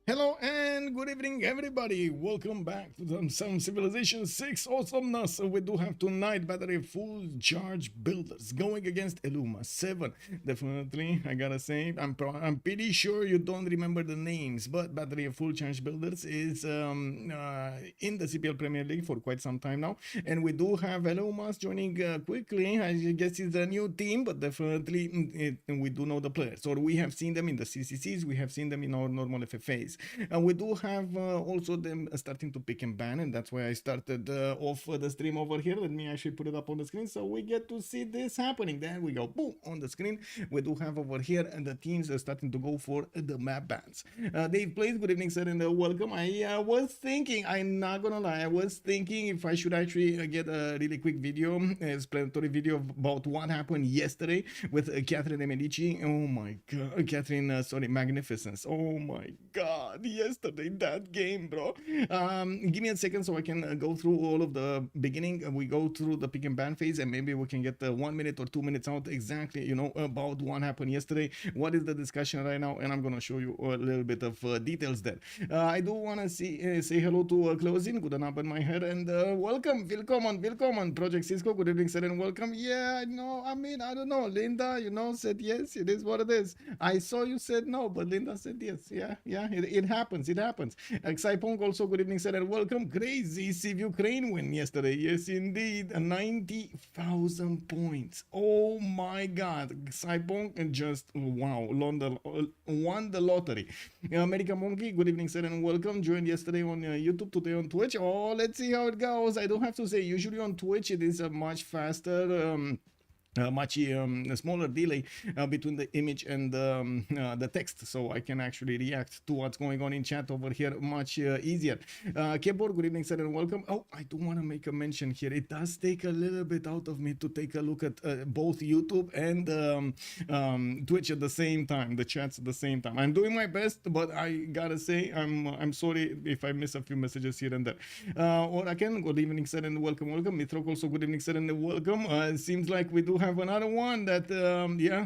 Hello and good evening, everybody. Welcome back to some Civilization 6 awesomeness. We do have tonight battery full charge builders going against Eleumas7. Definitely, I gotta say, I'm pretty sure you don't remember the names, but battery of full charge builders is in the CPL Premier League for quite some time now, and we do have Eleumas joining quickly. I guess it's a new team, but definitely we do know the players, or we have seen them in the CCCs, we have seen them in our normal FFAs. And we do have also them starting to pick and ban, and that's why I started off the stream over here. Let me actually put it up on the screen so we get to see this happening. There we go, boom, on the screen. We do have over here, and the teams are starting to go for the map bans. Dave plays, good evening, sir, and welcome. I was thinking, I'm not gonna lie, I was thinking if I should actually get a really quick video, explanatory video about what happened yesterday with Catherine de Medici. Oh my god, Catherine, sorry, Magnificence. Oh my god, yesterday, that game, bro. Give me a second so I can go through all of the beginning. We go through the pick and ban phase, and maybe we can get 1 minute or 2 minutes out exactly, about what happened yesterday. What is the discussion right now? And I'm gonna show you a little bit of details there. I do wanna say hello to Closing. Good enough in my head, and welcome, willkommen, Project Cisco. Good evening, sir, and welcome. Yeah, I know. I mean, I don't know. Linda, said yes. It is what it is. I saw you said no, but Linda said yes. Yeah, it happens. It happens. Xipong also, good evening, sir, and welcome. Crazy Civ Ukraine win yesterday. Yes, indeed. 90,000 points. Oh my god. Xipong just, wow, won the lottery. American Monkey, good evening, sir, and welcome. Joined yesterday on YouTube, today on Twitch. Oh, let's see how it goes. I don't have to say, usually on Twitch, it is a much faster. Much smaller delay between the image and the text, so I can actually react to what's going on in chat over here much easier. Keyboard, good evening, sir, and welcome. Oh, I do want to make a mention here. It does take a little bit out of me to take a look at both YouTube and Twitch at the same time, the chats at the same time. I'm doing my best, but I gotta say, I'm sorry if I miss a few messages here and there. Or again, good evening, sir, and welcome. Mithrok also, good evening, sir, and welcome. It seems like we do have another one that,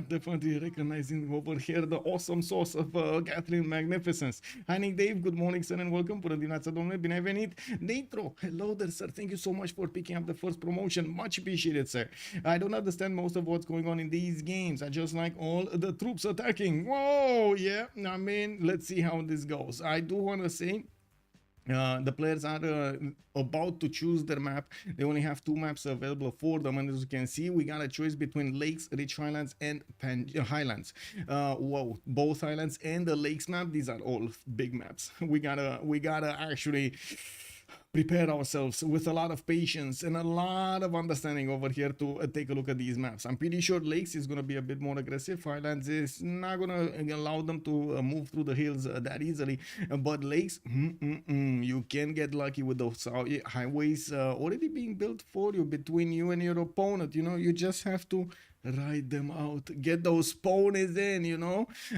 definitely recognizing over here the awesome source of Catherine Magnificence. Heining Dave, good morning, sir, and welcome. Bună dimineața, domnule, bine venit. Neitro, hello there, sir. Thank you so much for picking up the first promotion. Much appreciated, sir. I don't understand most of what's going on in these games. I just like all the troops attacking. Whoa, yeah. I mean, let's see how this goes. I do want to say the players are about to choose their map. They only have 2 maps available for them, and as you can see, we got a choice between lakes, rich highlands, and highlands. Whoa, both highlands and the lakes map, these are all big maps. We gotta actually prepare ourselves with a lot of patience and a lot of understanding over here to take a look at these maps. I'm pretty sure lakes is going to be a bit more aggressive. Highlands is not going to allow them to move through the hills that easily, but lakes, you can get lucky with those highways already being built for you between you and your opponent. You just have to ride them out, get those ponies in.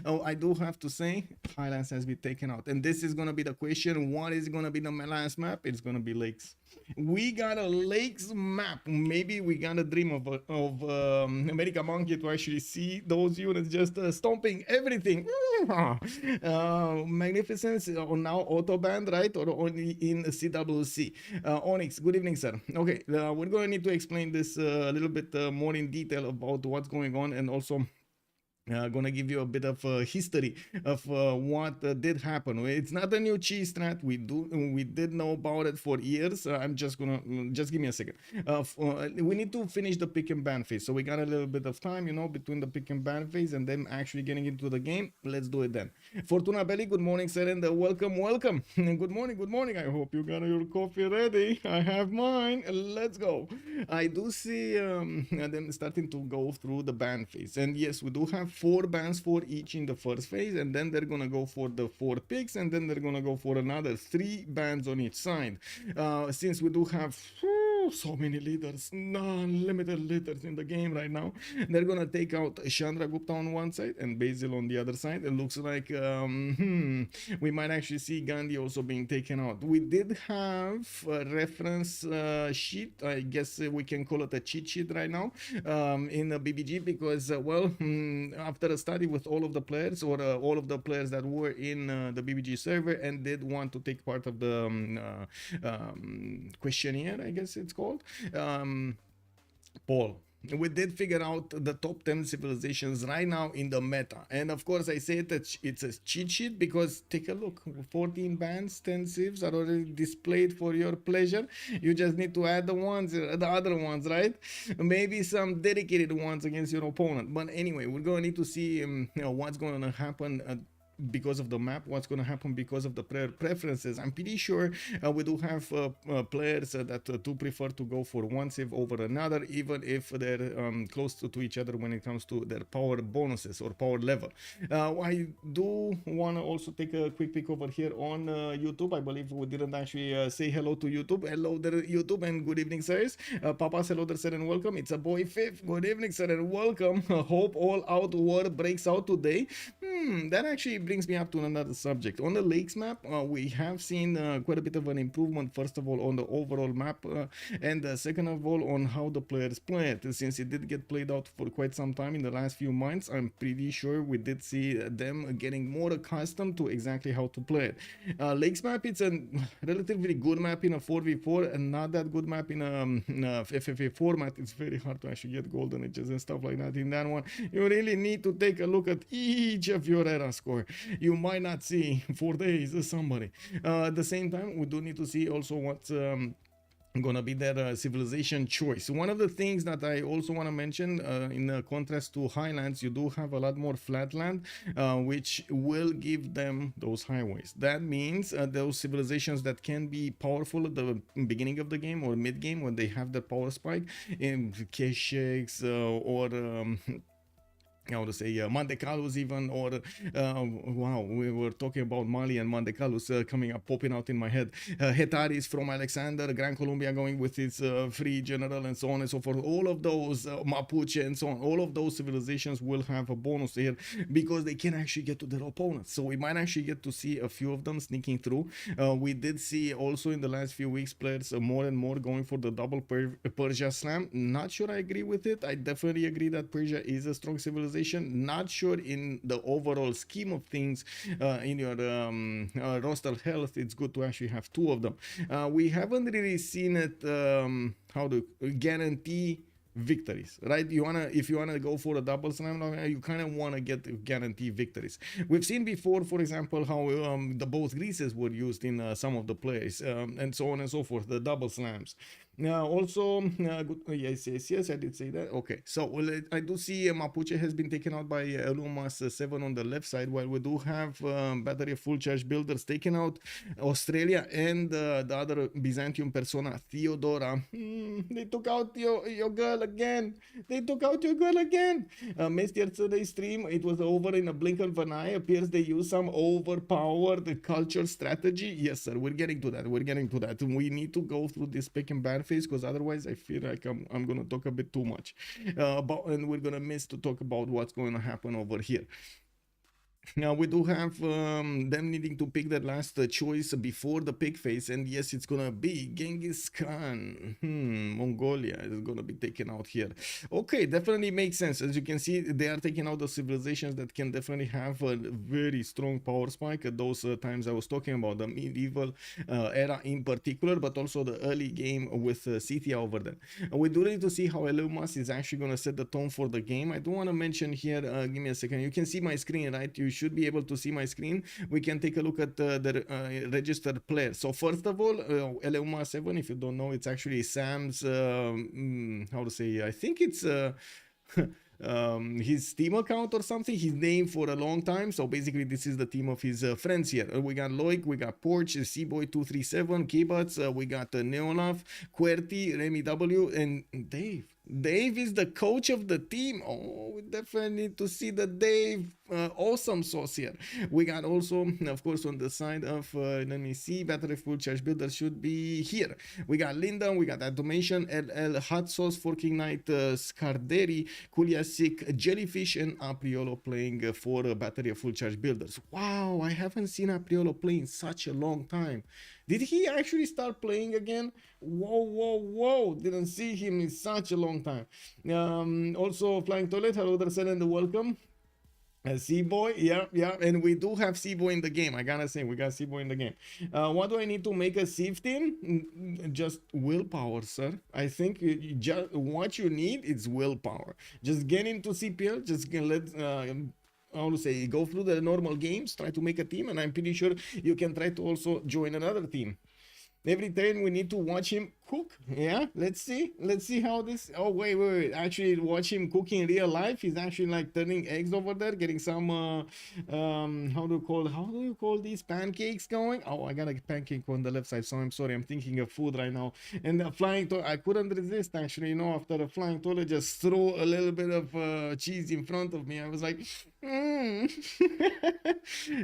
Oh, I do have to say, Highlands has been taken out, and this is gonna be the question: what is gonna be the last map? It's gonna be lakes. We got a lakes map. Maybe we got a dream of American Monkey to actually see those units just stomping everything. Magnificence now auto banned, right? Or only in CWC. Onyx, good evening, sir. Okay, we're gonna need to explain this a little bit more in detail about what's going on, and also gonna give you a bit of history of what did happen. It's not a new cheese strat. We did know about it for years. I'm just gonna just give me a second. We need to finish the pick and ban phase, so we got a little bit of time, between the pick and ban phase and then actually getting into the game. Let's do it then. Fortuna Belly, good morning, sir, and welcome. Good morning. I hope you got your coffee ready. I have mine. Let's go. I do see them starting to go through the ban phase, and yes, we do have 4 bans for each in the first phase, and then they're gonna go for the 4 picks, and then they're gonna go for another 3 bans on each side. Since we do have So many leaders, unlimited leaders in the game right now. They're gonna take out Chandra Gupta on one side and Basil on the other side. It looks like we might actually see Gandhi also being taken out. We did have a reference sheet, I guess we can call it a cheat sheet right now, in the BBG, because after a study with all of the players, or all of the players that were in the BBG server and did want to take part of the questionnaire, I guess it's called, poll, we did figure out the top 10 civilizations right now in the meta. And of course, I say that it's a cheat sheet because take a look, 14 bands, 10 civs are already displayed for your pleasure. You just need to add the other ones, right? Maybe some dedicated ones against your opponent. But anyway, we're going to need to see what's going to happen because of the map, what's going to happen because of the player preferences. I'm pretty sure we do have players that do prefer to go for one civ over another, even if they're close to each other when it comes to their power bonuses or power level. I do want to also take a quick peek over here on YouTube. I believe we didn't actually say hello to YouTube. Hello there, YouTube, and good evening, sirs. Papa's hello there, sir, and welcome. It's a boy Fifth. Good evening, sir, and welcome. Hope all out war breaks out today. That actually brings me up to another subject. On the lakes map, we have seen quite a bit of an improvement, first of all on the overall map, and second of all on how the players play it. Since it did get played out for quite some time in the last few months, I'm pretty sure we did see them getting more accustomed to exactly how to play it. Lakes map, it's a relatively good map in a 4v4 and not that good map in a FFA format. It's very hard to actually get golden edges and stuff like that in that one. You really need to take a look at each of your era score. You might not see for days somebody. At the same time, we do need to see also what's gonna be their civilization choice. One of the things that I also want to mention, in contrast to highlands, you do have a lot more flatland, which will give them those highways. That means those civilizations that can be powerful at the beginning of the game or mid game when they have the power spike in Kesheks or how to say Monte Carlos even, or wow, we were talking about Mali and Monte Carlos coming up, popping out in my head. Hetaris from Alexander, Gran Colombia going with its free general and so on and so forth. All of those Mapuche and so on, all of those civilizations will have a bonus here because they can actually get to their opponents. So we might actually get to see a few of them sneaking through. We did see also in the last few weeks players more and more going for the double Persia slam. Not sure I agree with it. I definitely agree that Persia is a strong civilization. Not sure in the overall scheme of things, in your roster health, it's good to actually have two of them. We haven't really seen it how to guarantee victories, right? If you wanna go for a double slam, you kind of want to get guarantee victories. We've seen before, for example, how the both greases were used in some of the plays, and so on and so forth, the double slams. Also, yes, I did say that. Okay, so I do see Mapuche has been taken out by Eleumas7 on the left side, while we do have battery full charge builders taken out. Australia and the other Byzantium persona, Theodora. They took out your girl again. They took out your girl again. Missed yesterday's stream. It was over in a blink of an eye. Appears they use some overpowered culture strategy. Yes, sir. We're getting to that. We need to go through this pick and ban phase, because otherwise I feel like I'm gonna talk a bit too much, and we're gonna miss to talk about what's going to happen over here. Now we do have them needing to pick their last choice before the pick phase, and yes, it's gonna be Genghis Khan. Mongolia is gonna be taken out here. Okay, definitely makes sense. As you can see, they are taking out the civilizations that can definitely have a very strong power spike at those times I was talking about, the medieval era in particular, but also the early game with Scythia over there. We do need to see how Eleumas is actually gonna set the tone for the game. I do want to mention here, give me a second, you can see my screen, right? You should be able to see my screen. We can take a look at the registered players. So first of all, Eleumas7, if you don't know, it's actually Sam's, how to say, I think it's his Steam account or something, his name for a long time. So basically this is the team of his friends here. We got Loic, we got Porch, Cboy237, Kibats, we got Neolaf, QWERTY, RemiW, and Dave. Dave is the coach of the team. Oh, we definitely need to see the Dave awesome sauce here. We got also, of course, on the side of, let me see, battery full charge builder should be here. We got Linda, we got Atomation, LL Hot Sauce, Forking Knight, Scarderi, Kuliasik, Jellyfish, and Apriolo playing for battery full charge builders. Wow, I haven't seen Apriolo play in such a long time. Did he actually start playing again? Whoa, whoa, whoa. Didn't see him in such a long time. Also, Flying Toilet, hello there, and welcome. C-Boy, yeah, and we do have C-Boy in the game. I gotta say, we got C-Boy in the game. What do I need to make a Civ team? Just willpower, sir. I think just what you need is willpower. Just get into CPL, just let how to say, go through the normal games, try to make a team, and I'm pretty sure you can try to also join another team. Every time we need to watch him cook. Yeah, let's see how this. Oh, wait, actually watch him cook in real life. He's actually like turning eggs over there, getting some how do you call these pancakes going? Oh, I got a pancake on the left side, so I'm sorry, I'm thinking of food right now. And the flying toilet, I couldn't resist actually, you know, after the flying toilet just throw a little bit of cheese in front of me. I was like,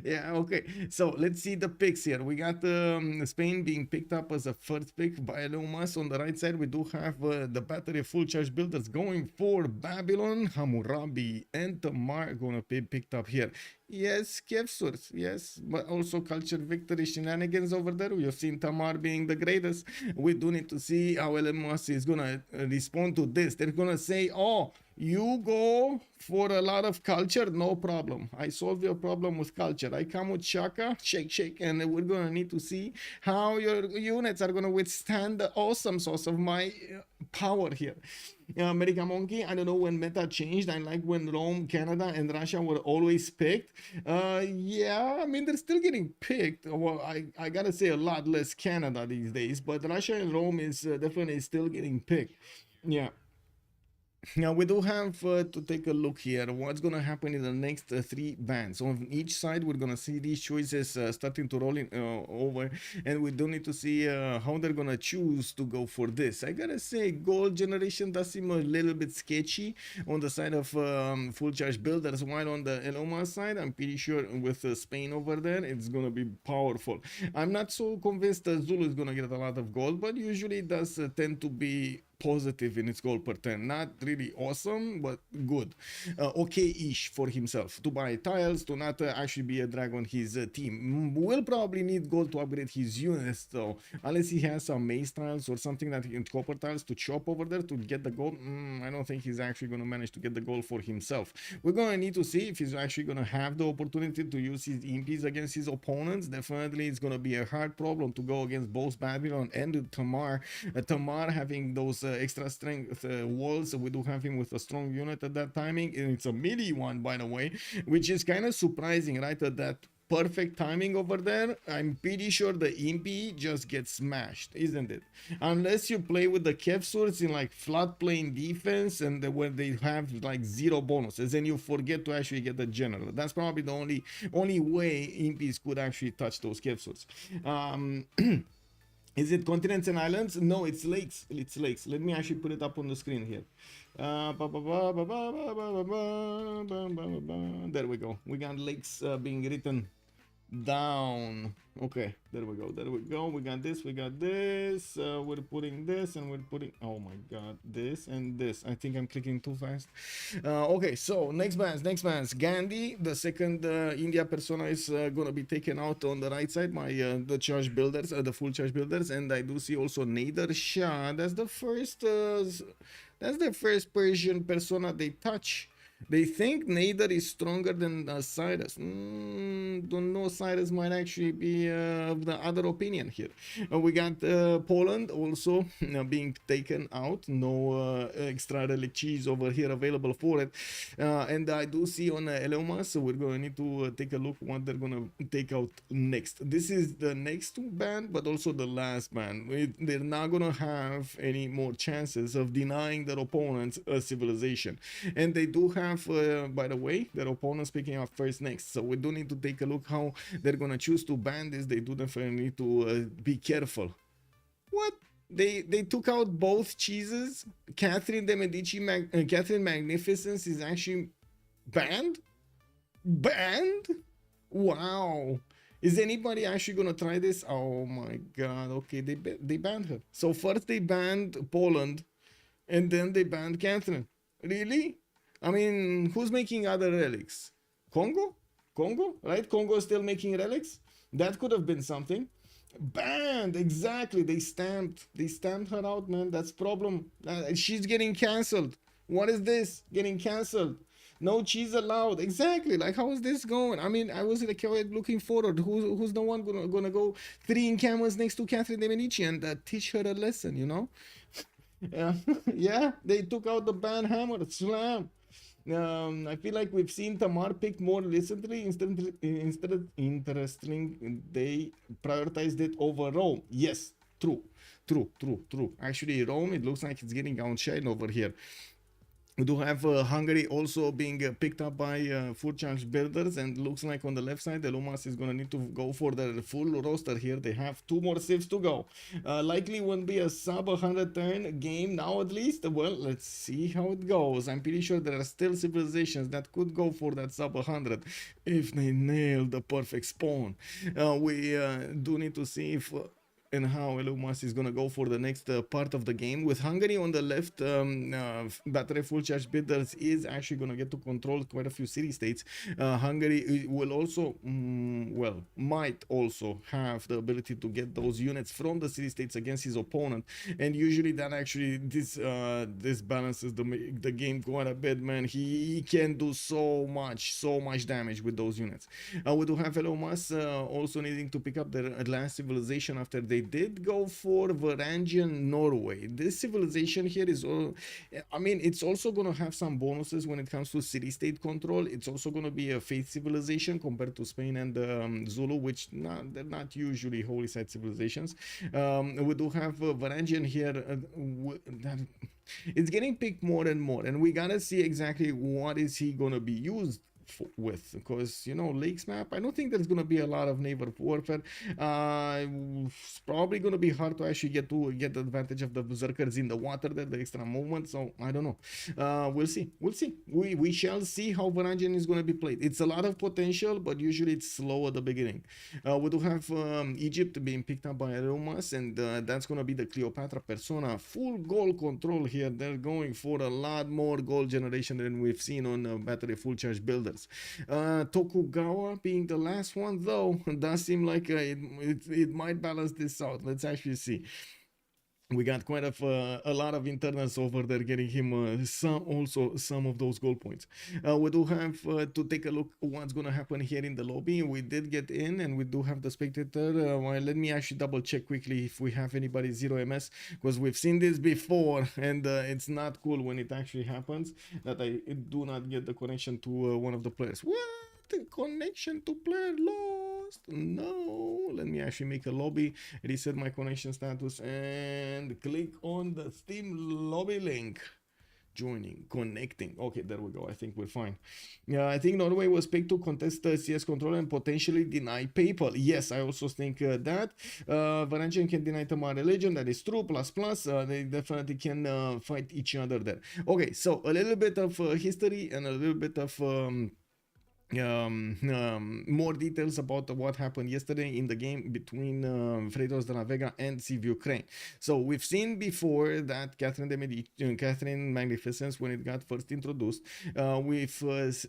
yeah, okay, so let's see the picks here. We got Spain being picked up as a first pick by Eleumas. On the right side we do have the battery full charge builders going for Babylon. Hammurabi and Tamar gonna be picked up here. Yes, Kevsurs, yes, but also culture victory shenanigans over there. We've seen Tamar being the greatest. We do need to see how Eleumas is gonna respond to this. They're gonna say, oh, you go for a lot of culture, no problem. I solve your problem with culture. I come with Shaka, shake, and we're gonna need to see how your units are gonna withstand the awesome source of my power here. America Monkey, I don't know when meta changed. I like when Rome, Canada, and Russia were always picked. Yeah, I mean, they're still getting picked. Well, I gotta say a lot less Canada these days, but Russia and Rome is definitely still getting picked. Yeah. Now we do have to take a look here what's going to happen in the next three bands. So on each side we're going to see these choices starting to roll in over, and we do need to see how they're going to choose to go for this. I gotta say gold generation does seem a little bit sketchy on the side of full charge builders, while on the Eleumas side I'm pretty sure with Spain over there it's going to be powerful. I'm not so convinced that Zulu is going to get a lot of gold, but usually it does tend to be positive in its gold per turn. Not really awesome, but good. Okay-ish for himself. To buy tiles, to not actually be a drag on his team. Will probably need gold to upgrade his units though, unless he has some maze tiles or something that he can copper tiles to chop over there to get the gold. I don't think he's actually going to manage to get the gold for himself. We're going to need to see if he's actually going to have the opportunity to use his imps against his opponents. Definitely it's going to be a hard problem to go against both Babylon and Tamar. Tamar having those extra strength walls. We do have him with a strong unit at that timing, and it's a melee one, by the way, which is kind of surprising, right? At that perfect timing over there, I'm pretty sure the impy just gets smashed, isn't it? Unless you play with the Kev swords in like floodplain defense and where they have like 0 bonuses and you forget to actually get the general. That's probably the only way impies could actually touch those Kev swords. Is it continents and islands? No, it's lakes. It's lakes. Let me actually put it up on the screen here. There we go. We got lakes being written down. Okay, there we go. We got this, we're putting this, and we're putting, oh my god, this and this. I think I'm clicking too fast. Okay, so next bands. Gandhi, the second India persona, is gonna be taken out on the right side by the charge builders, the full charge builders, and I do see also Nader Shah. That's the first Persian persona they touch. They think Nader is stronger than Cyrus. Don't know, Cyrus might actually be of the other opinion here. We got Poland also being taken out. No extra relic cheese over here available for it. And I do see on Eleumas, so we're going to need to take a look what they're going to take out next. This is the next band, but also the last band. They're not going to have any more chances of denying their opponents a civilization. And they do have, by the way, their opponents picking up first next, so we do need to take a look how they're gonna choose to ban this. They do definitely need to be careful. What? They took out both cheeses. Catherine de Medici, Catherine Magnificence is actually banned. Banned? Wow. Is anybody actually gonna try this? Oh my god. Okay, they banned her. So first they banned Poland, and then they banned Catherine. Really? I mean, who's making other relics? Congo? Congo? Right? Congo is still making relics? That could have been something. Banned, exactly. They stamped her out, man. That's problem. She's getting cancelled. What is this? Getting cancelled. No cheese allowed. Exactly. Like, how is this going? I mean, I was like looking forward. Who's the one gonna go 3 camels next to Catherine de Medici and teach her a lesson? You know? Yeah, yeah. They took out the ban hammer. Slam. I feel like we've seen Tamar picked more recently. Instead of interesting, they prioritized it over Rome. Yes, true, true, true, true. Actually, Rome, it looks like it's getting outshined over here. We do have Hungary also being picked up by full charge builders, and looks like on the left side, Eleumas is going to need to go for the full roster here. They have 2 more civs to go. Likely won't be a sub 100 turn game now, at least. Well, let's see how it goes. I'm pretty sure there are still civilizations that could go for that sub 100 if they nail the perfect spawn. We do need to see if and how Eleumas is going to go for the next part of the game. With Hungary on the left, battery full charge builders is actually going to get to control quite a few city-states. Hungary will also, well, might also have the ability to get those units from the city-states against his opponent, and usually that actually, this balances the game quite a bit, man. He can do so much damage with those units. We do have Eleumas also needing to pick up their last civilization after they did go for Varangian, Norway. This civilization here is, I mean, it's also going to have some bonuses when it comes to city-state control. It's also going to be a faith civilization compared to Spain and Zulu, which they're not usually holy site civilizations. We do have Varangian here. It's getting picked more and more, and we gotta see exactly what is he going to be used with, because, you know, lakes map, I don't think there's going to be a lot of naval warfare. It's probably going to be hard to actually get the advantage of the berserkers in the water there, the extra movement. So I don't know. We'll see. We shall see how Varangian is going to be played. It's a lot of potential, but usually it's slow at the beginning. We do have Egypt being picked up by Eleumas, and that's going to be the Cleopatra persona. Full goal control here. They're going for a lot more goal generation than we've seen on battery full charge builders. Tokugawa being the last one, though, does seem like it might balance this out. Let's actually see. We got quite a lot of internals over there getting him some of those goal points. We do have to take a look what's going to happen here in the lobby. We did get in, and we do have the spectator. Well, let me actually double check quickly if we have anybody 0ms, because we've seen this before, and it's not cool when it actually happens that I do not get the connection to one of the players. What? The connection to player lost? No. Let me actually make a lobby, reset my connection status, and click on the Steam lobby link. Joining, connecting. Okay, there we go. I think we're fine. Yeah, I think Norway was picked to contest CS control and potentially deny PayPal. Yes, I also think that. Varangian can deny Tamar religion. That is true. They definitely can fight each other there. Okay, so a little bit of history and a little bit of more details about what happened yesterday in the game between Freitos de la Vega and Civ6. So we've seen before that Catherine Magnificence, when it got first introduced, with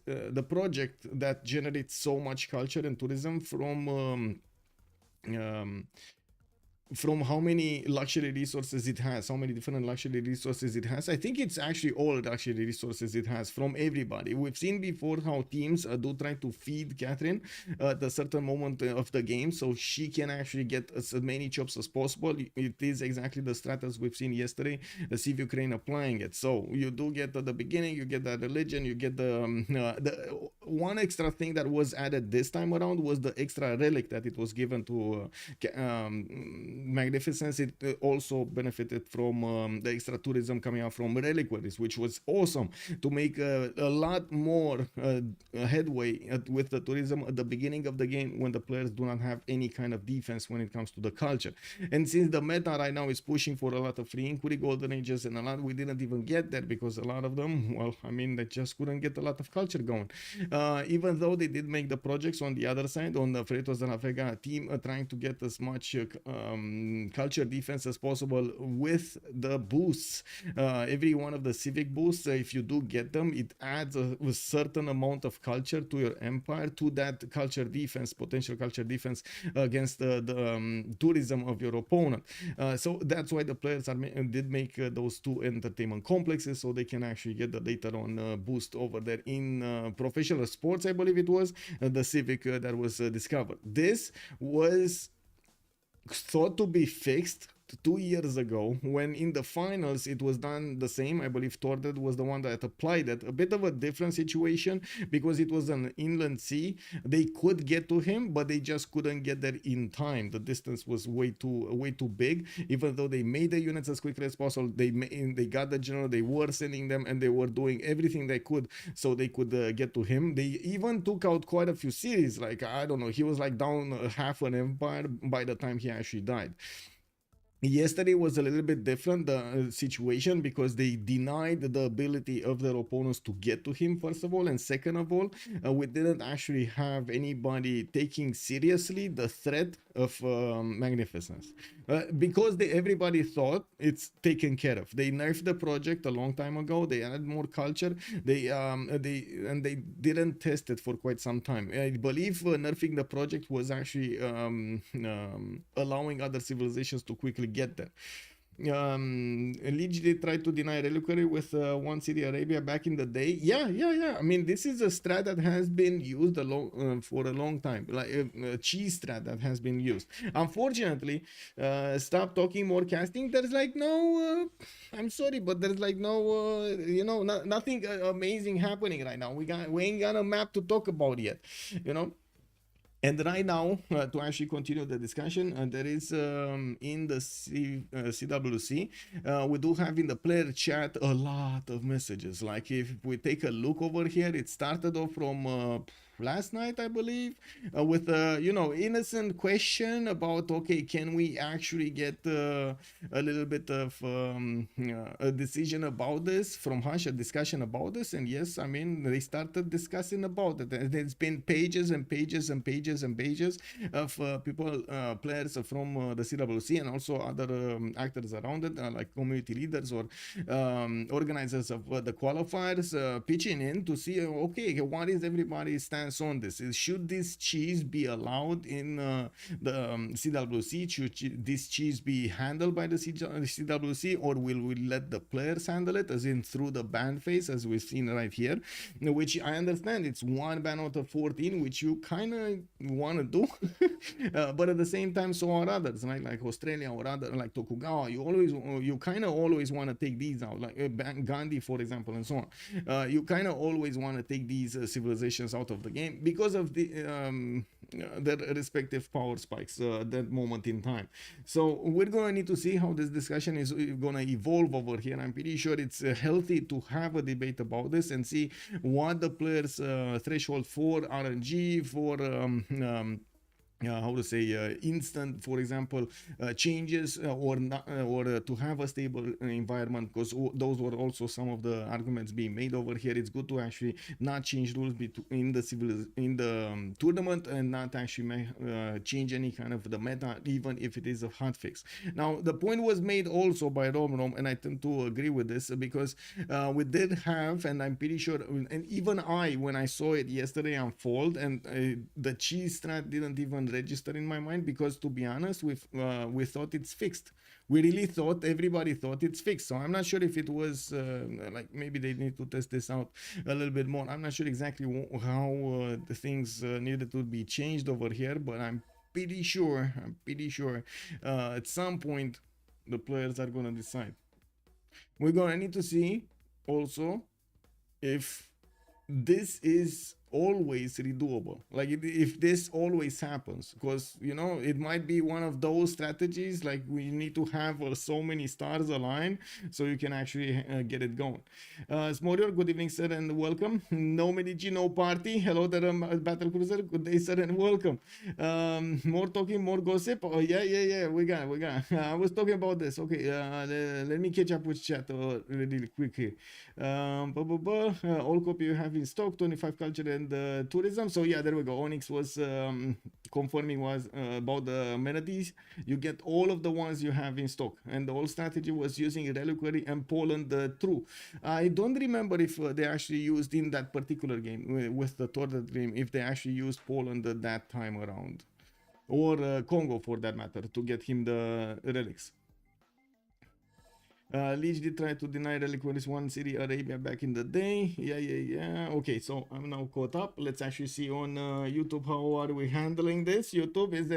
the project that generates so much culture and tourism from how many luxury resources it has, how many different luxury resources it has. I think it's actually all luxury resources it has from everybody. We've seen before how teams do try to feed Catherine at a certain moment of the game, so she can actually get as many chops as possible. It is exactly the strategy we've seen yesterday, the Civ6 applying it. So you do get at the beginning, you get that religion, you get the one extra thing that was added this time around was the extra relic that it was given to Magnificence, it also benefited from the extra tourism coming out from reliquaries, which was awesome to make a lot more headway with the tourism at the beginning of the game when the players do not have any kind of defense when it comes to the culture. And since the meta right now is pushing for a lot of free inquiry golden ages, and a lot we didn't even get there because a lot of them, well, I mean, they just couldn't get a lot of culture going. Even though they did make the projects on the other side, on the Freitos de la Vega team, trying to get as much culture defense as possible with the boosts. Every one of the civic boosts, if you do get them, it adds a certain amount of culture to your empire, to that culture defense, potential culture defense against the tourism of your opponent. So that's why the players did make those two entertainment complexes, so they can actually get the later on boost over there in professional sports, I believe it was the civic that was discovered. This was thought to be fixed 2 years ago, when in the finals it was done the same. I believe Torted was the one that applied it. A bit of a different situation because it was an inland sea. They could get to him, but they just couldn't get there in time. The distance was way too big. Even though they made the units as quickly as possible, they got the general, they were sending them, and they were doing everything they could so they could get to him. They even took out quite a few cities. Like, I don't know, he was like down half an empire by the time he actually died. Yesterday was a little bit different, the situation, because they denied the ability of their opponents to get to him, first of all, and second of all, we didn't actually have anybody taking seriously the threat of Magnificence, because everybody thought it's taken care of. They nerfed the project a long time ago. They added more culture. They didn't test it for quite some time. I believe nerfing the project was actually allowing other civilizations to quickly get there. Liege did try to deny reliquary with one Saudi Arabia back in the day. Yeah. I mean, this is a strat that has been used for a long time, like a cheese strat that has been used. Unfortunately, stop talking more casting. There's like no, I'm sorry, but there's like no, nothing amazing happening right now. We ain't got a map to talk about yet, And right now, to actually continue the discussion, there is in the CWC, we do have in the player chat a lot of messages. Like if we take a look over here, it started off from last night, I believe, with a innocent question about, okay, can we actually get a little bit of a decision about this from Hush, a discussion about this. And yes, I mean, they started discussing about it, and it's been pages and pages and pages and pages of people, players from the CWC, and also other actors around it, like community leaders or organizers of the qualifiers, pitching in to see, okay, what is everybody's stance on this? Should this cheese be allowed in the CWC? Should this cheese be handled by the CWC, or will we let the players handle it, as in through the ban phase, as we've seen right here? Which I understand it's one ban out of 14, which you kind of want to do, but at the same time, so are others, right? Like Australia or other, like Tokugawa. You kind of always want to take these out, like Gandhi, for example, and so on. You kind of always want to take these civilizations out of the game because of their respective power spikes at that moment in time. So we're gonna need to see how this discussion is gonna evolve over here. I'm pretty sure it's healthy to have a debate about this and see what the players' threshold for RNG, for how to say instant, for example, changes, or to have a stable environment, because those were also some of the arguments being made over here. It's good to actually not change rules in the tournament, and not actually change any kind of the meta, even if it is a hotfix. Now, the point was made also by Rom, and I tend to agree with this, because we did have, and I'm pretty sure, and even when I saw it yesterday unfold, and the cheese strat didn't even register in my mind, because to be honest, we thought it's fixed. We really thought, everybody thought it's fixed. So I'm not sure if it was like, maybe they need to test this out a little bit more. I'm not sure exactly how the things needed to be changed over here, but I'm pretty sure at some point the players are gonna decide. We're gonna need to see also if this is always redoable. Like if this always happens, because you know it might be one of those strategies. Like we need to have so many stars aligned so you can actually get it going. Smorior, good evening, sir, and welcome. No Medici, no party. Hello there, Battle Cruiser. Good day, sir, and welcome. More talking, more gossip. Oh yeah. We got. I was talking about this. Okay, let me catch up with chat really quick here. All copy you have in stock, 25 culture and tourism. So yeah, there we go. Onyx was confirming was about the amenities. You get all of the ones you have in stock, and the whole strategy was using reliquary and Poland true. I don't remember if they actually used in that particular game with the Torda Dream, if they actually used Poland that time around, or Congo for that matter, to get him the relics. Leech did try to deny reliquaries one city Arabia back in the day. Yeah. Okay, so I'm now caught up. Let's actually see on YouTube how are we handling this. YouTube, is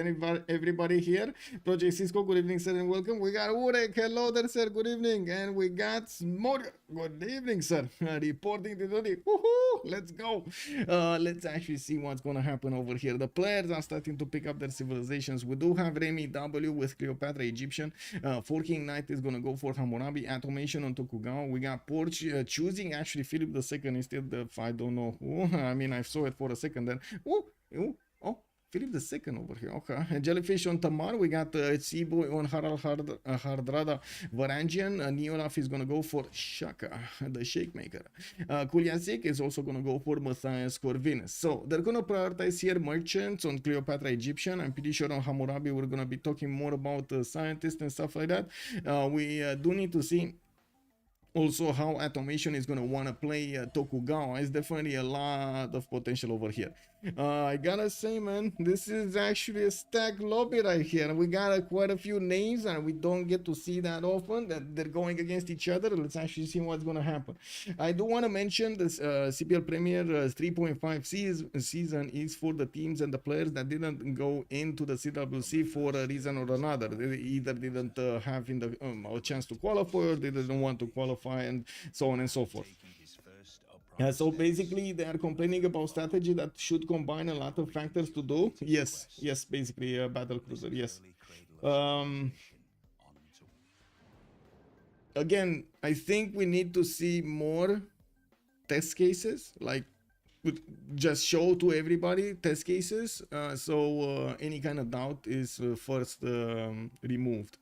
everybody here? Project Cisco, good evening, sir, and welcome. We got Urek, hello there, sir, good evening. And we got Smorg, good evening, sir. Reporting to duty. Woohoo! Let's go. Let's actually see what's gonna happen over here. The players are starting to pick up their civilizations. We do have RemiW with Cleopatra Egyptian. Forking Knight is gonna go for Hammurabi. Atomation on Tokugawa. We got Porch choosing actually Philip II instead of I don't know who. I mean, I saw it for a second then. Oh, Philip II over here. Okay. Jellyfish on Tamar. We got Seaboy on Hardrada Varangian. Neolaf is going to go for Shaka, the Shake Maker. Kuliasik is also going to go for Matthias Corvinus. So they're going to prioritize here merchants on Cleopatra Egyptian. I'm pretty sure on Hammurabi we're going to be talking more about scientists and stuff like that. We do need to see also how Atomation is going to want to play Tokugawa. It's definitely a lot of potential over here. I gotta say, man, this is actually a stacked lobby right here. We got quite a few names and we don't get to see that often that they're going against each other. Let's actually see what's going to happen. I do want to mention this CPL Premier 3.5 season is for the teams and the players that didn't go into the CWC for a reason or another. They either didn't have in the a chance to qualify, or they didn't want to qualify, and so on and so forth. So basically they are complaining about strategy that should combine a lot of factors to do. Yes, basically Battle Cruiser, yes. Again, I think we need to see more test cases, like just show to everybody test cases, so any kind of doubt is first removed.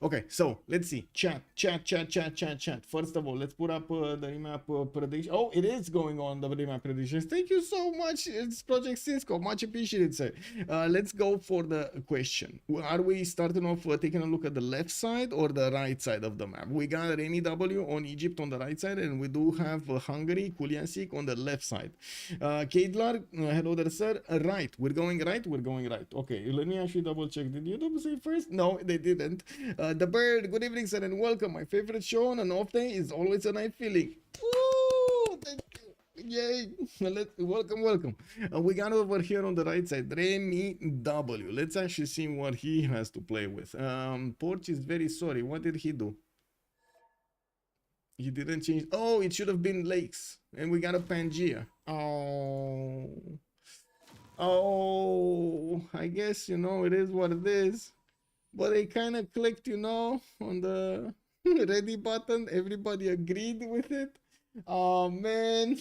Okay, so let's see. Chat. First of all, let's put up the remap prediction. Oh, it is going on, the remap predictions. Thank you so much. It's Project Cisco. Much appreciated, sir. Let's go for the question. Are we starting off taking a look at the left side or the right side of the map? We got RemiW on Egypt on the right side, and we do have Hungary, Kuliasik on the left side. Kadlar, hello there, sir. Right. We're going right. Okay, let me actually double check. Did YouTube say first? No, they didn't. The Bird, good evening, sir, and welcome. My favorite show on an off day is always a night feeling. Woo! Thank you. Yay! Welcome. We got over here on the right side, RemiW. Let's actually see what he has to play with. Porch is very sorry. What did he do? He didn't change. Oh, it should have been Lakes. And we got a Pangea. Oh, I guess, you know, it is what it is. But they kind of clicked, you know, on the ready button. Everybody agreed with it. Oh man.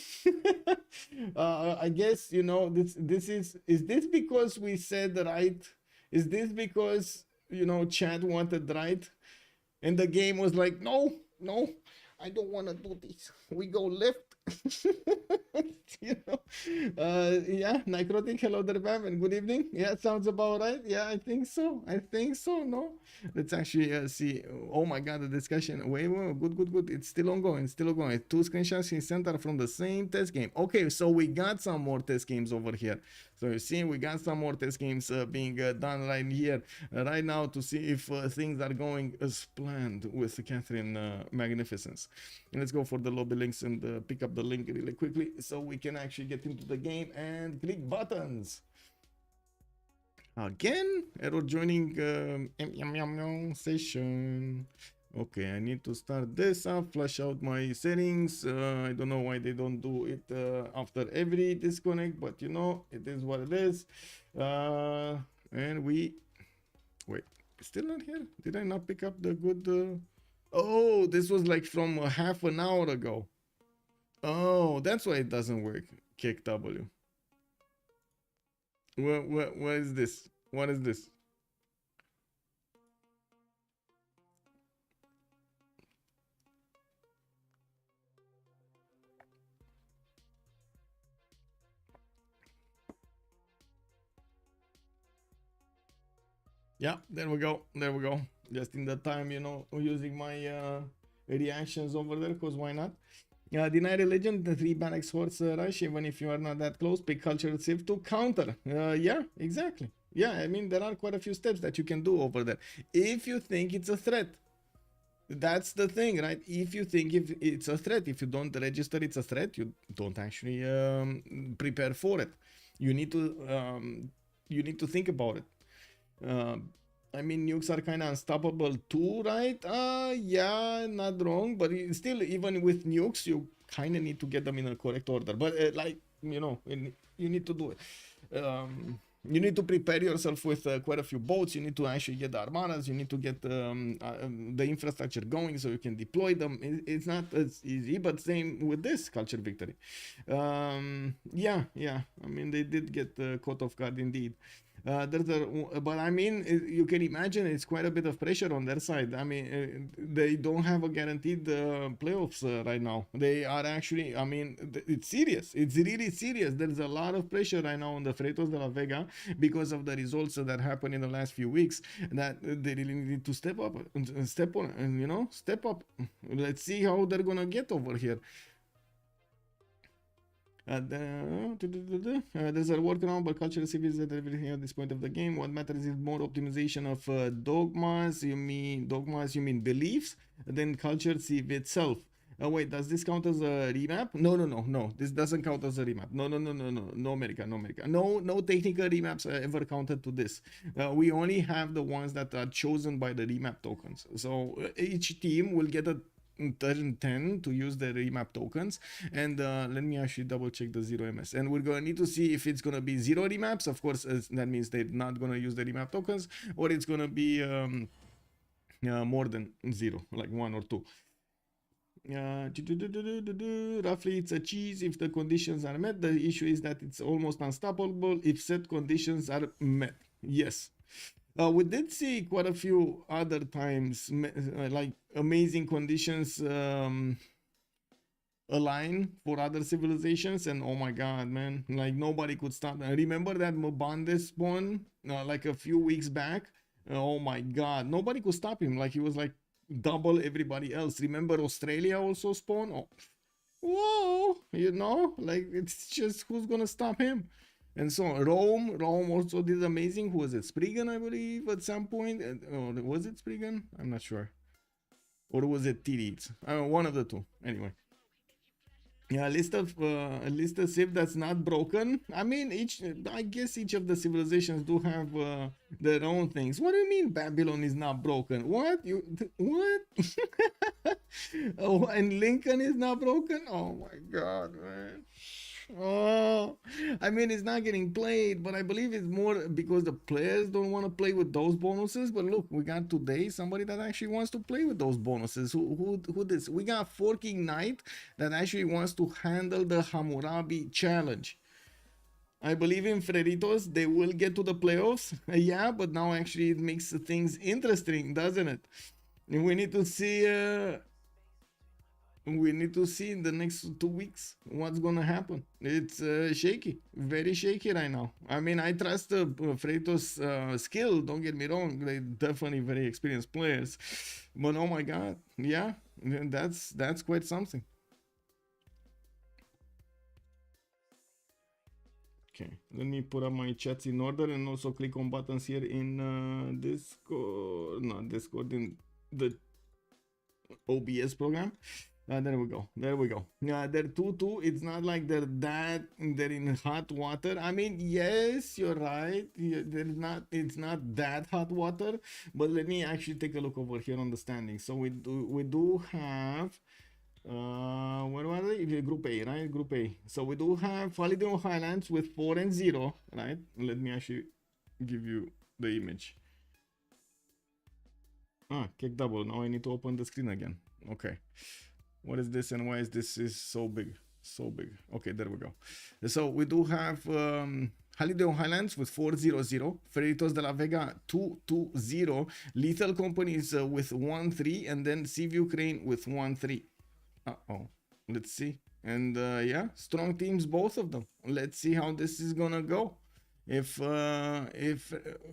I guess, you know, this is this because we said right? Is this because, you know, chat wanted right? And the game was like, no, I don't want to do this. We go left. You know, yeah, Necrotic, hello there, Bam, and good evening. Yeah, sounds about right. Yeah, I think so. No, let's actually see. Oh my god, the discussion. Wait, good. It's still ongoing. Two screenshots he sent are from the same test game. Okay, so we got some more test games over here. So you see, we got some more test games being done right here, right now, to see if things are going as planned with Catherine Magnificence. And let's go for the lobby links and pick up the link really quickly so we can actually get into the game and click buttons. Again, error joining session. Okay, I need to start this up, flush out my settings. I don't know why they don't do it after every disconnect, but you know, it is what it is. And we, wait, still not here? Did I not pick up the good? Oh, this was like from half an hour ago. Oh, that's why it doesn't work. Kick W. What is this? What is this? Yeah, there we go. There we go. Just in the time, you know, using my reactions over there, because why not? Deny religion, the 3 barracks horse rush, even if you are not that close, pick cultural Civ to counter. Yeah, exactly. Yeah, I mean, there are quite a few steps that you can do over there. If you think it's a threat, that's the thing, right? If you think if it's a threat, if you don't register it's a threat, you don't actually prepare for it. You need to think about it. I mean, nukes are kind of unstoppable too, right? Yeah, not wrong, but still, even with nukes, you kind of need to get them in a correct order. But like, you know, you need to do it. You need to prepare yourself with quite a few boats. You need to actually get the armadas. You need to get the infrastructure going so you can deploy them. It's not as easy, but same with this culture victory. Yeah. I mean, they did get caught off guard indeed. But I mean, you can imagine it's quite a bit of pressure on their side. I mean, they don't have a guaranteed playoffs right now. They are actually, I mean, it's serious. It's really serious. There's a lot of pressure right now on the Freitos de la Vega because of the results that happened in the last few weeks. That they really need to step up, step on, and you know, step up. Let's see how they're gonna get over here. There's a workaround, but cultural civils that everything at this point of the game. What matters is more optimization of dogmas. You mean beliefs? Than culture civ itself. Wait, does this count as a remap? No. This doesn't count as a remap. No, America. No technical remaps ever counted to this. We only have the ones that are chosen by the remap tokens. So each team will get a turn 10 to use the remap tokens, and let me actually double check the 0 ms, and we're gonna need to see if it's gonna be 0 remaps. Of course, that means they're not gonna use the remap tokens, or it's gonna be more than 0, like 1 or 2. Roughly it's a cheese if the conditions are met. The issue is that it's almost unstoppable if set conditions are met. Yes. We did see quite a few other times, like amazing conditions align for other civilizations, and oh my god, man, like nobody could stop them. Remember that Mobande spawn like a few weeks back? Oh my god, nobody could stop him. Like he was like double everybody else. Remember Australia also spawn? Oh, whoa, you know, like it's just who's gonna stop him? And so Rome also did amazing. Who was it? Spriggan, I believe, at some point. Was it Spriggan? I'm not sure. Or was it Tirids? One of the two. Anyway. Yeah, a list of civ that's not broken. I mean, I guess each of the civilizations do have their own things. What do you mean Babylon is not broken? What? What? Oh, and Lincoln is not broken? Oh my god, man. Oh, I mean, it's not getting played, but I believe it's more because the players don't want to play with those bonuses. But look, we got today somebody that actually wants to play with those bonuses. Who this? We got Forking Knight that actually wants to handle the Hammurabi challenge. I believe in Freritos, they will get to the playoffs. Yeah, but now actually it makes things interesting, doesn't it? We need to see. We need to see in the next 2 weeks what's gonna happen. It's shaky, very shaky right now. I mean, I trust Freito's skill, don't get me wrong, they're definitely very experienced players, but oh my god, yeah, that's quite something. Okay, let me put up my chats in order and also click on buttons here in Discord, not Discord, in the OBS program. There we go. There we go. They're 2-2. It's not like they're in hot water. I mean, yes, you're right. They're not. It's not that hot water. But let me actually take a look over here on the standings. So we do have. Where are they? Group A, right? Group A. So we do have Holiday Highlands with 4-0, right? Let me actually give you the image. Kick double. Now I need to open the screen again. Okay. What is this and why is this is so big? So big. Okay, there we go. So we do have Holiday Highlands with 4-0-0, Feritos de la Vega 2-2-0, Lethal Companies with 1-3, and then Civ Ukraine with 1-3. Uh-oh. Let's see. And yeah, strong teams, both of them. Let's see how this is gonna go. If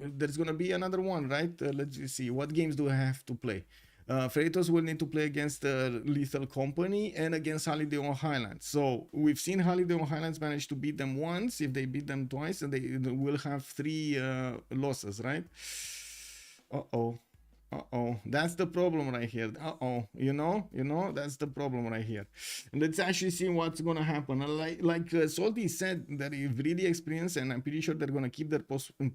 there's gonna be another one, right? Let's see. What games do I have to play? Freitos will need to play against Lethal Company and against Holiday on Highlands. So we've seen Holiday on Highlands manage to beat them once. If they beat them twice, and they will have 3 losses, right? Uh-oh. Uh-oh, that's the problem right here. Uh-oh, you know, that's the problem right here. Let's actually see what's gonna happen. Like Salty said, that he's really experienced, and I'm pretty sure they're gonna keep their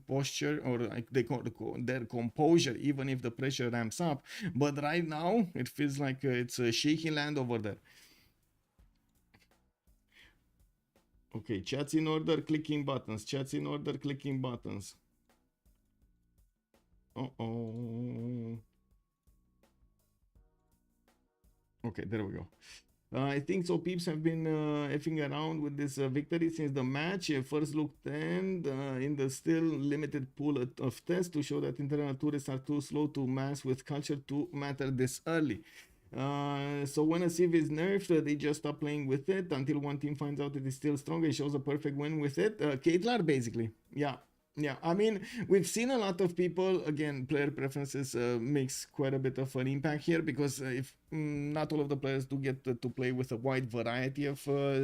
posture, or like their composure, even if the pressure ramps up. But right now, it feels like it's a shaky land over there. Okay, chats in order, clicking buttons. Chats in order, clicking buttons. Uh-oh. Okay, there we go. I think so. Peeps have been effing around with this victory since the match. First look 10 in the still limited pool of tests to show that internal tourists are too slow to mass with culture to matter this early. So when a Civ is nerfed, they just stop playing with it until one team finds out it is still strong and shows a perfect win with it. Katelar, basically. Yeah. Yeah, I mean, we've seen a lot of people, again, player preferences makes quite a bit of an impact here, because if not all of the players do get to play with a wide variety of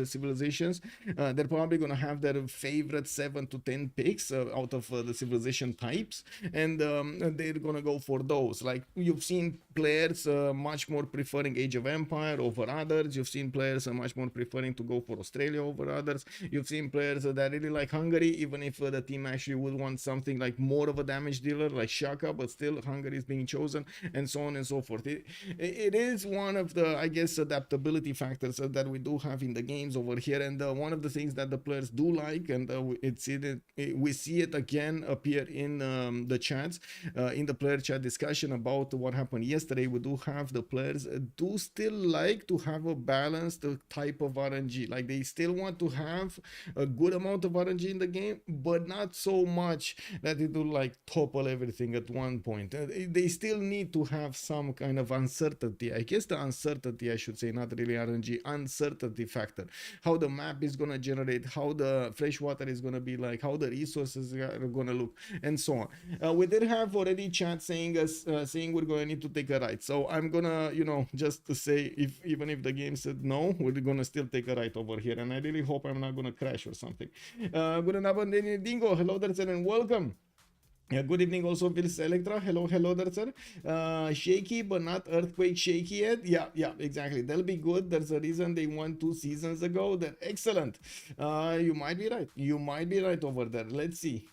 civilizations, they're probably going to have their favorite 7 to 10 picks out of the civilization types, and they're going to go for those. Like, you've seen players much more preferring Age of Empire over others. You've seen players much more preferring to go for Australia over others. You've seen players that really like Hungary, even if the team actually would want something like more of a damage dealer like Shaka, but still Hungary is being chosen, and so on and so forth. It is one of the, I guess, adaptability factors that we do have in the games over here, and one of the things that the players do like, and we see it again appear in the chats, in the player chat discussion about what happened yesterday. We do have the players do still like to have a balanced type of RNG. Like, they still want to have a good amount of RNG in the game, but not so much that it will like topple everything at one point. They still need to have some kind of uncertainty. I guess the uncertainty, I should say, not really RNG, uncertainty factor. How the map is gonna generate, how the fresh water is gonna be like, how the resources are gonna look, and so on. We did have already chat saying we're gonna need to take a ride. So I'm gonna, just to say, even if the game said no, we're gonna still take a ride over here, and I really hope I'm not gonna crash or something. Good evening, Dingo. Hello there, sir, and welcome. Good evening also, Vils Electra. Hello there, sir. Shaky, but not earthquake shaky yet. Yeah, exactly. They'll be good. There's a reason they won 2 seasons ago. They're excellent. You might be right. You might be right over there. Let's see.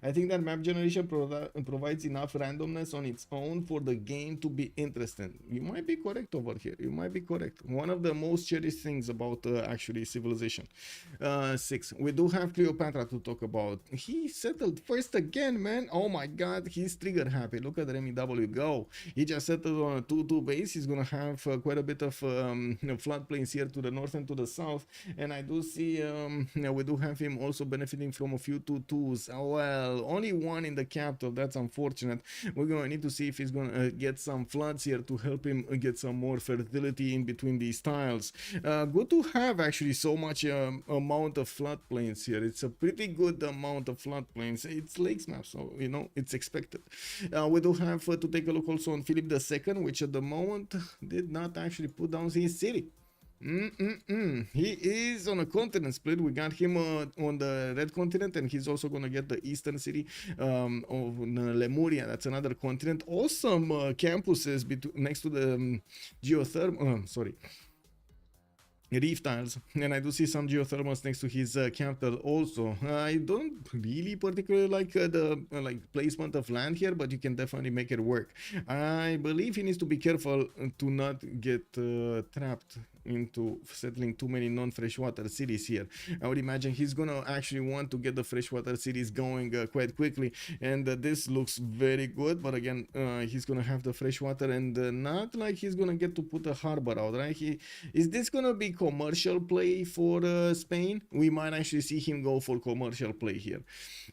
I think that map generation provides enough randomness on its own for the game to be interesting. You might be correct over here. You might be correct. One of the most cherished things about actually Civilization 6. We do have Cleopatra to talk about. He settled first again, man. Oh my god, he's trigger happy. Look at RemiW go. He just settled on a 2-2 base. He's gonna have quite a bit of floodplains here to the north and to the south, and I do see we do have him also benefiting from a few 2-2s. Well, only one in the capital. That's unfortunate. We're gonna need to see if he's gonna get some floods here to help him get some more fertility in between these tiles. Good to have actually so much amount of floodplains here. It's a pretty good amount of floodplains. It's lakes map, so it's expected. We do have to take a look also on Philip II, which at the moment did not actually put down his city. He is on a continent split. We got him on the red continent, and he's also gonna get the eastern city of Lemuria. That's another continent. Awesome campuses next to the sorry, reef tiles, and I do see some geothermals next to his capital also. I don't really particularly like the placement of land here, but you can definitely make it work. I believe he needs to be careful to not get trapped into settling too many non-freshwater cities here. I would imagine he's gonna actually want to get the freshwater cities going quite quickly, and this looks very good. But again, he's gonna have the freshwater, and not like he's gonna get to put a harbor out, right? Is this gonna be commercial play for Spain? We might actually see him go for commercial play here.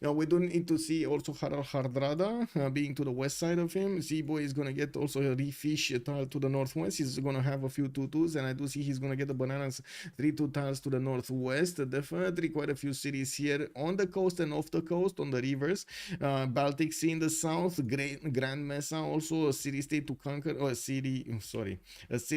Now we do need to see also Harald Hardrada being to the west side of him. Z-Boy is gonna get also a Refish tile to the northwest. He's gonna have a few 2-2s, and I do see he's gonna get the bananas 3-2 tiles to the northwest. Definitely quite a few cities here on the coast and off the coast, on the rivers. Baltic Sea in the south, Grand Mesa also a city state to conquer, or a city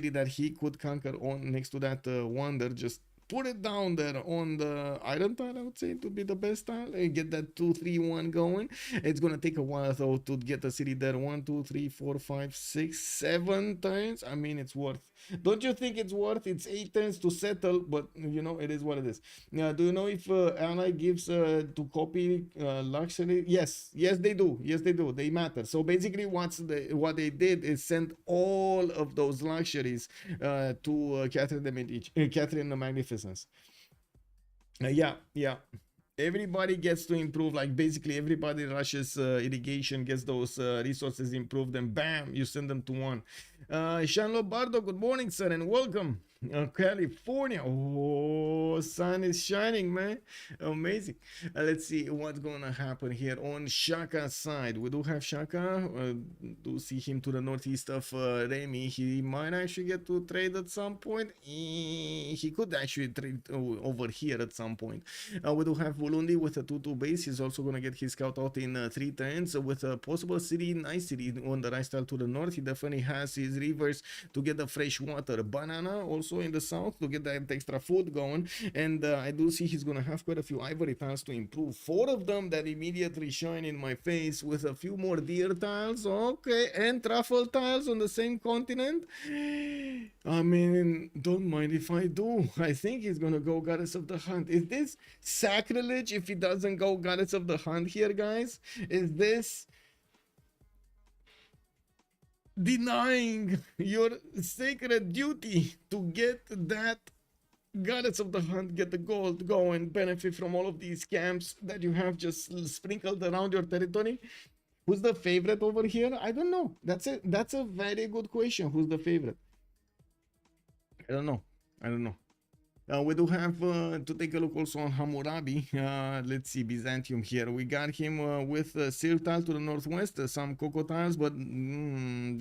that he could conquer on next to that wonder. Just put it down there on the iron tile, I would say, to be the best tile, and get that 2-3-1 going. It's gonna take a while though to get the city there. 1, 2, 3, 4, 5, 6, 7 turns. I mean, it's worth. Don't you think it's worth? It's 8 turns to settle, but you know, it is what it is. Now, do you know if ally gives to copy luxury? Yes, they do. Yes, they do. They matter. So basically, what they did is send all of those luxuries to Catherine the Medici, Catherine the Magnificent. Yeah. Everybody gets to improve. Like basically everybody rushes irrigation, gets those resources improved, and bam, you send them to one. Sean Lobardo, good morning, sir, and welcome. California. Oh, sun is shining, man. Amazing. Let's see what's gonna happen here on Shaka's side. We do have Shaka. Do see him to the northeast of Remy. He might actually get to trade at some point. He could actually trade over here at some point. We do have Burundi with a 2-2 base. He's also gonna get his scout out in 3 turns with a possible city, nice city on the right side to the north. He definitely has his rivers to get the fresh water. Banana also in the south to get that extra food going, and I do see he's gonna have quite a few ivory tiles to improve. 4 of them that immediately shine in my face, with a few more deer tiles, okay, and truffle tiles on the same continent. I mean, don't mind if I do. I think he's gonna go Goddess of the Hunt. Is this sacrilege if he doesn't go Goddess of the Hunt here, guys? Is this denying your sacred duty to get that Goddess of the Hunt, get the gold, go and benefit from all of these camps that you have just sprinkled around your territory? Who's the favorite over here? I don't know. That's a very good question. Who's the favorite? I don't know. We do have to take a look also on Hammurabi. Let's see, Byzantium here. We got him with Seal tile to the northwest, some Cocoa tiles, but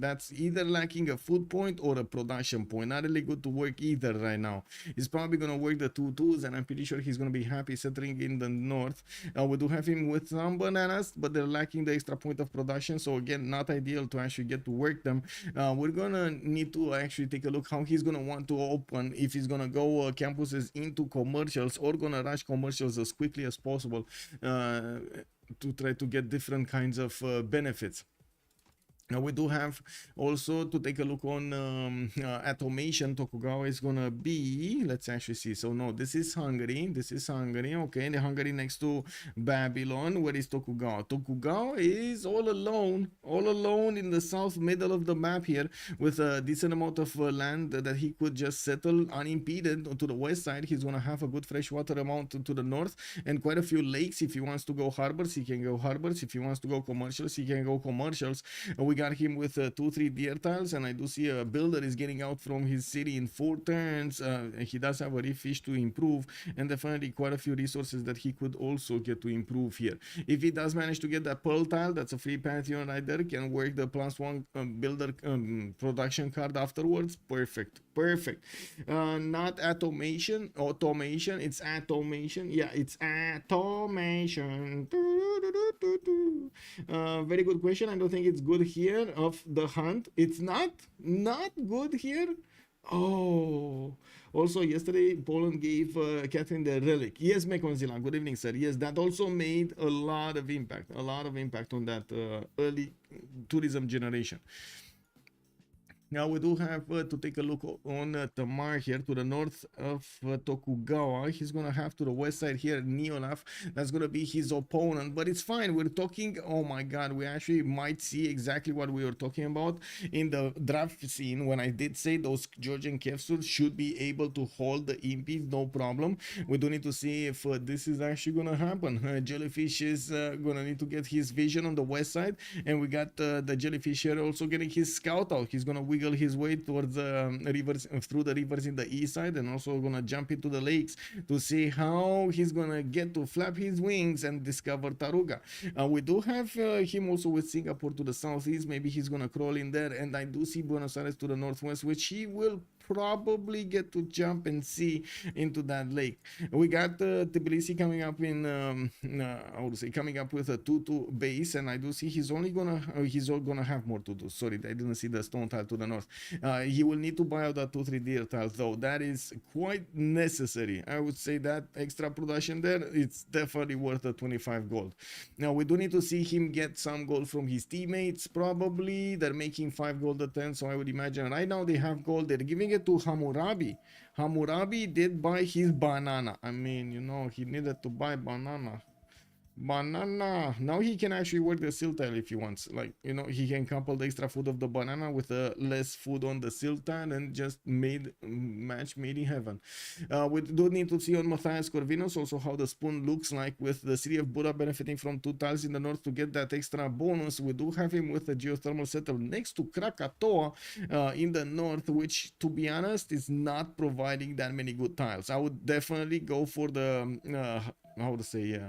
that's either lacking a food point or a production point. Not really good to work either right now. He's probably going to work the 2-2s, and I'm pretty sure he's going to be happy settling in the north. We do have him with some bananas, but they're lacking the extra point of production, so again, not ideal to actually get to work them. We're going to need to actually take a look how he's going to want to open, if he's going to go campuses into commercials or gonna rush commercials as quickly as possible to try to get different kinds of benefits. Now we do have also to take a look on Atomation. Tokugawa is gonna be, let's actually see. So no, this is Hungary. Okay, the Hungary next to Babylon. Where is Tokugawa? Tokugawa is all alone in the south middle of the map here, with a decent amount of land that he could just settle unimpeded to the west side. He's gonna have a good freshwater amount to the north, and quite a few lakes. If he wants to go harbors, he can go harbors. If he wants to go commercials, he can go commercials. We got him with 2-3 deer tiles, and I do see a builder is getting out from his city in 4 turns. He does have a reef fish to improve, and definitely quite a few resources that he could also get to improve here. If he does manage to get that pearl tile, that's a free pantheon right there. Can work the +1 builder production card afterwards. Perfect. Not automation, it's Atomation. Yeah, it's Atomation. Very good question. I don't think it's good here of the hunt. It's not good here. Oh, also yesterday Poland gave Catherine the relic. Yes, Mekonzila. Good evening, sir. Yes, that also made a lot of impact on that early tourism generation. Now we do have to take a look on Tamar here to the north of Tokugawa. He's gonna have to the west side here Neolaf. That's gonna be his opponent, but it's fine. We're talking. Oh my God, we actually might see exactly what we were talking about in the draft scene when I did say those Georgian capsules should be able to hold the impies, no problem. We do need to see if this is actually gonna happen. Jellyfish is gonna need to get his vision on the west side, and we got the Jellyfish here also getting his scout out. He's gonna wiggle his way towards the rivers, through the rivers in the east side, and also gonna jump into the lakes to see how he's gonna get to flap his wings and discover Taruga. We do have him also with Singapore to the southeast. Maybe he's gonna crawl in there, and I do see Buenos Aires to the northwest, which he will probably get to jump and see into that lake. We got Tbilisi coming up in I would say coming up with a 2-2 base, and I do see he's all gonna have more to do. Sorry, I didn't see the stone tile to the north. He will need to buy out that 2-3 deer tiles though. That is quite necessary. I would say that extra production there, it's definitely worth the 25 gold. Now we do need to see him get some gold from his teammates. Probably they're making 5 gold a 10, so I would imagine right now they have gold. They're giving it to Hammurabi. Hammurabi did buy his banana. I mean, you know, he needed to buy banana. Now he can actually work the sill tile if he wants. Like, you know, he can couple the extra food of the banana with less food on the sill tile and just match made in heaven. We do need to see on Matthias Corvinus also how the spoon looks like, with the city of Buddha benefiting from 2 tiles in the north to get that extra bonus. We do have him with the geothermal setup next to Krakatoa in the north, which, to be honest, is not providing that many good tiles. I would definitely go for the how to say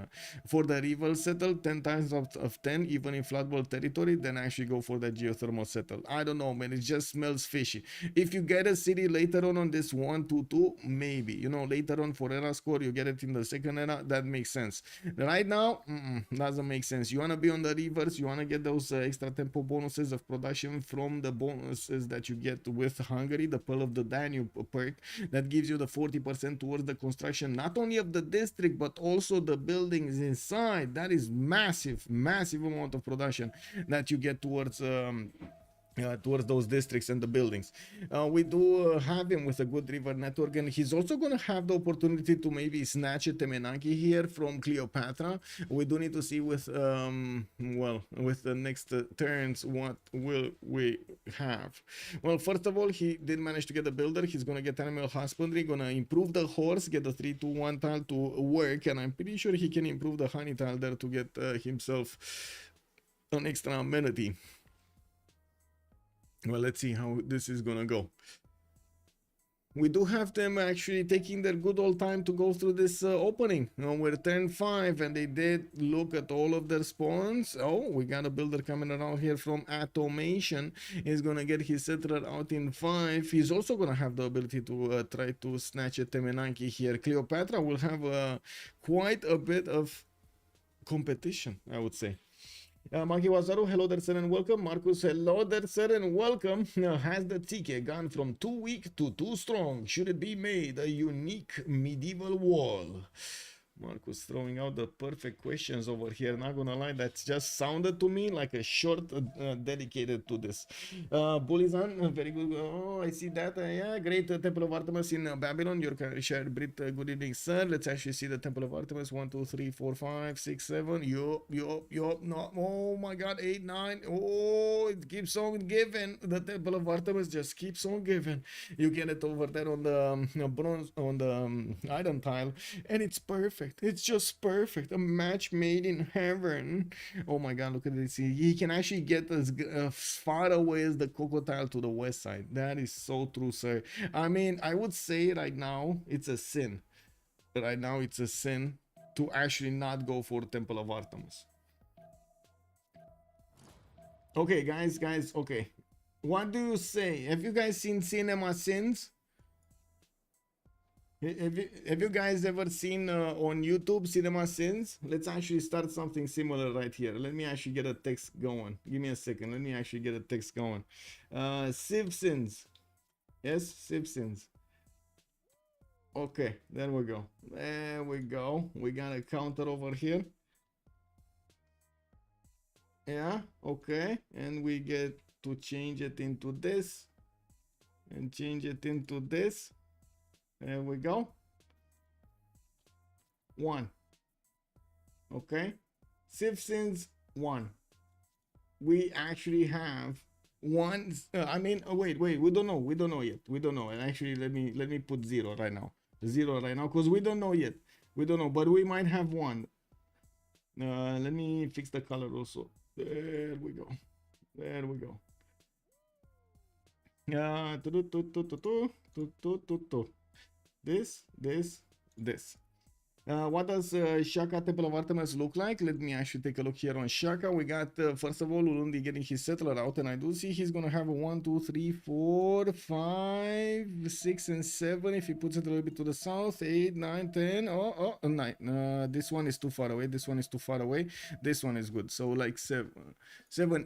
for the rival settle 10 times of 10, even in flatball territory, then actually go for the geothermal settle. I don't know, man, it just smells fishy. If you get a city later on this 1-2-2, maybe, you know, later on for era score you get it in the second era, that makes sense. Right now doesn't make sense. You want to be on the rivers, you want to get those extra tempo bonuses of production from the bonuses that you get with Hungary, the Pearl of the Danube perk that gives you the 40% towards the construction not only of the district but also the buildings inside. That is massive amount of production that you get towards those districts and the buildings. We do have him with a good river network, and he's also going to have the opportunity to maybe snatch a Temenaki here from Cleopatra. We do need to see with well, with the next turns what will we have. Well, first of all, he did manage to get a builder. He's going to get animal husbandry, going to improve the horse, get the 3-2-1 tile to work, and I'm pretty sure he can improve the honey tile there to get himself an extra amenity. Well, let's see how this is gonna go. We do have them actually taking their good old time to go through this opening. We're turn 5 and they did look at all of their spawns. Oh, we got a builder coming around here from Atomation. He's gonna get his settler out in 5. He's also gonna have the ability to try to snatch a Temenanki here. Cleopatra will have quite a bit of competition, I would say. Maki Wazaru, hello there, sir, and welcome. Marcus, hello there, sir, and welcome. Has the TK gone from too weak to too strong? Should it be made a unique medieval wall? Marcus throwing out the perfect questions over here. Not gonna lie, that just sounded to me like a short dedicated to this. Bulizan, very good. Oh, I see that. Yeah, great. Temple of Artemis in Babylon. Your shared Brit. Good evening, sir. Let's actually see the Temple of Artemis. 1, 2, 3, 4, 5, 6, 7. Yup. No. Oh my God. 8, 9. Oh, it keeps on giving. The Temple of Artemis just keeps on giving. You get it over there on the bronze, on the iron tile, and it's perfect. It's just perfect. A match made in heaven. Oh my God, look at this. He can actually get as far away as the Coco tile to the west side. That is so true, sir. I mean, I would say right now it's a sin. Right now it's a sin to actually not go for Temple of Artemis. Okay, guys, okay. What do you say? Have you guys seen Cinema Sins? Have you guys ever seen on YouTube Cinema Sins? Let's actually start something similar right here. Let me actually get a text going. Give me a second. Let me actually get a text going. Civ Sins. Yes, Civ6. Okay, there we go. There we go. We got a counter over here. Yeah, okay. And we get to change it into this. And change it into this. There we go. 1. Okay. Civ6 1. We actually have one. I mean, wait. We don't know. We don't know yet. We don't know. And actually, let me put 0 right now. 0 right now, because we don't know yet. We don't know, but we might have one. Let me fix the color also. There we go. There we go. This. What does Shaka Temple of Artemis look like? Let me actually take a look here on Shaka. We got, first of all, Ulundi getting his settler out, and I do see he's going to have a 1, 2, 3, 4, 5, 6, and 7. If he puts it a little bit to the south, 8, 9, 10. 9. This one is too far away. This one is too far away. This one is good. So like 7,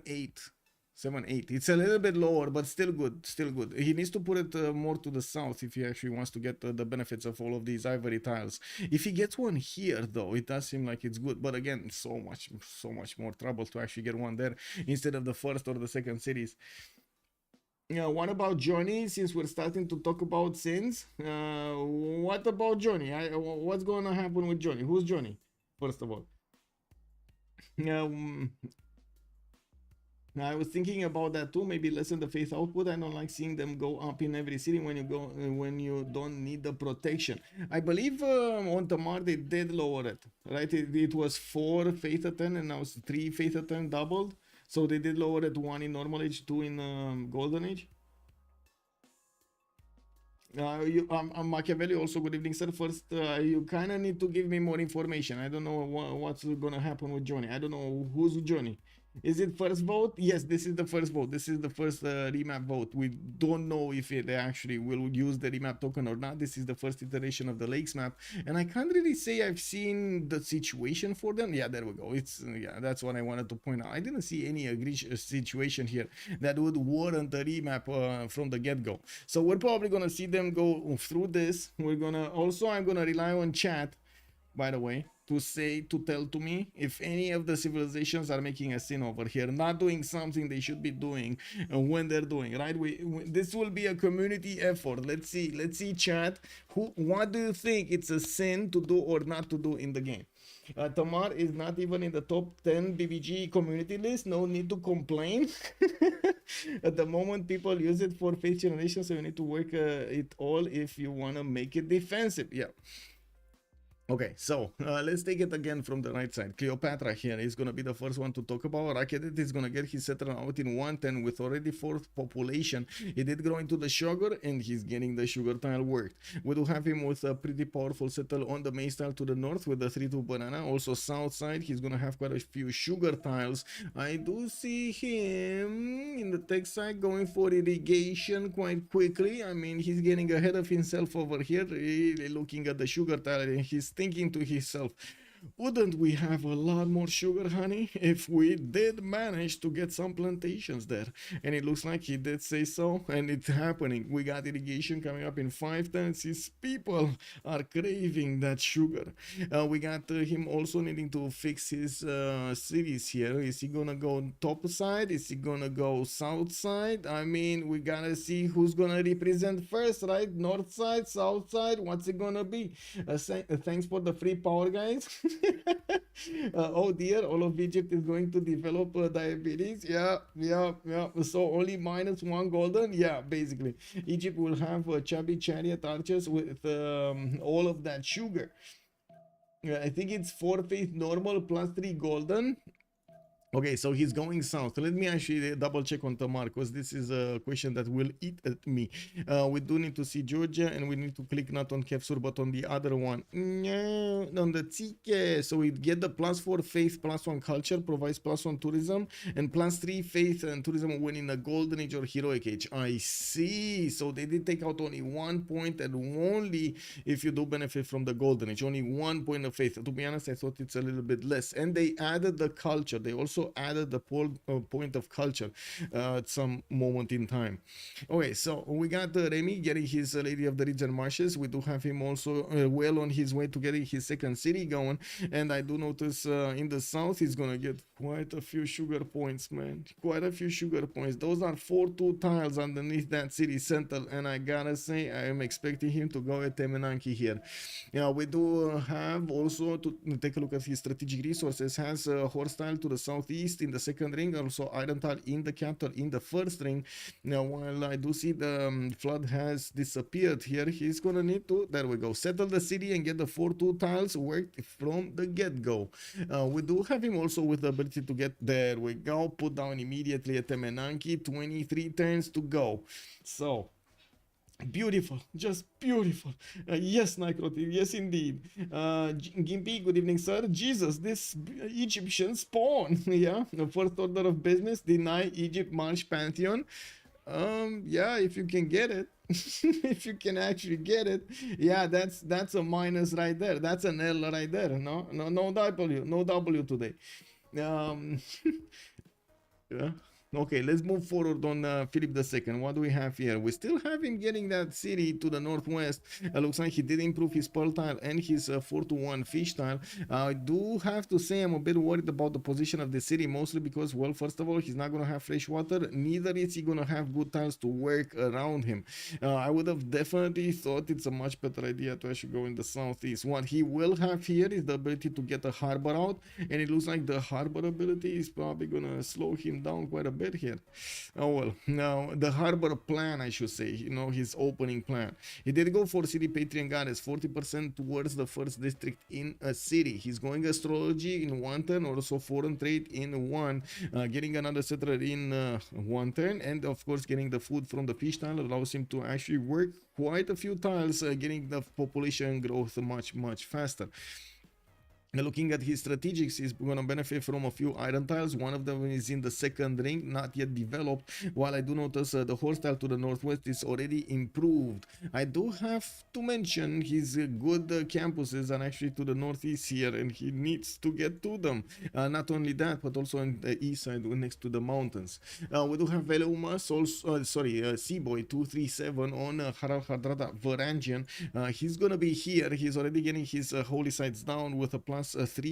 8. 7, 8. It's a little bit lower, but still good. Still good. He needs to put it more to the south if he actually wants to get the benefits of all of these ivory tiles. If he gets one here, though, it does seem like it's good. But again, so much more trouble to actually get one there instead of the first or the second cities. Yeah, what about Johnny? Since we're starting to talk about sins, what about Johnny? What's going to happen with Johnny? Who's Johnny? First of all. I was thinking about that too. Maybe lessen the faith output. I don't like seeing them go up in every city when you don't need the protection. I believe on Tamar they did lower it, right? It was 4 faith attempt and now it's 3 faith attempt doubled. So they did lower it, 1 in normal age, 2 in golden age. Machiavelli also, good evening, sir. First, you kind of need to give me more information. I don't know what's gonna happen with Johnny. I don't know who's Johnny. Is it first vote? Yes, this is the first vote. This is the first remap vote. We don't know if they actually will use the remap token or not. This is the first iteration of the lakes map, and I can't really say I've seen the situation for them. Yeah, there we go. It's yeah, that's what I wanted to point out. I didn't see any situation here that would warrant a remap from the get-go. So we're probably gonna see them go through this. We're gonna also, I'm gonna rely on chat, by the way, to tell to me if any of the civilizations are making a sin over here, not doing something they should be doing when they're doing, right? This will be a community effort. Let's see chat, what do you think it's a sin to do or not to do in the game? Tamar is not even in the top 10 BBG community list. No need to complain. At the moment, people use it for faith generation, so you need to work it all if you want to make it defensive. Yeah. Okay, so let's take it again from the right side. Cleopatra here is going to be the first one to talk about. Rakedet is going to get his settler out in 110 with already 4th population. He did grow into the sugar and he's getting the sugar tile worked. We do have him with a pretty powerful settle on the maize tile to the north with the 3-2 banana. Also south side, he's going to have quite a few sugar tiles. I do see him in the tech side going for irrigation quite quickly. I mean, he's getting ahead of himself over here, really looking at the sugar tile, and he's thinking to himself, wouldn't we have a lot more sugar, honey, if we did manage to get some plantations there? And it looks like he did say so, and it's happening. We got irrigation coming up in 5 times. His people are craving that sugar. We got him also needing to fix his cities here. Is he gonna go top side? Is he gonna go south side? I mean, we gotta see who's gonna represent first, right? North side, south side, what's it gonna be? Thanks for the free power, guys. Oh dear, all of Egypt is going to develop diabetes. Yeah. So only -1 golden. Yeah, basically Egypt will have chubby chariot archers with all of that sugar. I think it's 4 faith normal plus 3 golden. Okay, so he's going south. Let me actually double check on Tamar, because this is a question that will eat at me. We do need to see Georgia, and we need to click not on Kefsur, but on the other one. No, on the Tsike. So we get the +4 faith, +1 culture, provides +1 tourism, and +3 faith and tourism when in a golden age or heroic age. I see. So they did take out only 1 point, and only if you do benefit from the golden age. Only 1 point of faith. To be honest, I thought it's a little bit less. And they added the culture. They also also added the point of culture at some moment in time. Okay, so we got Remy getting his Lady of the Region Marshes. We do have him also well on his way to getting his second city going. And I do notice in the south he's gonna get quite a few sugar points, man. Quite a few sugar points. Those are 4-2 tiles underneath that city center, and I gotta say I am expecting him to go at Temenanki here. Yeah, we do have also to take a look at his strategic resources. Has a horse tile to the southeast in the second ring, also iron tile in the capital in the first ring. Now, while I do see the flood has disappeared here, he's gonna need to, there we go, settle the city and get the 4-2 tiles worked from the get-go. We do have him also with the ability to get, there we go, put down immediately at Temenanki, 23 turns to go. So beautiful, just beautiful. Yes, Nycrotiv, yes indeed. Gimpy, good evening, sir. Jesus, this Egyptian spawn. Yeah, the first order of business, deny Egypt March Pantheon. Yeah, if you can get it. If you can actually get it, yeah, that's a minus right there. That's an L right there. No W today. Yeah. Okay, let's move forward on Philip II. What do we have here? We still have him getting that city to the northwest. Looks like he did improve his pearl tile and his 4-1 fish tile. I do have to say I'm a bit worried about the position of the city, mostly because, well, first of all, he's not going to have fresh water. Neither is he going to have good tiles to work around him. I would have definitely thought it's a much better idea to actually go in the southeast. What he will have here is the ability to get a harbor out, and it looks like the harbor ability is probably going to slow him down quite a bit here. Oh well, now the harbor plan, I should say, you know, his opening plan. He did go for city patron goddess, 40% towards the first district in a city. He's going astrology in one turn, also foreign trade in one, getting another settler in one turn, and of course getting the food from the fish tile allows him to actually work quite a few tiles, getting the population growth much faster. Looking at his strategics, he's going to benefit from a few iron tiles. One of them is in the second ring, not yet developed, while I do notice the horse tile to the northwest is already improved. I do have to mention his good campuses are actually to the northeast here, and he needs to get to them. Not only that, but also on the east side next to the mountains. We do have Eleumas, also, Seaboy 237 on Harald Hardrada Varangian. He's going to be here. He's already getting his holy sites down with a +3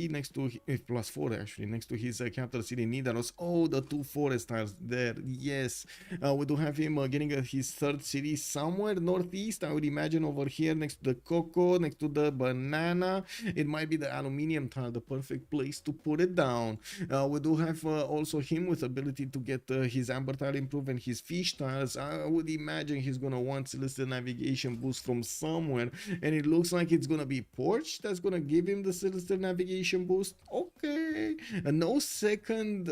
next to +4 actually next to his capital city Nidaros. Oh, the two forest tiles there. Yes, we do have him getting his third city somewhere northeast. I would imagine over here next to the cocoa, next to the banana. It might be the aluminium tile, the perfect place to put it down. We do have also him with ability to get his amber tile improved and his fish tiles. I would imagine he's gonna want celestial navigation boost from somewhere, and it looks like it's gonna be Porch that's gonna give him the celestial navigation boost. Okay, no second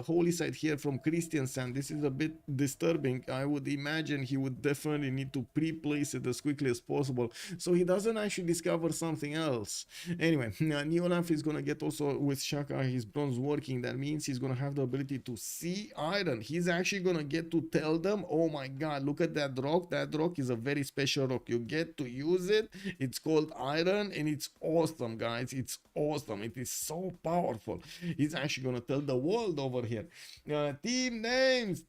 holy site here from Christian Sand. This is a bit disturbing. I would imagine he would definitely need to pre-place it as quickly as possible so he doesn't actually discover something else. Anyway, Neolaf is gonna get also with Shaka his bronze working. That means he's gonna have the ability to see iron. He's actually gonna get to tell them, oh my god, look at that rock. That rock is a very special rock. You get to use it. It's called iron, and it's awesome, guys. It's awesome. It is so powerful. He's actually gonna tell the world over here. Team names.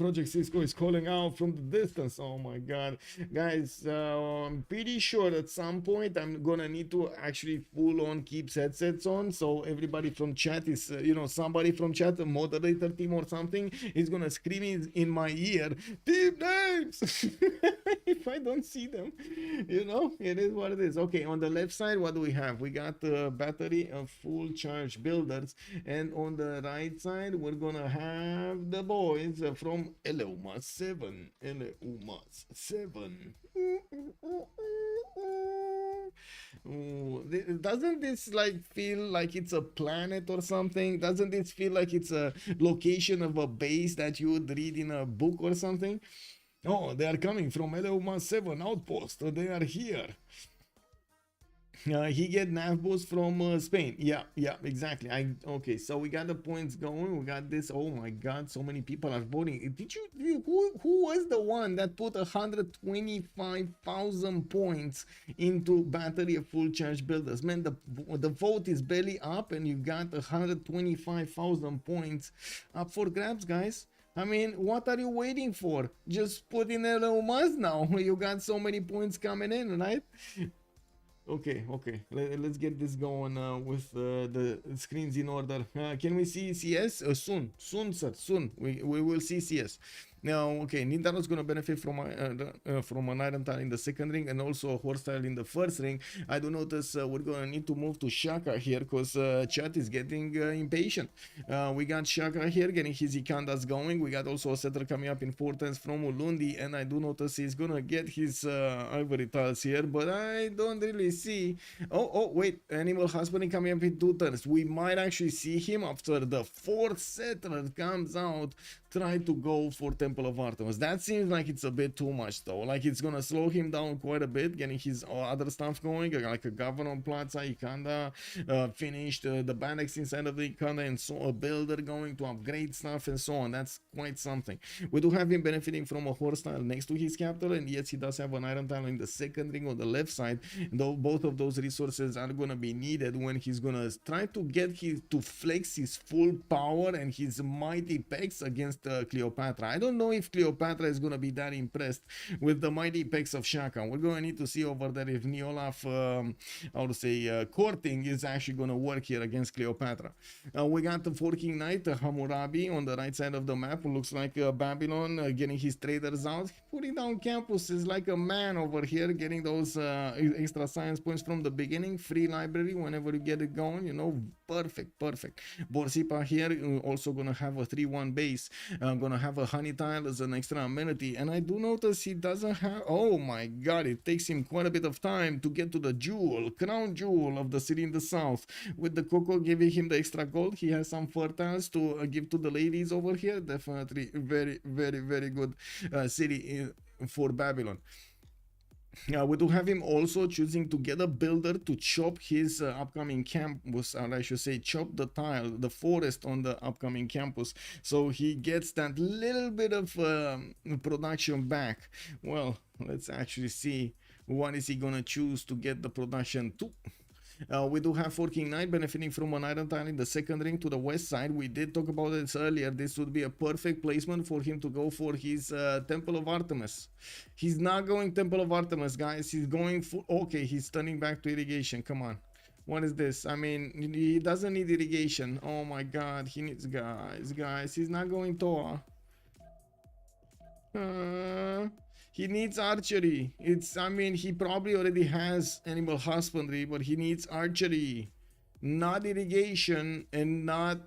Project Cisco is calling out from the distance. Oh my god, guys, I'm pretty sure at some point I'm gonna need to actually full on keep headsets on, so everybody from chat is somebody from chat, a moderator team or something, is gonna scream in my ear, team names. If I don't see them, it is what it is. Okay, on the left side, what do we have? We got the battery of full charge builders, and on the right side we're gonna have the boys from Eleumas7. Doesn't this feel like it's a planet or something? Doesn't this feel like it's a location of a base that you would read in a book or something? Oh, they are coming from Eleumas7 outpost. They are here. He get nav boost from Spain. Yeah, yeah, exactly. Okay, so we got the points going. We got this. Oh my God, so many people are voting. Who was the one that put 125,000 points into battery of full charge builders? Man, the vote is barely up, and you got 125,000 points up for grabs, guys. I mean, what are you waiting for? Just put in Eleumas now. You got so many points coming in, right? Okay, let's get this going with the screens in order. Can we see CS? Soon, sir, soon. We will see CS. Now, okay, Nintendo's gonna benefit from an iron tile in the second ring and also a horse tile in the first ring. I do notice we're gonna need to move to Shaka here because chat is getting impatient. We got Shaka here getting his Ikandas going. We got also a setter coming up in 4 turns from Ulundi, and I do notice he's gonna get his ivory tiles here, but I don't really see. Oh, wait, animal husbanding coming up in 2 turns. We might actually see him after the 4th setter comes out. Try to go for Temple of Artemis. That seems like it's a bit too much though. Like it's gonna slow him down quite a bit, getting his other stuff going, like a Governor Plaza, Ikanda finished, the Bannex inside of the Ikanda, and so a builder going to upgrade stuff and so on. That's quite something. We do have him benefiting from a horse tile next to his capital, and yes, he does have an iron tile in the second ring on the left side. Though both of those resources are gonna be needed when he's gonna try to get to flex his full power and his mighty pecs against Cleopatra. I don't know if Cleopatra is going to be that impressed with the mighty pecs of Shaka. We're going to need to see over there if Neolaf, courting is actually going to work here against Cleopatra. We got the Forking Knight, Hammurabi, on the right side of the map. Looks like Babylon getting his traders out, putting down campuses like a man over here, getting those extra science points from the beginning. Free library whenever you get it going, you know, perfect. Borsipa here also going to have a 3-1 base. I'm gonna have a honey tile as an extra amenity, and I do notice he doesn't have. Oh my God, it takes him quite a bit of time to get to the crown jewel of the city in the south. With the Coco giving him the extra gold, he has some fertiles to give to the ladies over here. Definitely very good city for Babylon. We do have him also choosing to get a builder to chop his upcoming campus, or I should say chop the tile, the forest on the upcoming campus, so he gets that little bit of production back. Well, let's actually see what is he gonna choose to get the production to. We do have Forking Knight benefiting from an iron tile in the second ring to the west side. We did talk about this earlier. This would be a perfect placement for him to go for his Temple of Artemis. He's not going Temple of Artemis, guys. He's going for... Okay, he's turning back to irrigation. Come on. What is this? I mean, he doesn't need irrigation. Oh my God. He needs... Guys. He's not going Toa. He needs archery. I mean, he probably already has animal husbandry, but he needs archery, not irrigation and not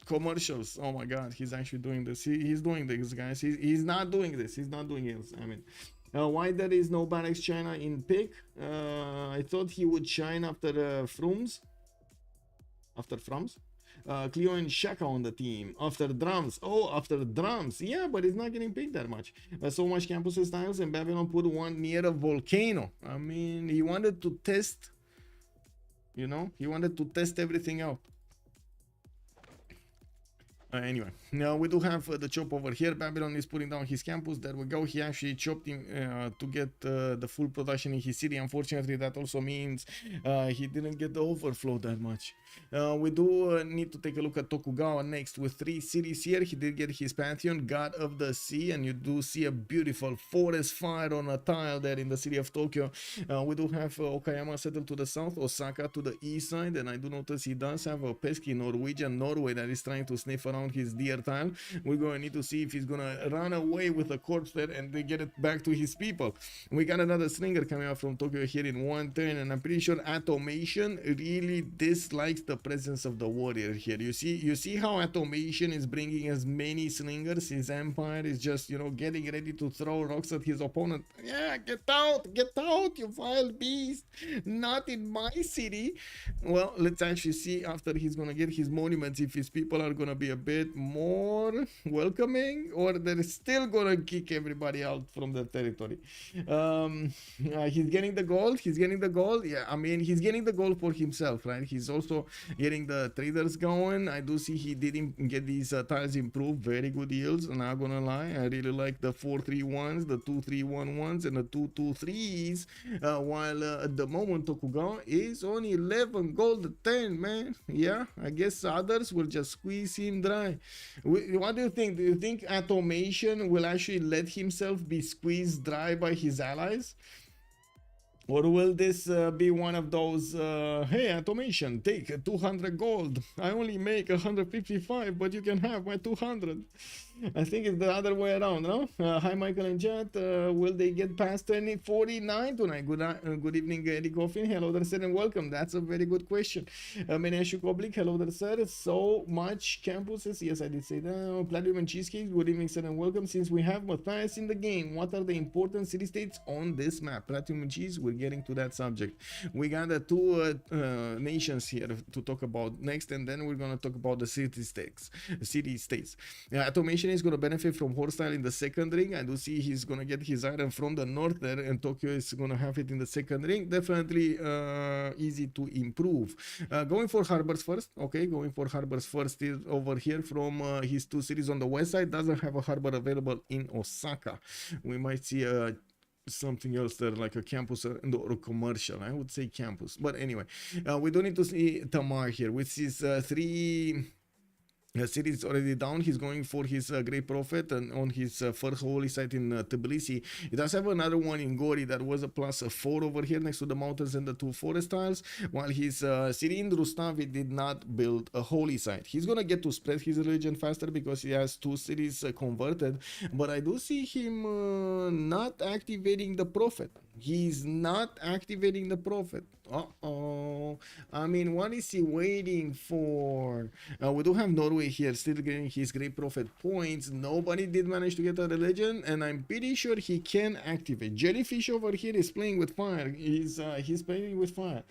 commercials. Oh my God, he's actually doing this. He's doing this, guys. He's not doing this. He's not doing it. I mean, why there is no Banex China in pick? I thought he would shine after Frums. Cleo and Shaka on the team. After drums. Yeah, but he's not getting picked that much. So much campus styles, and Babylon put one near a volcano. I mean, he wanted to test, you know, he wanted to test everything out. Anyway, now we do have the chop over here. Babylon is putting down his campus. There we go. He actually chopped him to get the full production in his city. Unfortunately, that also means he didn't get the overflow that much. We do need to take a look at Tokugawa next with 3 cities here. He did get his Pantheon, God of the Sea, and you do see a beautiful forest fire on a tile there in the city of Tokyo. We do have Okayama settled to the south, Osaka to the east side, and I do notice he does have a pesky Norwegian Norway that is trying to sniff around his deer tile. We're going to need to see if he's going to run away with a corpse there and they get it back to his people. We got another slinger coming out from Tokyo here in 1 turn, and I'm pretty sure Atomation really dislikes the presence of the warrior here. You see how Atomation is bringing as many slingers. His empire is just, you know, getting ready to throw rocks at his opponent. Yeah, get out, you vile beast, not in my city. Well, let's actually see after he's gonna get his monuments if his people are gonna be a bit more welcoming, or they're still gonna kick everybody out from the territory. He's getting the gold. He's getting the gold. Yeah, I mean, he's getting the gold for himself, right? He's also getting the traders going. I do see he didn't get these tiles improved. Very good yields. I'm not gonna lie. I really like the 4-3-1s, the 2-3-1-1s, and the 2-2-3s. While at the moment Tokugawa is on 11 gold 10, man. Yeah, I guess others will just squeeze him dry. What do you think? Do you think Atomation will actually let himself be squeezed dry by his allies? Or will this be one of those, hey, Atomation, take 200 gold. I only make 155, but you can have my 200. I think it's the other way around, no? Hi, Michael and chat. Will they get past 49 tonight? Good evening, Eddie Coffin. Hello there, sir, and welcome. That's a very good question. Meneshu Koblik, hello there, sir. So much campuses. Yes, I did say that. Platinum and Cheesecake. Good evening, sir, and welcome. Since we have Matthias in the game, what are the important city-states on this map? Platinum and Cheese, we're getting to that subject. We got the two nations here to talk about next, and then we're going to talk about the city-states. Atomation is going to benefit from Horstyle in the second ring. I do see he's going to get his iron from the north there, and Tokyo is going to have it in the second ring. Definitely easy to improve. Going for harbors first. Okay, going for harbors first is over here from his two cities on the west side. Doesn't have a harbor available in Osaka. We might see something else there, like a campus or a commercial. I would say campus, but anyway, we don't need to see Tamar here with his three cities already down. He's going for his Great Prophet and on his first holy site in Tbilisi. He does have another one in Gori that was a +4 over here next to the mountains and the two forest tiles, while his city in Rustavi did not build a holy site. He's gonna get to spread his religion faster because he has two cities converted, but I do see him not activating the prophet. He's not activating the prophet. I mean, what is he waiting for? We do have Norway here still getting his Great Prophet points. Nobody did manage to get a religion, and I'm pretty sure he can activate. Jellyfish over here is playing with fire. He's playing with fire.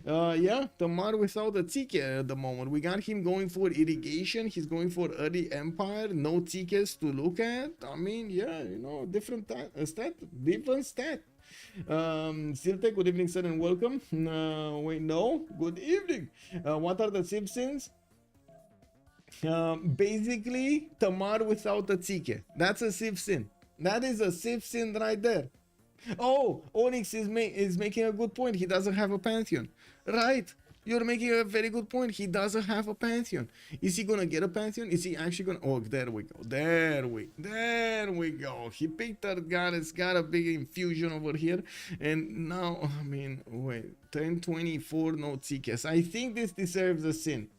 Yeah, Tamar without the Tike at the moment. We got him going for irrigation. He's going for early empire. No Tikes to look at. I mean, yeah, you know, different stat. Siltek, good evening, sir, and welcome. Wait, no, good evening. What are the Civ6? Basically, Tamar without a Tike. That's a Civ6. That is a Civ6 right there. Oh, Onyx is making a good point. He doesn't have a Pantheon. Right. You're making a very good point. He doesn't have a Pantheon. Is he gonna get a Pantheon? Is he actually gonna? Oh, there we go. There we go. He picked that guy. It's got a big infusion over here. And now, I mean, wait. 10-24, no Tikes. I think this deserves a sin.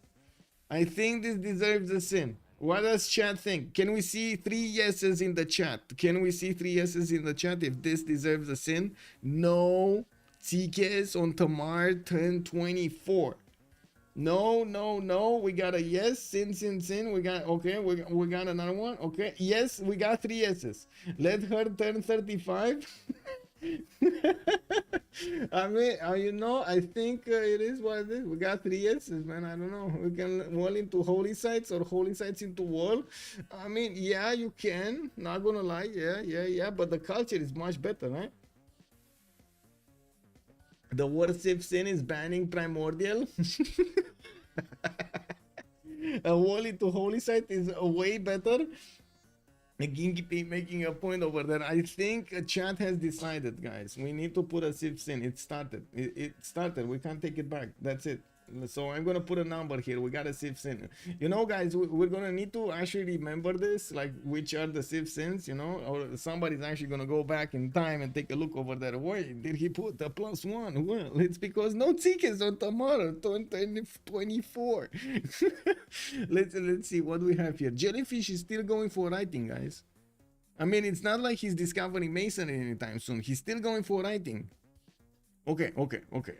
What does chat think? Can we see 3 yeses in the chat? If this deserves a sin? No Tikes on Tamar 10-24. No. We got a yes. Sin. We got, okay. We got another one. Okay. Yes, we got 3 yeses. Let her turn 35. I mean, you know, I think it is what it is. We got 3 yeses, man. I don't know. We can wall into holy sites or holy sites into wall. I mean, yeah, you can. Not gonna lie. Yeah. But the culture is much better, right? The worst sin is banning primordial. A wall into holy site is way better. Ginky making a point over there. I think chat has decided, guys. We need to put a Civ6. It started. It started. We can't take it back. That's it. So I'm gonna put a number here. We got a Civ6. You know, guys, we're gonna need to actually remember this, like which are the Civ6, you know, or somebody's actually gonna go back in time and take a look over there. Wait, did he put a +1? Well, it's because no tickets on tomorrow, 2024. Let's see what we have here. Jellyfish is still going for writing, guys. I mean, it's not like he's discovering masonry anytime soon. He's still going for writing. Okay.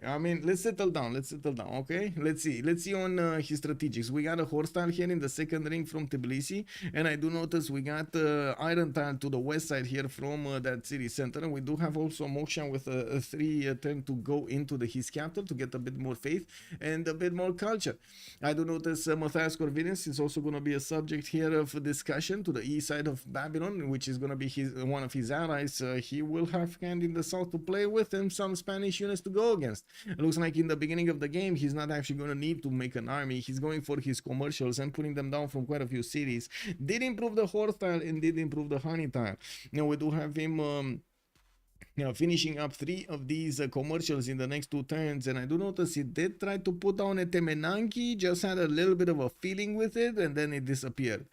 I mean, let's settle down. Okay, let's see on his strategics. We got a horse tile here in the second ring from Tbilisi, and I do notice we got iron tile to the west side here from that city center. We do have also motion with a 3 turn to go into his capital to get a bit more faith and a bit more culture. I do notice Matthias Corvinus is also going to be a subject here of discussion to the east side of Babylon, which is going to be one of his allies. He will have hand in the south to play with, and some Spanish units to go against. It looks like in the beginning of the game he's not actually going to need to make an army. He's going for his commercials and putting them down from quite a few cities. Did improve the horse tile and did improve the honey tile. Now we do have him finishing up 3 of these commercials in the next 2 turns, and I do notice he did try to put down a Temenanki, just had a little bit of a feeling with it, and then it disappeared.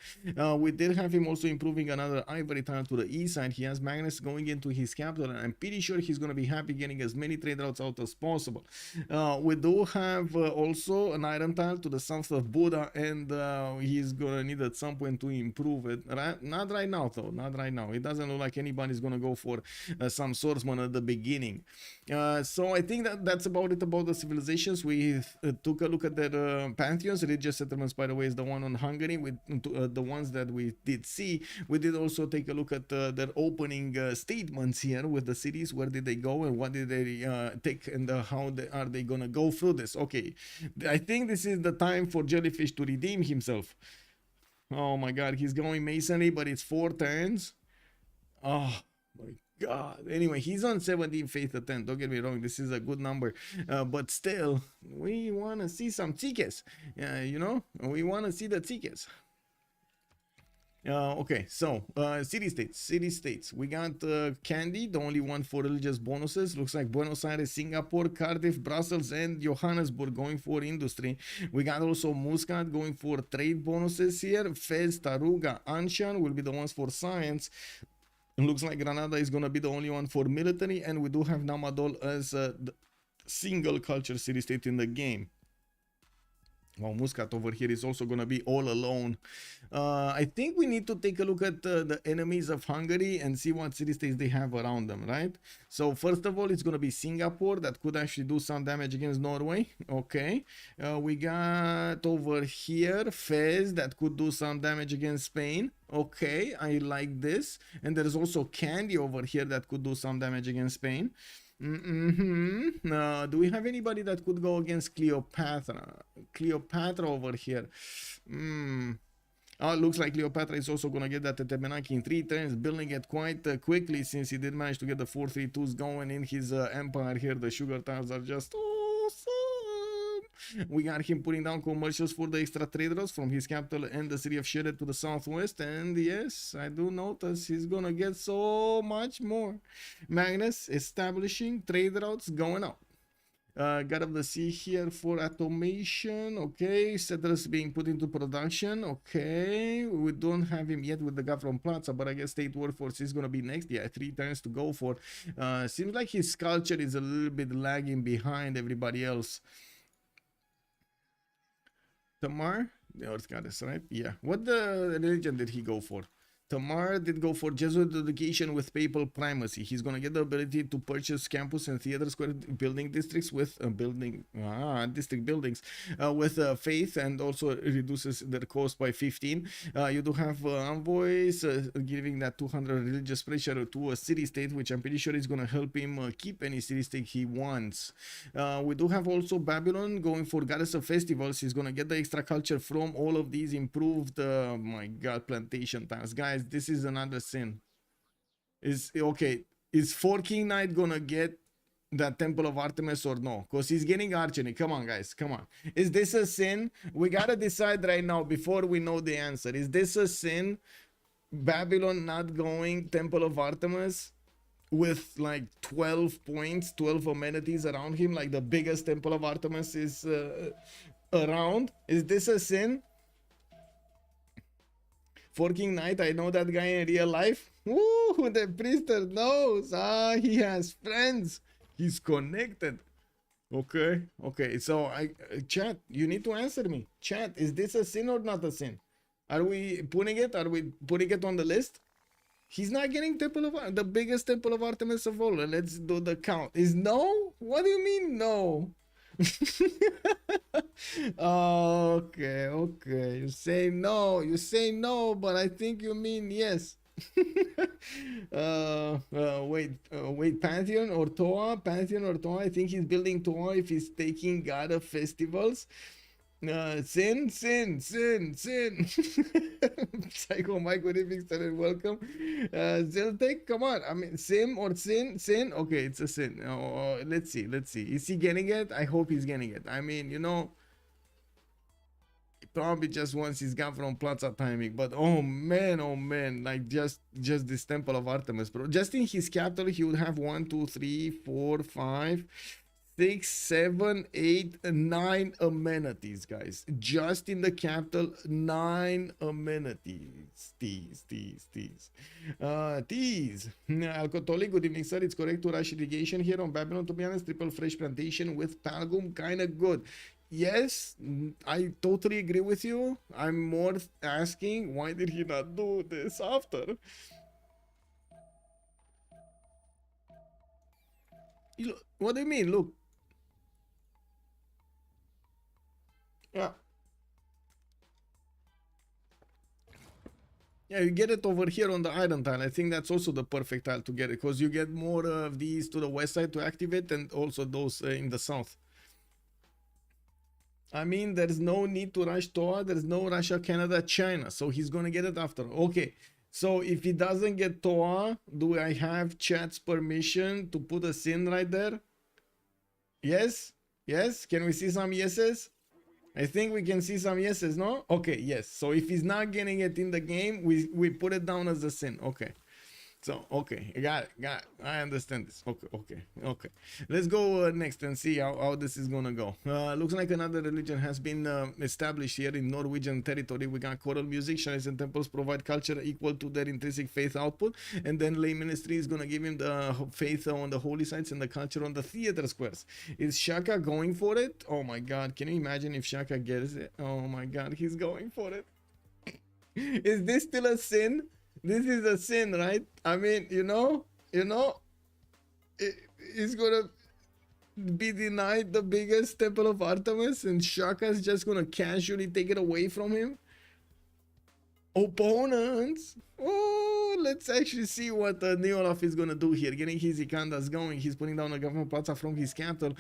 We did have him also improving another ivory tile to the east side. He has Magnus going into his capital, and I'm pretty sure he's going to be happy getting as many trade routes out as possible. We do have also an iron tile to the south of Buda, and he's going to need at some point to improve it. Not right now, though. Not right now. It doesn't look like anybody's going to go for some swordsman at the beginning. So I think that's about it about the civilizations. We took a look at their pantheons. Religious settlements, by the way, is the one on Hungary. With the ones that we did see, we did also take a look at their opening statements here with the cities. Where did they go and what did they take, and how are they gonna go through this? Okay, I think this is the time for Jellyfish to redeem himself. Oh my god, he's going masonry, but it's 4 turns. Oh my god. Anyway, he's on 17 faith at 10. Don't get me wrong, this is a good number, but still we want to see some tsikes. You know, we want to see the tsikes. Okay, so city states. We got Candy, the only one for religious bonuses. Looks like Buenos Aires, Singapore, Cardiff, Brussels, and Johannesburg going for industry. We got also Muscat going for trade bonuses here. Fez, Taruga, Anshan will be the ones for science. It looks like Granada is going to be the only one for military, and we do have Namadol as the single culture city state in the game. Well, Muscat over here is also going to be all alone. I think we need to take a look at the enemies of Hungary and see what city-states they have around them, right? So first of all, it's going to be Singapore that could actually do some damage against Norway. Okay. We got over here Fez that could do some damage against Spain. Okay, I like this. And there's also Candy over here that could do some damage against Spain. Do we have anybody that could go against Cleopatra? Cleopatra over here. Oh, it looks like Cleopatra is also going to get that Temenaki in 3 turns, building it quite quickly since he did manage to get the 4-3-2s going in his empire here. The sugar tiles are just awesome. We got him putting down commercials for the extra traders from his capital and the city of Sheret to the southwest. And yes, I do notice he's gonna get so much more. Magnus establishing trade routes going out. God of the Sea here for Atomation. Okay, settlers being put into production. Okay, we don't have him yet with the guy from Plaza, but I guess State Workforce is gonna be next. Yeah, 3 turns to go for. Seems like his culture is a little bit lagging behind everybody else. Tamar, the Earth Goddess, right? Yeah. What the religion did he go for? Tamar did go for Jesuit education with papal primacy. He's going to get the ability to purchase campus and theater square building districts with district buildings with faith, and also reduces their cost by 15. You do have envoys giving that 200 religious pressure to a city state, which I'm pretty sure is going to help him keep any city state he wants. We do have also Babylon going for goddess of festivals. He's going to get the extra culture from all of these improved my god, plantation tiles. Guys, this is another sin. Is 4 King Knight gonna get that Temple of Artemis or no? Because he's getting archery. Come on, guys, come on. Is this a sin? We gotta decide right now before we know the answer. Is this a sin? Babylon not going Temple of Artemis with like 12 points, 12 amenities around him, like the biggest Temple of Artemis is around. Is this a sin? 4 King Knight, I know that guy in real life. Ooh, the priester knows. He has friends. He's connected. Okay. So chat, you need to answer me. Chat, is this a sin or not a sin? Are we putting it? Are we putting it on the list? He's not getting Temple of the biggest Temple of Artemis of all. Let's do the count. Is no? What do you mean no? Okay, okay. You say no. You say no, but I think you mean yes. Wait, Pantheon or Toa? Pantheon or Toa? I think he's building Toa if he's taking God of Festivals. Sin. Psycho Mike, good evening, sir, and welcome. Ziltek, come on. I mean, Sim or Sin. Okay, it's a Sin. Let's see. Is he getting it? I hope he's getting it. I mean, you know, probably just once he's gone from Plaza timing, but oh man, like just this Temple of Artemis, bro. Just in his capital, he would have 1, 2, 3, 4, 5. 6, 7, 8, 9 amenities, guys. Just in the capital, 9 amenities. Tease. Alcotoli, good evening, sir. It's correct to rush irrigation here on Babylon. To be honest, triple fresh plantation with Palgum, kind of good. Yes, I totally agree with you. I'm more asking, why did he not do this after? What do you mean? Look. Yeah. Yeah, you get it over here on the iron tile. I think that's also the perfect tile to get it, because you get more of these to the west side to activate, and also those in the south. I mean, there's no need to rush Toa. There's no Russia, Canada, China. So he's going to get it after. Okay. So if he doesn't get Toa, do I have chat's permission to put a sin right there? Yes? Yes? Can we see some yeses? I think we can see some yeses, no? Okay, yes. So if he's not getting it in the game, we put it down as a sin. Okay. So, okay, got it. I understand this. Okay. Let's go next and see how this is gonna go. Looks like another religion has been established here in Norwegian territory. We got choral music. Shrines and temples provide culture equal to their intrinsic faith output. And then lay ministry is gonna give him the faith on the holy sites and the culture on the theater squares. Is Shaka going for it? Oh my god, can you imagine if Shaka gets it? Oh my god, he's going for it. Is this still a sin? This is a sin, right? I mean, you know, he's gonna be denied the biggest temple of Artemis, and Shaka's just gonna casually take it away from him. Opponents. Oh, let's actually see what Neolaf is gonna do here. Getting his Ikandas going. He's putting down a government plaza from his capital.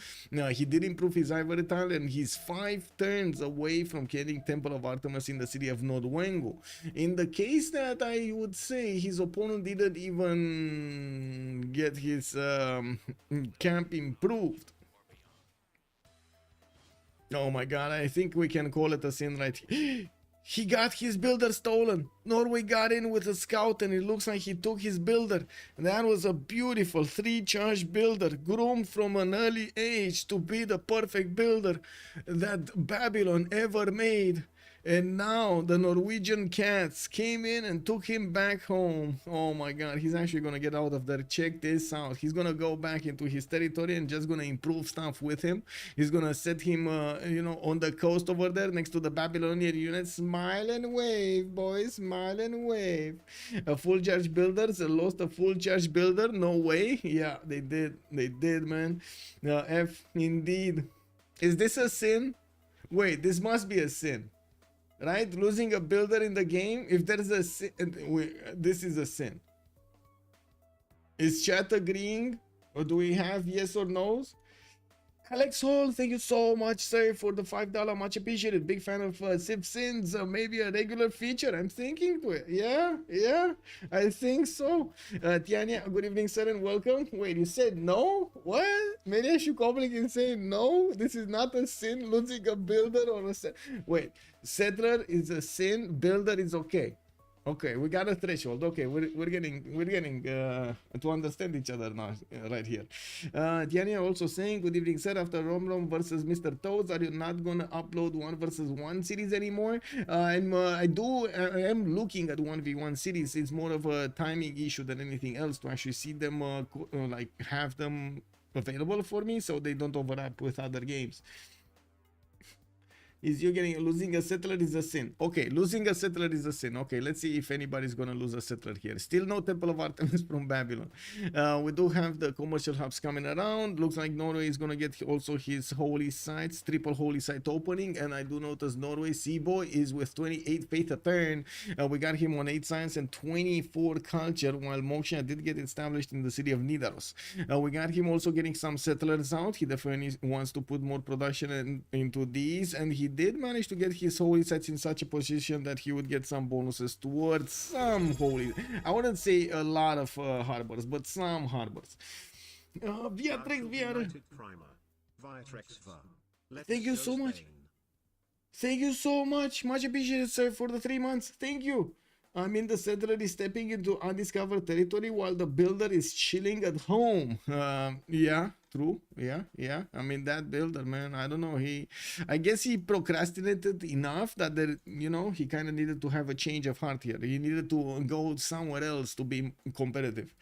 He did improve his ivory tile, and he's 5 turns away from getting Temple of Artemis in the city of Nordwengu. In the case that I would say his opponent didn't even get his camp improved. Oh my god, I think we can call it a sin right here. He got his builder stolen. Norway got in with a scout, and it looks like he took his builder. And that was a beautiful 3-charge builder, groomed from an early age to be the perfect builder that Babylon ever made. And now the Norwegian cats came in and took him back home. Oh my god, he's actually gonna get out of there. Check this out. He's gonna go back into his territory and just gonna improve stuff with him. He's gonna set him, you know, on the coast over there next to the Babylonian unit. Smile and wave, boys. Smile and wave. A full charge builders lost a full charge builder. No way. Yeah, they did. They did, man. F indeed. Is this a sin? Wait, this must be a sin. Right? Losing a builder in the game, if there's a sin, this is a sin. Is chat agreeing? Or do we have yes or no's? Alex Hall, thank you so much, sir, for the $5. Much appreciated. Big fan of Civ6. Maybe a regular feature. I'm thinking to it. Yeah, I think so. Tiania, good evening, sir, and welcome. Wait, you said no? What? Maybe I should comment and say no. This is not a sin. Losing a builder or a sin. Wait, settler is a sin. Builder is okay. Okay, we got a threshold. Okay, we're getting to understand each other now, right here. Tiania also saying, good evening, sir. After Rom versus Mr. Toads, are you not gonna upload 1 versus 1 series anymore? I am looking at 1v1 series. It's more of a timing issue than anything else to actually see them like have them available for me, so they don't overlap with other games. Is you getting losing a settler is a sin. Okay, losing a settler is a sin. Okay, let's see if anybody's gonna lose a settler here. Still no Temple of Artemis from Babylon. We do have the commercial hubs coming around. Looks like Norway is gonna get also his holy sites, triple holy site opening. And I do notice Norway Seaboy is with 28 faith a turn. We got him on 8 science and 24 culture, while Moksha did get established in the city of Nidaros. We got him also getting some settlers out. He definitely wants to put more production into these, and he did manage to get his holy sites in such a position that he would get some bonuses towards some holy, I wouldn't say a lot of harbors, but some harbors. Thank you so much. Thank you so much. Much appreciated, sir, for the 3 months. Thank you. I mean, the settler is stepping into undiscovered territory while the builder is chilling at home. Yeah, true. Yeah. I mean, that builder, man, I don't know. I guess he procrastinated enough that there, he kind of needed to have a change of heart here. He needed to go somewhere else to be competitive.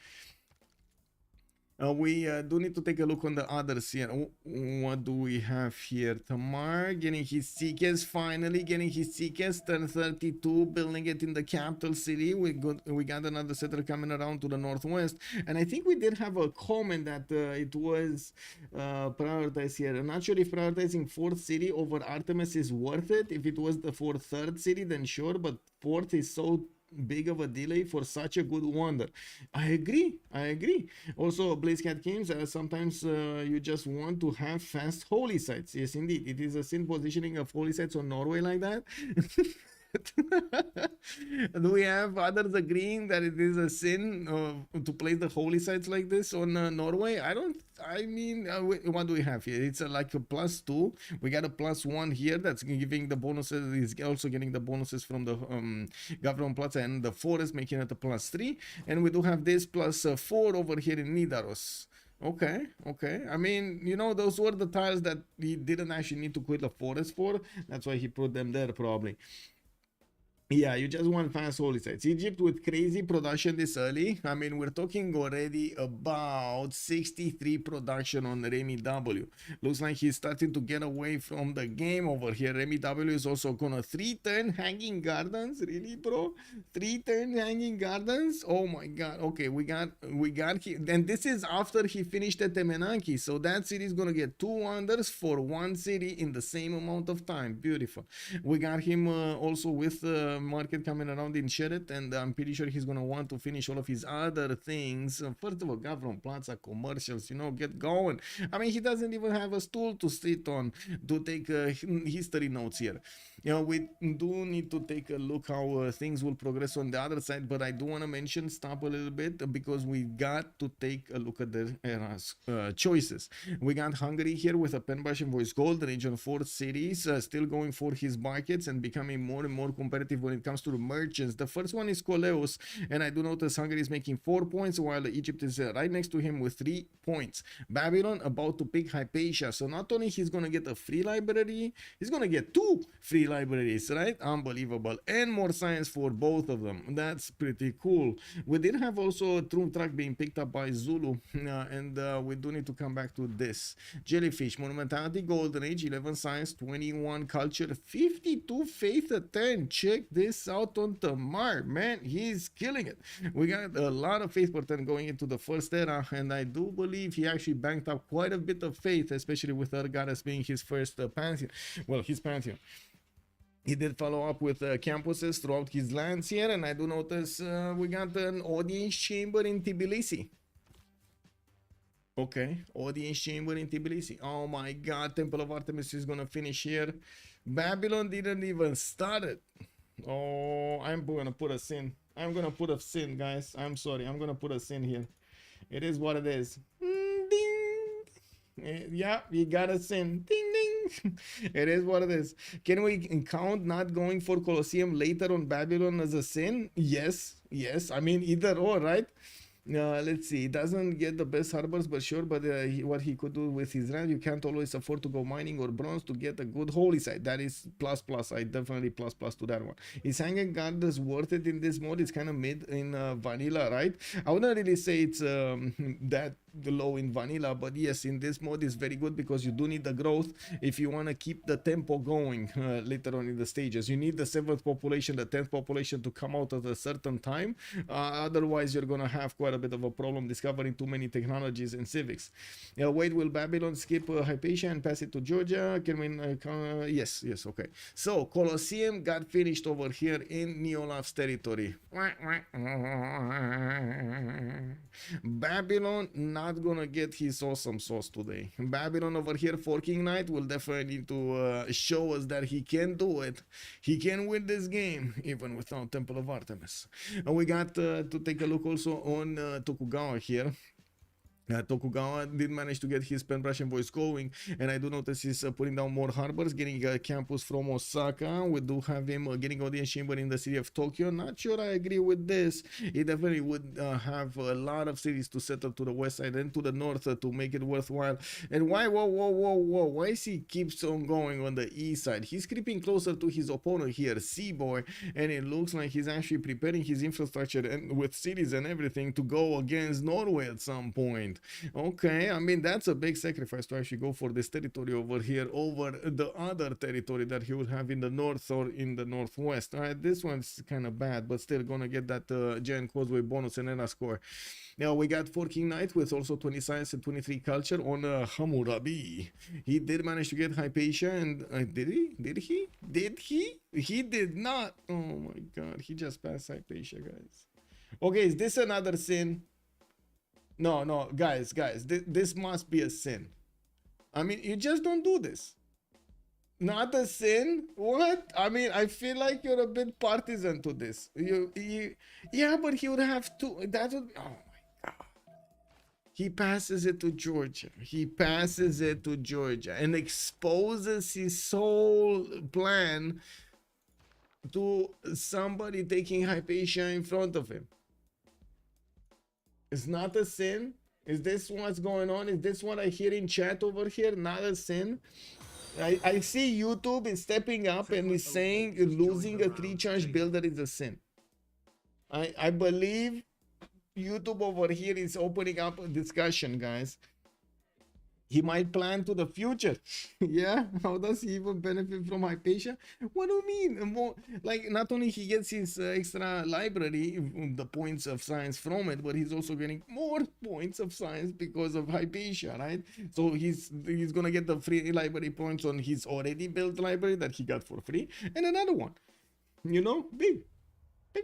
We do need to take a look on the others here. What do we have here? Tamar getting his CKs, finally getting his CKs, turn 32, building it in the capital city. We got another settler coming around to the northwest. And I think we did have a comment that it was prioritized here. I'm not sure if prioritizing 4th city over Artemis is worth it. If it was for 3rd city, then sure, but 4th is so big of a delay for such a good wonder. I agree. Also, BlazeCat Games, sometimes you just want to have fast holy sites. Yes, indeed, it is a sin positioning of holy sites on Norway like that. Do we have others agreeing that it is a sin to place the holy sites like this on Norway? What do we have here? It's like a +2. We got a +1 here that's giving the bonuses. Is also getting the bonuses from the government plaza and the forest, making it a +3. And we do have this +4 over here in Nidaros. Okay. I mean, those were the tiles that he didn't actually need to quit the forest for. That's why he put them there, probably. Yeah, you just want fast holy sites. Egypt with crazy production this early. I mean, we're talking already about 63 production on RemiW. Looks like he's starting to get away from the game over here. RemiW is also gonna 3-turn hanging gardens. Really, bro? 3-turn hanging gardens? Oh my god. Okay, we got him. And this is after he finished at Temenanki. So that city is gonna get 2 wonders for 1 city in the same amount of time. Beautiful. We got him also with market coming around in Sheret, and I'm pretty sure he's gonna want to finish all of his other things. First of all, Gavron Plaza, commercials, get going. I mean, he doesn't even have a stool to sit on to take history notes here. We do need to take a look how things will progress on the other side, but I do want to stop a little bit, because we got to take a look at the choices. We got Hungary here with a Penbash and Voice Gold, region 4 cities, still going for his markets and becoming more and more competitive when it comes to the merchants. The first one is Koleos, and I do notice Hungary is making 4 points, while Egypt is right next to him with 3 points. Babylon about to pick Hypatia, so not only he's gonna get a free library, he's gonna get 2 free libraries, right? Unbelievable. And more science for both of them. That's pretty cool. We did have also a Troom Truck being picked up by Zulu, and we do need to come back to this. Jellyfish, Monumentality, Golden Age, 11 science, 21 culture, 52 faith a turn. Check this out on Tamar, man. He's killing it. We got a lot of faith per turn going into the first era, and I do believe he actually banked up quite a bit of faith, especially with Ergaras being his first pantheon. Well, his pantheon. He did follow up with campuses throughout his lands here, and I do notice we got an audience chamber in Tbilisi. Okay, audience chamber in Tbilisi. Oh my god, Temple of Artemis is gonna finish here. Babylon didn't even start it. Oh, I'm gonna put a sin. I'm gonna put a sin, guys. I'm sorry, I'm gonna put a sin here. It is what it is. Yeah, we got a sin. Ding ding. It is what it is. Can we count not going for Colosseum later on Babylon as a sin? Yes. I mean, either or, right? Let's see. He doesn't get the best harbors, but sure. But what he could do with his land, you can't always afford to go mining or bronze to get a good holy site. That is plus. I definitely plus to that one. Is hanging gardens worth it in this mode? It's kind of mid in vanilla, right? I wouldn't really say it's that low in vanilla, but yes, in this mode is very good because you do need the growth if you want to keep the tempo going later on in the stages. You need the 7th population, the 10th population to come out at a certain time. Otherwise, you're gonna have quite a bit of a problem discovering too many technologies in Civ6. Wait, will Babylon skip Hypatia and pass it to Georgia? Can we? Yes, okay. So Colosseum got finished over here in Neolaf's territory. Babylon not gonna get his awesome sauce today. Babylon over here, Forking Knight, will definitely need to show us that he can do it. He can win this game even without Temple of Artemis. And we got to take a look also on Tokugawa here. Tokugawa did manage to get his pen brush and voice going, and I do notice he's putting down more harbors, getting a campus from Osaka. We do have him getting audience chamber in the city of Tokyo. Not sure I agree with this. He definitely would have a lot of cities to settle to the west side and to the north to make it worthwhile. And why, why is he keeps on going on the east side? He's creeping closer to his opponent here, Seaboy, and it looks like he's actually preparing his infrastructure and with cities and everything to go against Norway at some point. Okay, I mean, that's a big sacrifice to actually go for this territory over here over the other territory that he would have in the north or in the northwest. All right, this one's kind of bad, but still gonna get that giant causeway bonus and ENA score. Now we got Forking Knight with also 20 science and 23 culture on Hammurabi. He did manage to get Hypatia, and did he? He did not. Oh my god, he just passed Hypatia, guys. Okay, is this another sin? No, guys, this must be a sin. I mean, you just don't do this. Not a sin? What? I mean, I feel like you're a bit partisan to this. Yeah, but he would have to. That would. Oh my god. He passes it to Georgia. He passes it to Georgia and exposes his whole plan to somebody taking Hypatia in front of him. It's not a sin. Is this what's going on? Is this what I hear in chat over here? Not a sin. I see YouTube is stepping up and is saying losing a 3-charge builder is a sin. I believe YouTube over here is opening up a discussion, guys. He might plan to the future. Yeah, how does he even benefit from Hypatia? What do you mean? More, like, not only he gets his extra library, the points of science from it, but he's also getting more points of science because of Hypatia, right? So he's gonna get the free library points on his already built library that he got for free, and another one. You know, big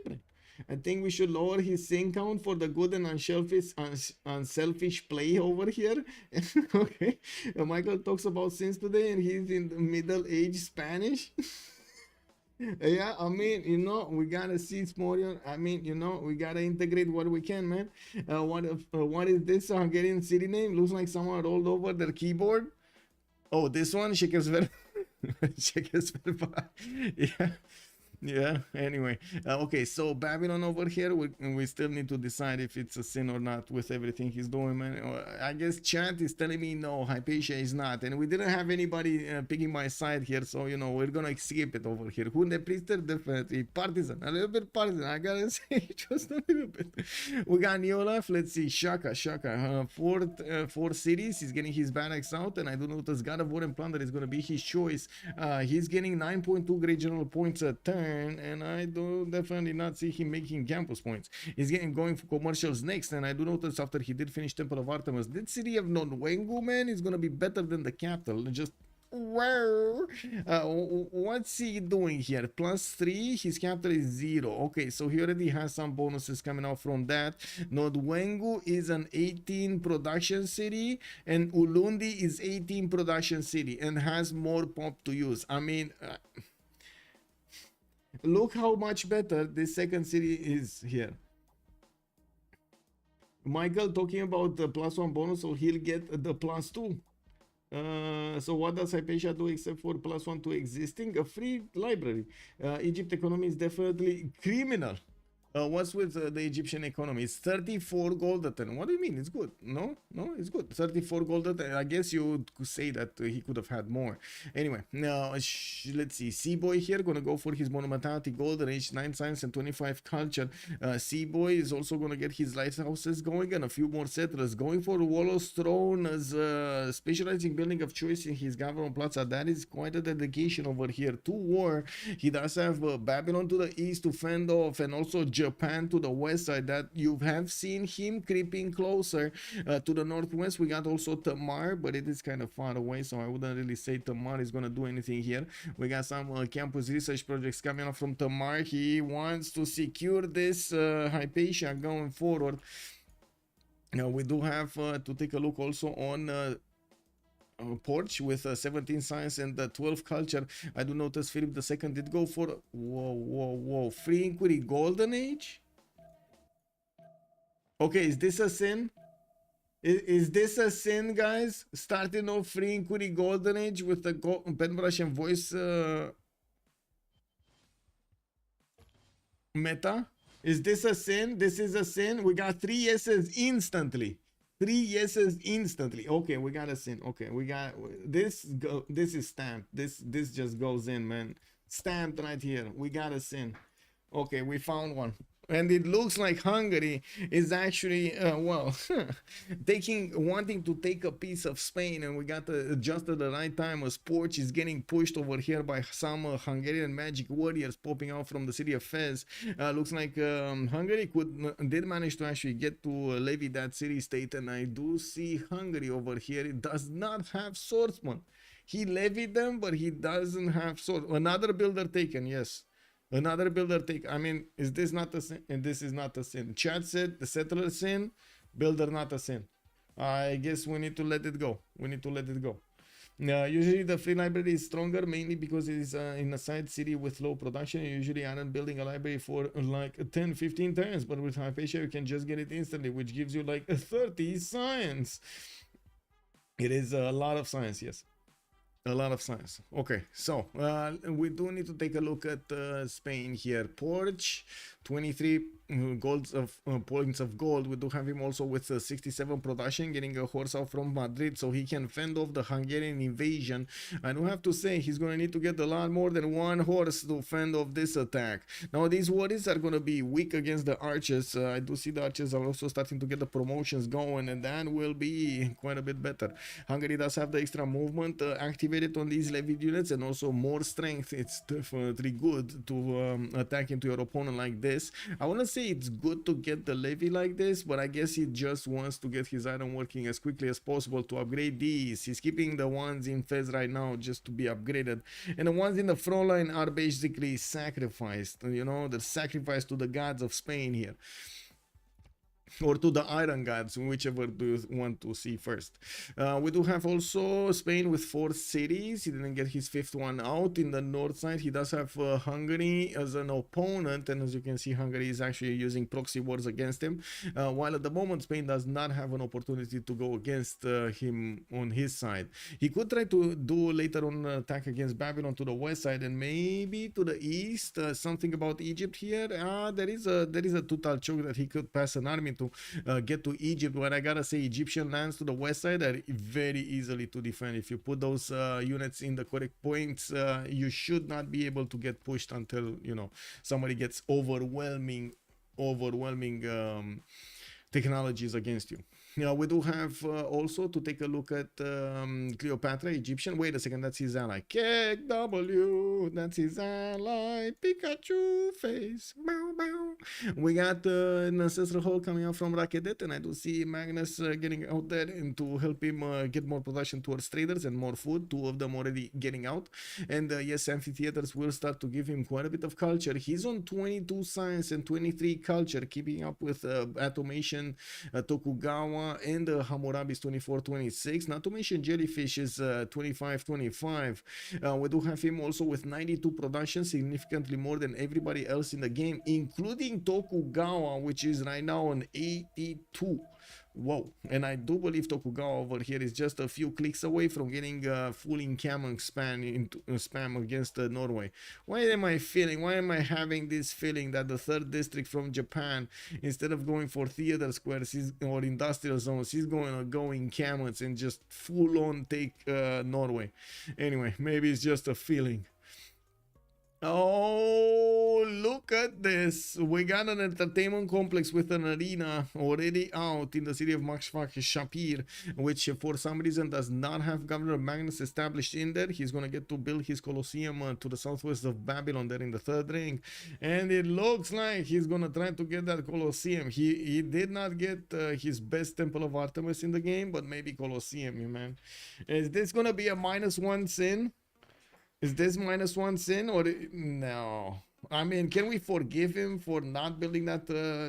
brain. I think we should lower his sin count for the good and unselfish play over here. Okay. Michael talks about sins today and he's in the middle-aged Spanish. Yeah, I mean, you know, we gotta see Smorion. I mean, you know, we gotta integrate what we can, man. What is this Hungarian city name? Looks like someone rolled over their keyboard. Oh, this one? Shekesver. Yeah. Yeah, anyway. Okay, so Babylon over here, we still need to decide if it's a sin or not with everything he's doing, man. I guess chat is telling me no, Hypatia is not. And we didn't have anybody picking my side here, so, you know, we're gonna skip it over here. Who the priester? Definitely partisan. A little bit partisan, I gotta say, just a little bit. We got Neolaf, let's see, Shaka. Four cities, he's getting his barracks out, and I do notice God of War and Plunder is gonna be his choice. He's getting 9.2 great general points a turn, and I do definitely not see him making campus points. He's going for commercials next, and I do notice after he did finish Temple of Artemis, this city of Norway, man, is gonna be better than the capital. Just wow. What's he doing here? +3, his capital is 0. Okay, so he already has some bonuses coming out from that. Nodwengu is an 18 production city, and Ulundi is 18 production city and has more pop to use. I mean, look how much better this second city is here. Michael talking about the +1 bonus, so he'll get the +2. So what does Hypatia do except for +1 to existing? A free library. Egypt economy is definitely criminal. What's with the Egyptian economy? It's 34 gold a ton. What do you mean? It's good. No, no, it's good. 34 gold a ton. I guess you could say that he could have had more. Anyway, now let's see. Seaboy here gonna go for his monumentality golden age, 9 science and 25 culture. Seaboy is also gonna get his lighthouses going and a few more settlers. Going for Wallow's throne as specializing building of choice in his government plaza. That is quite a dedication over here to war. He does have Babylon to the east to fend off, and also Japan to the west side that you have seen him creeping closer to the northwest. We got also Tamar, but it is kind of far away, so I wouldn't really say Tamar is going to do anything here. We got some campus research projects coming up from Tamar. He wants to secure this Hypatia going forward. Now we do have to take a look also on Porch with 17 science and 12 culture. I do notice Philip II did go for whoa free inquiry golden age. Okay, is this a sin? Is this a sin, guys? Starting off free inquiry golden age with the pen brush and voice meta? Is this a sin? This is a sin. We got 3 yeses instantly. 3 yeses instantly. Okay, we got a sin. Okay, we got this. This is stamped. This just goes in, man. Stamped right here. We got a sin. Okay, we found one. And it looks like Hungary is actually well wanting to take a piece of Spain, and we got just at the right time as Porch is getting pushed over here by some Hungarian magic warriors popping out from the city of Fez. Looks like Hungary did manage to actually get to levy that city state, and I do see Hungary over here. It does not have swordsmen. He levied them, but he doesn't have swords. Another builder taken, yes. Another builder take. I mean, is this not a sin? And this is not a sin. Chat said the settler sin, builder not a sin. I guess we need to let it go. We need to let it go. Usually the free library is stronger, mainly because it is in a side city with low production. You usually aren't building a library for like 10-15 turns, but with Hypatia you can just get it instantly, which gives you like 30 science. It is a lot of science, yes. A lot of science. Okay, so we do need to take a look at Spain here. Porch, 23 points of gold. We do have him also with 67 production, getting a horse out from Madrid so he can fend off the Hungarian invasion. I do have to say he's going to need to get a lot more than one horse to fend off this attack. Now these warriors are going to be weak against the archers. I do see the archers are also starting to get the promotions going, and that will be quite a bit better. Hungary does have the extra movement activated on these levied units, and also more strength. It's definitely good to attack into your opponent like this. I want to say it's good to get the levy like this, but I guess he just wants to get his item working as quickly as possible to upgrade these. He's keeping the ones in Fez right now just to be upgraded, and the ones in the front line are basically sacrificed. You know, they're sacrificed to the gods of Spain here, or to the iron gods, whichever do you want to see first. We do have also Spain with 4 cities. He didn't get his 5th one out. In the north side he does have Hungary as an opponent, and as you can see, Hungary is actually using proxy wars against him, while at the moment Spain does not have an opportunity to go against him on his side. He could try to do later on an attack against Babylon to the west side, and maybe to the east. Something about Egypt here. There is a total choke that he could pass an army to get to Egypt, but I gotta say Egyptian lands to the west side are very easily to defend. If you put those units in the correct points, you should not be able to get pushed until, you know, somebody gets overwhelming technologies against you. Now we do have also to take a look at Cleopatra, Egyptian. Wait a second, that's his ally. Kick W, that's his ally. Pikachu face. Bow, bow. We got an ancestral hole coming out from Rakedet, and I do see Magnus getting out there and to help him get more production towards traders and more food. 2 of them already getting out, and yes, amphitheaters will start to give him quite a bit of culture. He's on 22 science and 23 culture, keeping up with Atomation, Tokugawa, and Hammurabi's 24-26. Atomation Jellyfish is 25-25. We do have him also with 92 production, significantly more than everybody else in the game, including Tokugawa, which is right now on 82. Whoa. And I do believe Tokugawa over here is just a few clicks away from getting full incoming spam against Norway. Why am I having this feeling that the third district from Japan, instead of going for theater squares or industrial zones, he's going to go in camels and just full on take Norway? Anyway, maybe it's just a feeling. Oh, look at this. We got an entertainment complex with an arena already out in the city of Makshvak Shapir, which for some reason does not have Governor Magnus established in there. He's going to get to build his Colosseum to the southwest of Babylon there in the third ring. And it looks like he's going to try to get that Colosseum. He did not get his best Temple of Artemis in the game, but maybe Colosseum, man. Is this going to be a -1 sin? Is this -1 sin or no? I mean, can we forgive him for not building that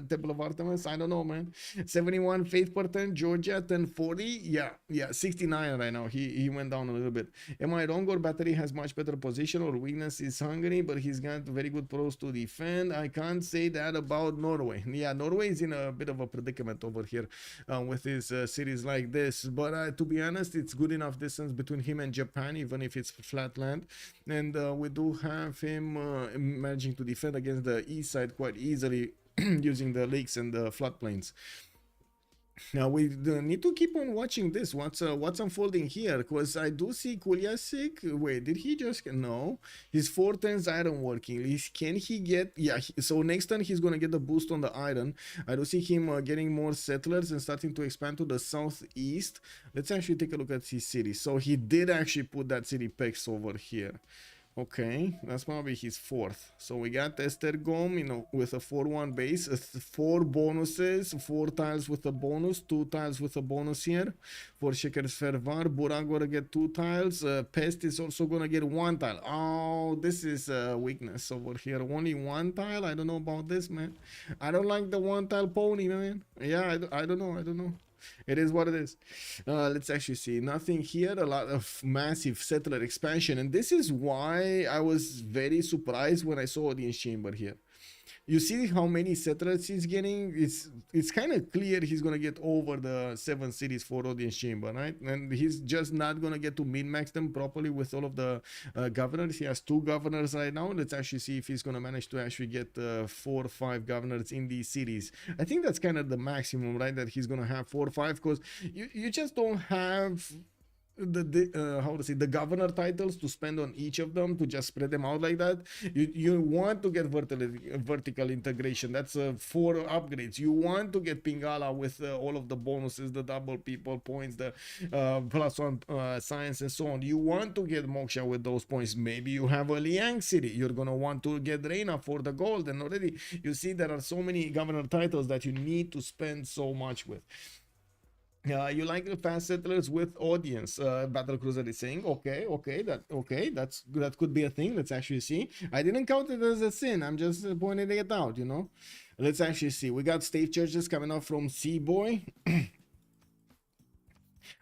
Temple of Artemis? I don't know, man. 71 faith per turn, Georgia 1040. Yeah, 69 right now. He went down a little bit. Am I wrong, or battery has much better position, or weakness is Hungary, but he's got very good pros to defend? I can't say that about Norway. Yeah, Norway is in a bit of a predicament over here with his cities like this. But to be honest, it's good enough distance between him and Japan, even if it's flat land. And we do have him managing to defend against the east side quite easily using the lakes and the floodplains. Now we need to keep on watching this. What's unfolding here? Because I do see Kuliasik. Wait, did he just no? His 4 turns iron working. Can he get? Yeah. So next turn he's gonna get the boost on the iron. I do see him getting more settlers and starting to expand to the southeast. Let's actually take a look at his city. So he did actually put that city pecs over here. Okay, that's probably his 4th. So we got Estergom, with a 4-1 base, 4 bonuses, 4 tiles with a bonus, 2 tiles with a bonus here. For Shekers Fervar, Burak gonna get 2 tiles. Pest is also gonna get 1 tile. Oh, this is a weakness over here. Only 1 tile. I don't know about this, man. I don't like the 1 tile pony, man. Yeah, I don't know. It is what it is. Let's actually see. Nothing here. A lot of massive settler expansion. And this is why I was very surprised when I saw Audience Chamber here. You see how many settlers he's getting? It's kind of clear he's going to get over the 7 cities for Audience Chamber, right? And he's just not going to get to min-max them properly with all of the governors. He has 2 governors right now. Let's actually see if he's going to manage to actually get 4 or 5 governors in these cities. I think that's kind of the maximum, right? That he's going to have 4 or 5, because you just don't have the governor titles to spend on each of them, to just spread them out like that. You want to get vertical integration. That's 4 upgrades. You want to get Pingala with all of the bonuses, the double people points, the +1 science and so on. You want to get Moksha with those points. Maybe you have a Liang city. You're gonna want to get Reina for the gold, and already you see there are so many governor titles that you need to spend so much with. You like the fast settlers with audience? Battle Cruiser is saying, that could be a thing. Let's actually see. I didn't count it as a sin. I'm just pointing it out, Let's actually see. We got state churches coming up from Seaboy.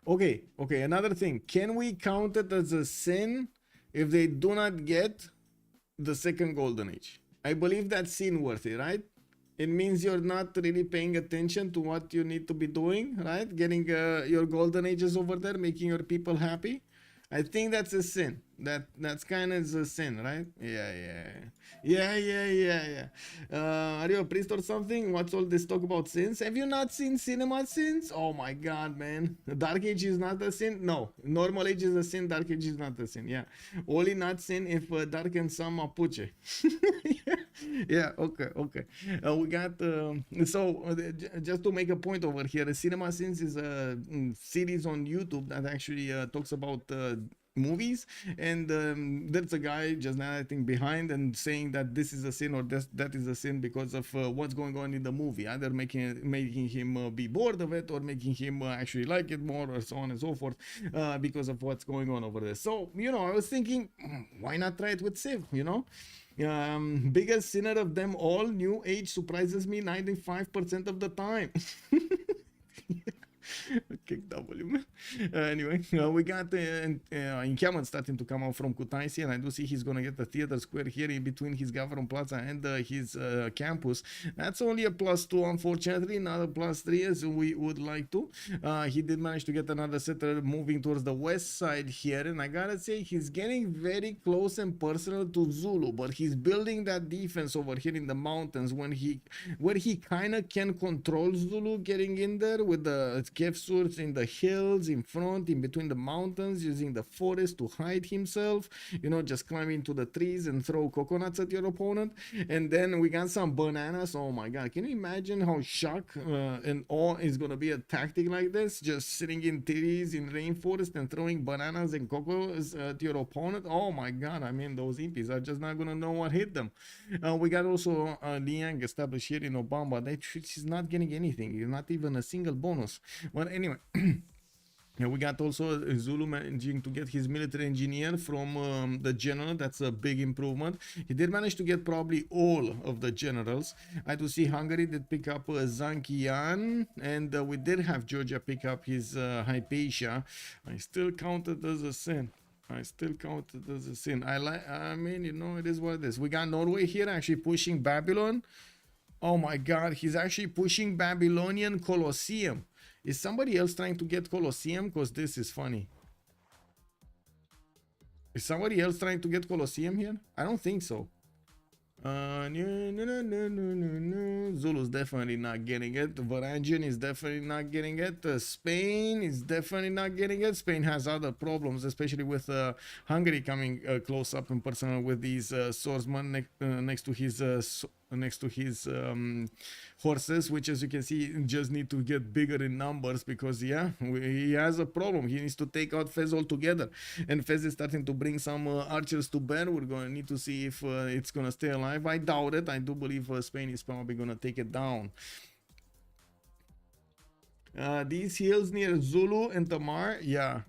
Okay. Another thing. Can we count it as a sin if they do not get the second golden age? I believe that's sin worthy, right? It means you're not really paying attention to what you need to be doing, right? Getting your golden ages over there, making your people happy. I think that's a sin. That's kind of a sin, right? Yeah. Are you a priest or something? What's all this talk about sins? Have you not seen cinema sins? Oh my god, man. Dark age is not a sin? No. Normal age is a sin. Dark age is not a sin. Yeah. Only not sin if dark and some mapuche. Yeah, okay. We got just to make a point over here, Cinema Sins is a series on YouTube that actually talks about movies, and there's a guy just narrating behind and saying that this is a sin or that is a sin because of what's going on in the movie, either making him be bored of it or making him actually like it more, or so on and so forth, because of what's going on over there. So I was thinking, why not try it with Civ? Biggest sinner of them all, new age surprises me 95% of the time. Kick W, man. Anyway, we got the encampment starting to come out from Kutaisi, and I do see he's gonna get the theater square here in between his government plaza and his campus. That's only a +2, unfortunately, not a +3 as we would like to. He did manage to get another settler moving towards the west side here, and I gotta say he's getting very close and personal to Zulu, but he's building that defense over here in the mountains where he kind of can control Zulu getting in there with the Kefsurs in the hills in front, in between the mountains, using the forest to hide himself, you know, just climb into the trees and throw coconuts at your opponent. And then we got some bananas. Oh my god, can you imagine how shock and awe is gonna be a tactic like this, just sitting in trees in rainforest and throwing bananas and cocos at your opponent? Oh my god, I mean, those impies are just not gonna know what hit them. We got also Liang established here in Obama. She's not getting anything, not even a single bonus. Well, anyway. Yeah, we got also Zulu managing to get his military engineer from the general. That's a big improvement. He did manage to get probably all of the generals. I do see Hungary did pick up Zankian, and we did have Georgia pick up his Hypatia. I still count it as a sin. I mean, you know, it is what it is. We got Norway here actually pushing Babylon. Oh my god, he's actually pushing Babylonian Colosseum. Is somebody else trying to get Colosseum? Because this is funny. Is somebody else trying to get Colosseum here? I don't think so. Zulu's definitely not getting it. Varangian is definitely not getting it. Spain is definitely not getting it. Spain has other problems, especially with Hungary coming close up and personal with these swordsmen next to his horses, which, as you can see, just need to get bigger in numbers, because yeah, he has a problem. He needs to take out Fez altogether, and Fez is starting to bring some archers to bear. We're going to need to see if it's going to stay alive. I doubt it. I do believe Spain is probably going to take it down. These hills near Zulu and Tamar, yeah.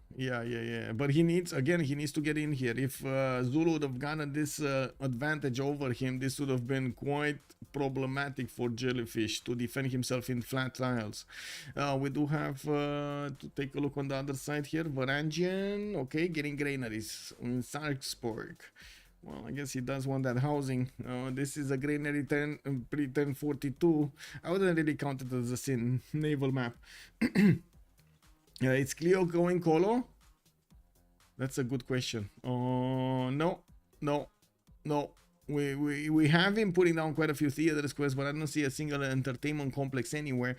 But he needs to get in here. If Zulu would have gotten this advantage over him, this would have been quite problematic for Jellyfish to defend himself in flat tiles. We do have to take a look on the other side here. Varangian, okay, getting granaries in Sarpsborg. Well, I guess he does want that housing. This is a granary pre-turn 42. I wouldn't really count it as a sin naval map. It's Cleo going Colo? That's a good question. No. We have him putting down quite a few theater squares, but I don't see a single entertainment complex anywhere.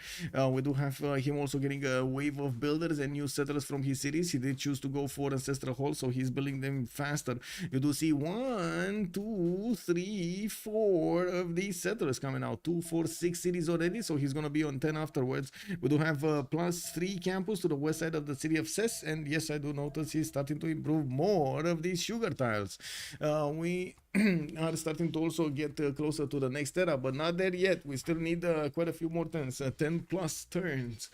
We do have him also getting a wave of builders and new settlers from his cities. He did choose to go for Ancestral Hall, so he's building them faster. You do see 1, 2, 3, 4 of these settlers coming out. 2, 4, 6 cities already, so he's going to be on 10 afterwards. We do have +3 campus to the west side of the city of Ses, and yes, I do notice he's starting to improve more of these sugar tiles. We are starting to also get closer to the next era, but not there yet. We still need quite a few more turns, 10+ turns.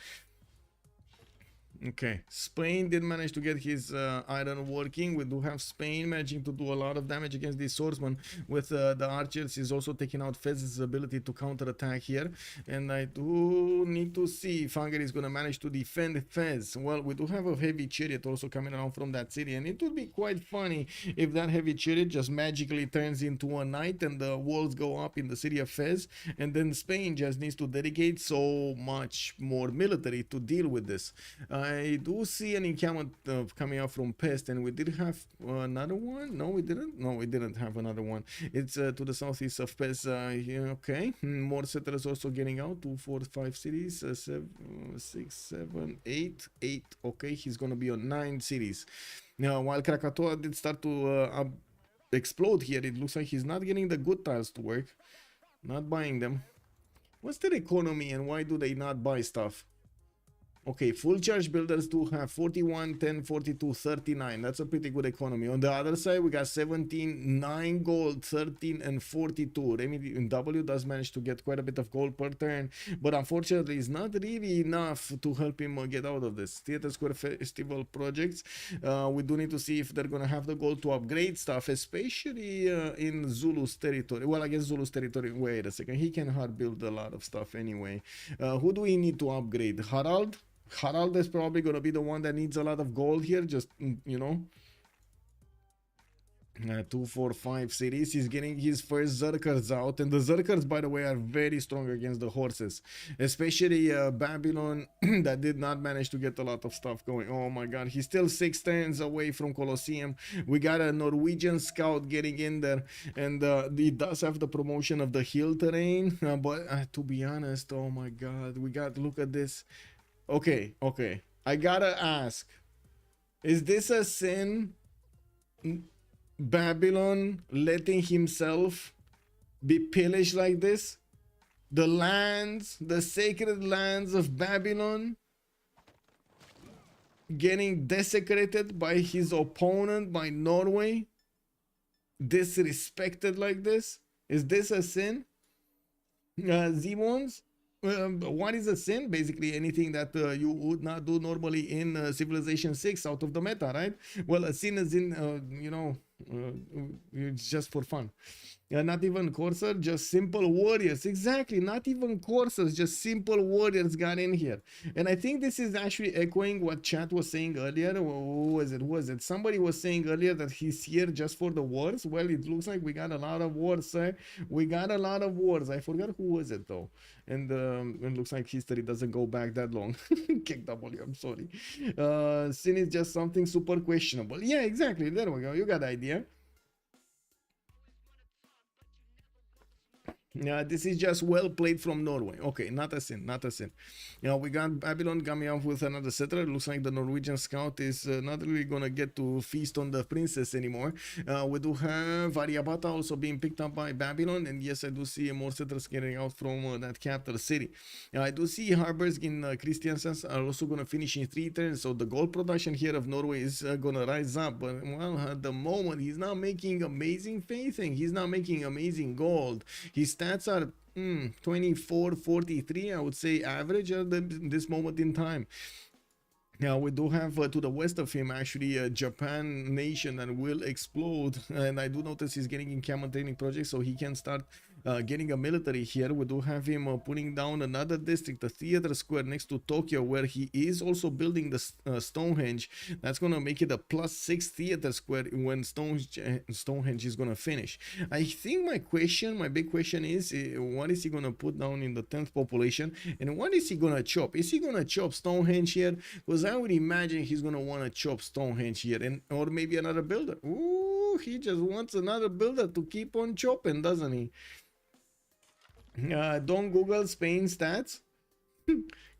Okay, Spain did manage to get his iron working. We do have Spain managing to do a lot of damage against these swordsmen with the archers. He's also taking out Fez's ability to counterattack here, and I do need to see if Hungary is going to manage to defend Fez. Well, we do have a heavy chariot also coming around from that city, and it would be quite funny if that heavy chariot just magically turns into a knight and the walls go up in the city of Fez, and then Spain just needs to dedicate so much more military to deal with this. I do see an encampment coming out from Pest, and we did have another one. No, we didn't. No, we didn't have another one. It's to the southeast of Pest. Okay, more settlers also getting out. 2, 4, 5 cities. 7, 6, 7, 8. Okay, he's gonna be on 9 cities. Now, while Krakatoa did start to explode here, it looks like he's not getting the good tiles to work. Not buying them. What's their economy, and why do they not buy stuff? Okay, full charge builders do have 41, 10, 42, 39. That's a pretty good economy. On the other side, we got 17, 9 gold, 13, and 42. RemiW does manage to get quite a bit of gold per turn, but unfortunately, it's not really enough to help him get out of this. Theater Square Festival projects, we do need to see if they're going to have the gold to upgrade stuff, especially in Zulu's territory. Well, I guess Zulu's territory, wait a second, he can hard build a lot of stuff anyway. Who do we need to upgrade? Harald? Harald is probably gonna be the one that needs a lot of gold here, just you know. 2, 4, 5 cities. He's getting his first Zerkers out, and the Zerkers, by the way, are very strong against the horses, especially Babylon that did not manage to get a lot of stuff going. Oh my god, he's still 6 turns away from Colosseum. We got a Norwegian scout getting in there, and he does have the promotion of the hill terrain, but to be honest, oh my god, we got, look at this. Okay, I gotta ask, is this a sin? Babylon letting himself be pillaged like this? The lands, the sacred lands of Babylon getting desecrated by his opponent, by Norway, disrespected like this? Is this a sin? Zimons? What is a sin? Basically anything that you would not do normally in Civilization 6 out of the meta, right? Well, a sin is in, you know, it's just for fun. Not even Corsair, just simple warriors. Exactly, not even Corsairs, just simple warriors got in here. And I think this is actually echoing what chat was saying earlier. Who was it? Somebody was saying earlier that he's here just for the wars. Well, it looks like we got a lot of wars, sir. We got a lot of wars. I forgot who was it though. And it looks like history doesn't go back that long. Kick W, I'm sorry. Sin is just something super questionable. Yeah, exactly. There we go. You got the idea. Yeah, this is just well played from Norway. Okay, not a sin, not a sin. You know, we got Babylon coming up with another settler. Looks like the Norwegian scout is not really gonna get to feast on the princess anymore. We do have Variabata also being picked up by Babylon, and yes, I do see more settlers getting out from that capital city. I do see harbors in Christiansand are also gonna finish in 3 turns, so the gold production here of Norway is gonna rise up. But well, at the moment, he's not making amazing faithing. He's not making amazing gold. His stats are 24, 43, I would say average at this moment in time. Now we do have to the west of him actually a Japan nation that will explode, and I do notice he's getting in camel training projects, so he can start getting a military here. We do have him putting down another district, a theater square next to Tokyo, where he is also building the Stonehenge. That's gonna make it a +6 theater square when Stonehenge is gonna finish. I think my big question is, what is he gonna put down in the 10th population, and what is he gonna chop? Is he gonna chop Stonehenge here? Because I would imagine he's gonna want to chop Stonehenge here, and or maybe another builder. Ooh, he just wants another builder to keep on chopping, doesn't he? Don't Google Spain stats.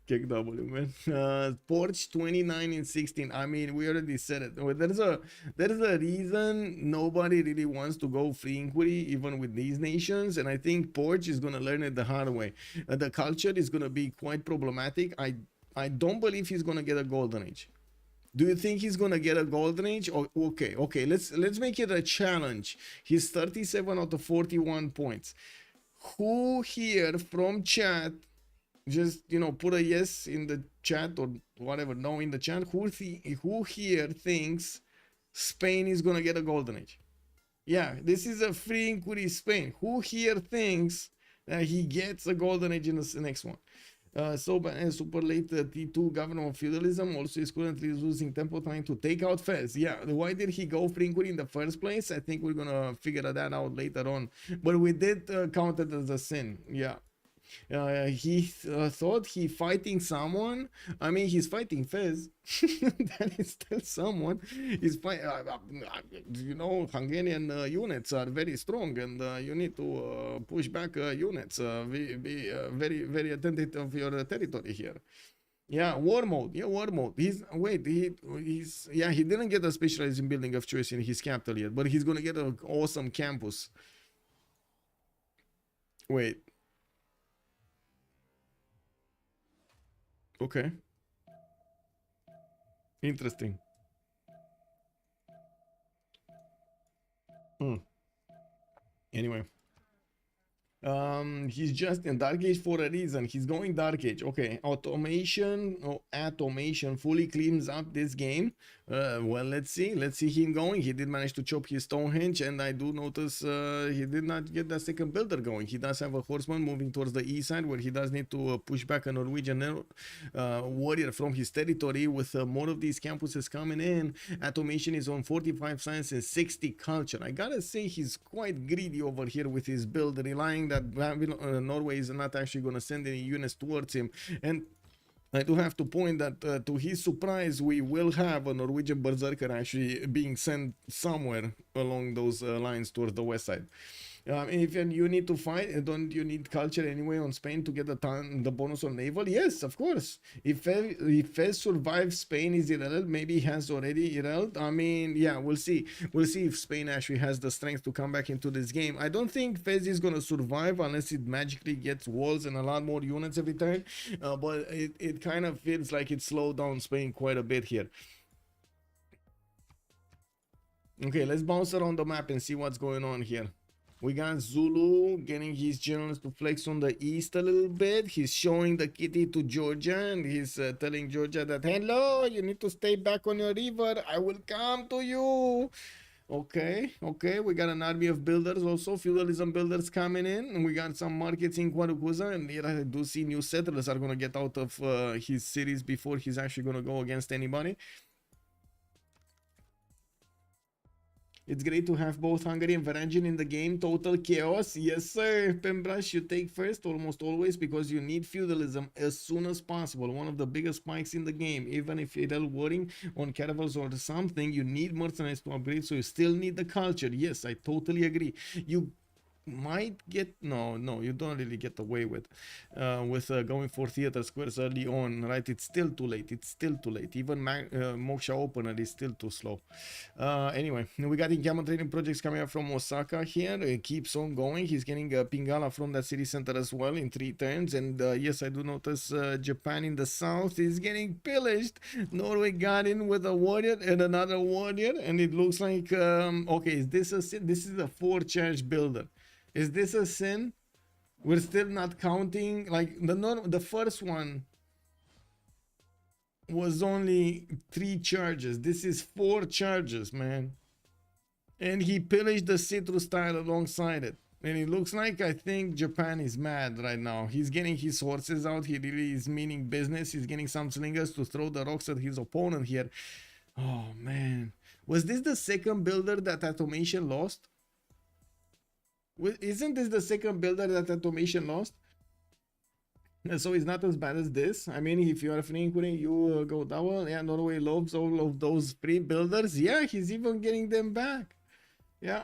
Kick W, man. Porch 29 and 16. I mean, we already said it. There's a reason nobody really wants to go free inquiry even with these nations, and I think Porch is gonna learn it the hard way. The culture is gonna be quite problematic. I don't believe he's gonna get a golden age. Do you think he's gonna get a golden age? Okay, let's make it a challenge. He's 37 out of 41 points. Who here from chat, just put a yes in the chat or whatever, no in the chat, who here thinks Spain is gonna get a golden age? Yeah, this is a free inquiry Spain. Who here thinks that he gets a golden age in the next one? Super late T2 governor of feudalism also is currently losing tempo trying to take out Fez. Yeah, why did he go for inquiry in the first place? I think we're gonna figure that out later on, but we did count it as a sin. Yeah. He thought he fighting someone. I mean, he's fighting Fez. That is still someone. He's fighting. Hungarian units are very strong, and you need to push back units. Be very, very attentive of your territory here. Yeah, war mode. Yeah, war mode. He didn't get a specialized in building of choice in his capital yet, but he's gonna get an awesome campus. Wait. Okay. Interesting. Anyway. He's just in Dark Age for a reason. He's going Dark Age. Okay. Automation fully cleans up this game. Well, let's see. Let's see him going. He did manage to chop his Stonehenge, and I do notice he did not get that second builder going. He does have a horseman moving towards the east side, where he does need to push back a Norwegian warrior from his territory. With more of these campuses coming in, Atomation is on 45 science and 60 culture. I gotta say, he's quite greedy over here with his build, relying that Norway is not actually going to send any units towards him. And I do have to point that to his surprise, we will have a Norwegian Berserker actually being sent somewhere along those lines towards the west side. If you need to fight, don't you need culture anyway on Spain to get the bonus on naval? Yes, of course. If Fez survives Spain, is irrelevant. Maybe he has already irrelevant. I mean, yeah, we'll see. We'll see if Spain actually has the strength to come back into this game. I don't think Fez is gonna survive unless it magically gets walls and a lot more units every time. But it kind of feels like it slowed down Spain quite a bit here. Okay, let's bounce around the map and see what's going on here. We got Zulu getting his generals to flex on the east a little bit. He's showing the kitty to Georgia, and he's telling Georgia that, hello, you need to stay back on your river. I will come to you. Okay, we got an army of builders also, feudalism builders coming in, and we got some markets in Quarucuza, and here I do see new settlers are going to get out of his cities before he's actually going to go against anybody. It's great to have both Hungary and Varangian in the game. Total chaos. Yes, sir. Pembrush, you take first almost always because you need feudalism as soon as possible. One of the biggest spikes in the game. Even if you're worrying on caravels or something, you need mercenaries to upgrade, so you still need the culture. Yes, I totally agree. You might get no, you don't really get away with going for theater squares early on, right? It's still too late. Even Moksha opener is still too slow. Anyway, we got encampment training projects coming up from Osaka here. It keeps on going. He's getting Pingala from that city center as well in 3 turns. And yes, I do notice Japan in the south is getting pillaged. Norway got in with a warrior and another warrior, and it looks like okay, is this a sin? This is a 4-charge builder. Is this a sin? We're still not counting, like the first one was only 3 charges. This is 4 charges, man. And he pillaged the citrus tile alongside it. And it looks like, I think Japan is mad right now. He's getting his horses out. He really is meaning business. He's getting some slingers to throw the rocks at his opponent here. Oh, man. Was this the second builder that Atomation lost? Isn't this the second builder that Atomation lost? So it's not as bad as this. I mean, if you are freeing, you go double. Yeah, Norway loves all of those free builders. Yeah, he's even getting them back. Yeah.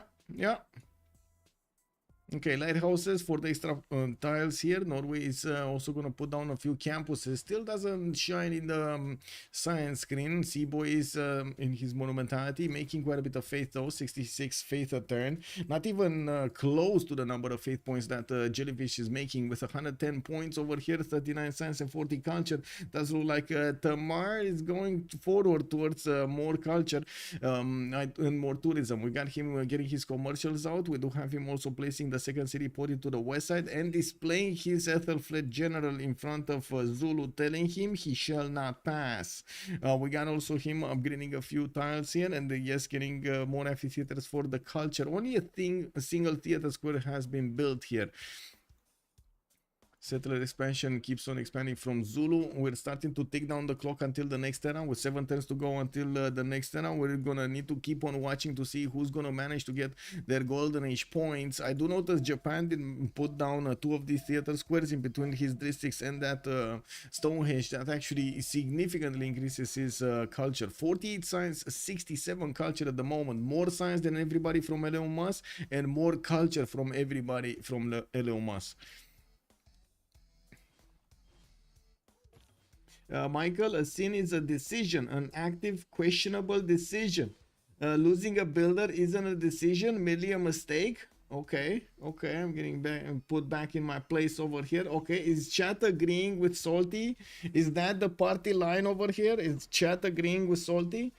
Okay, lighthouses for the extra tiles here. Norway is also going to put down a few campuses. Still doesn't shine in the science screen. Seaboy is in his monumentality, making quite a bit of faith though. 66 faith a turn. Not even close to the number of faith points that Jellyfish is making with 110 points over here. 39 science and 40 culture. Does look like Tamar is going forward towards more culture and more tourism. We got him getting his commercials out. We do have him also placing the second city port to the west side and displaying his Ethelflaed general in front of Zulu, telling him he shall not pass. We got also him upgrading a few tiles here, and yes, getting more amphitheaters for the culture. Only a single theater square has been built here. Settler expansion keeps on expanding from Zulu. We're starting to take down the clock until the next era. With 7 turns to go until the next era, we're gonna need to keep on watching to see who's gonna manage to get their golden age points. I do notice Japan did put down 2 of these theater squares in between his districts and that Stonehenge. That actually significantly increases his culture. 48 science, 67 culture at the moment. More science than everybody from Eleumas and more culture from everybody from Eleumas. Michael, a sin is a decision, an active, questionable decision. Losing a builder isn't a decision, merely a mistake. Okay, I'm getting back and put back in my place over here. Okay, is chat agreeing with Salty? Is that the party line over here? Is chat agreeing with Salty?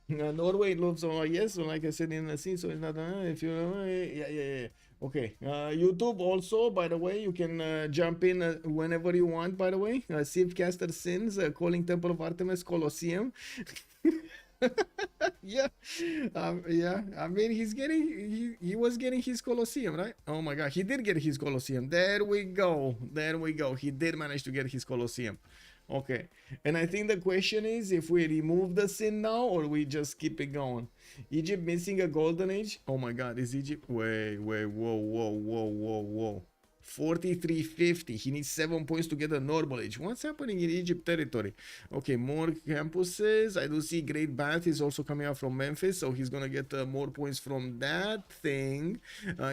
Norway loves, yes, so like I said in the scene, so it's not, if you, yeah. Okay, YouTube also, by the way, you can jump in whenever you want, by the way. Civ Caster Sins, calling Temple of Artemis Colosseum. Yeah, yeah. I mean, he was getting his Colosseum, right? Oh my God, he did get his Colosseum. There we go. There we go. He did manage to get his Colosseum. Okay, and I think the question is if we remove the sin now or we just keep it going. Egypt missing a golden age? Oh my God, is Egypt? Wait, wait, whoa, whoa, whoa, whoa, whoa. 4350. He needs 7 points to get a normal age. What's happening in Egypt territory? Okay, more campuses. I do see Great Bath is also coming out from Memphis, so he's gonna get more points from that thing.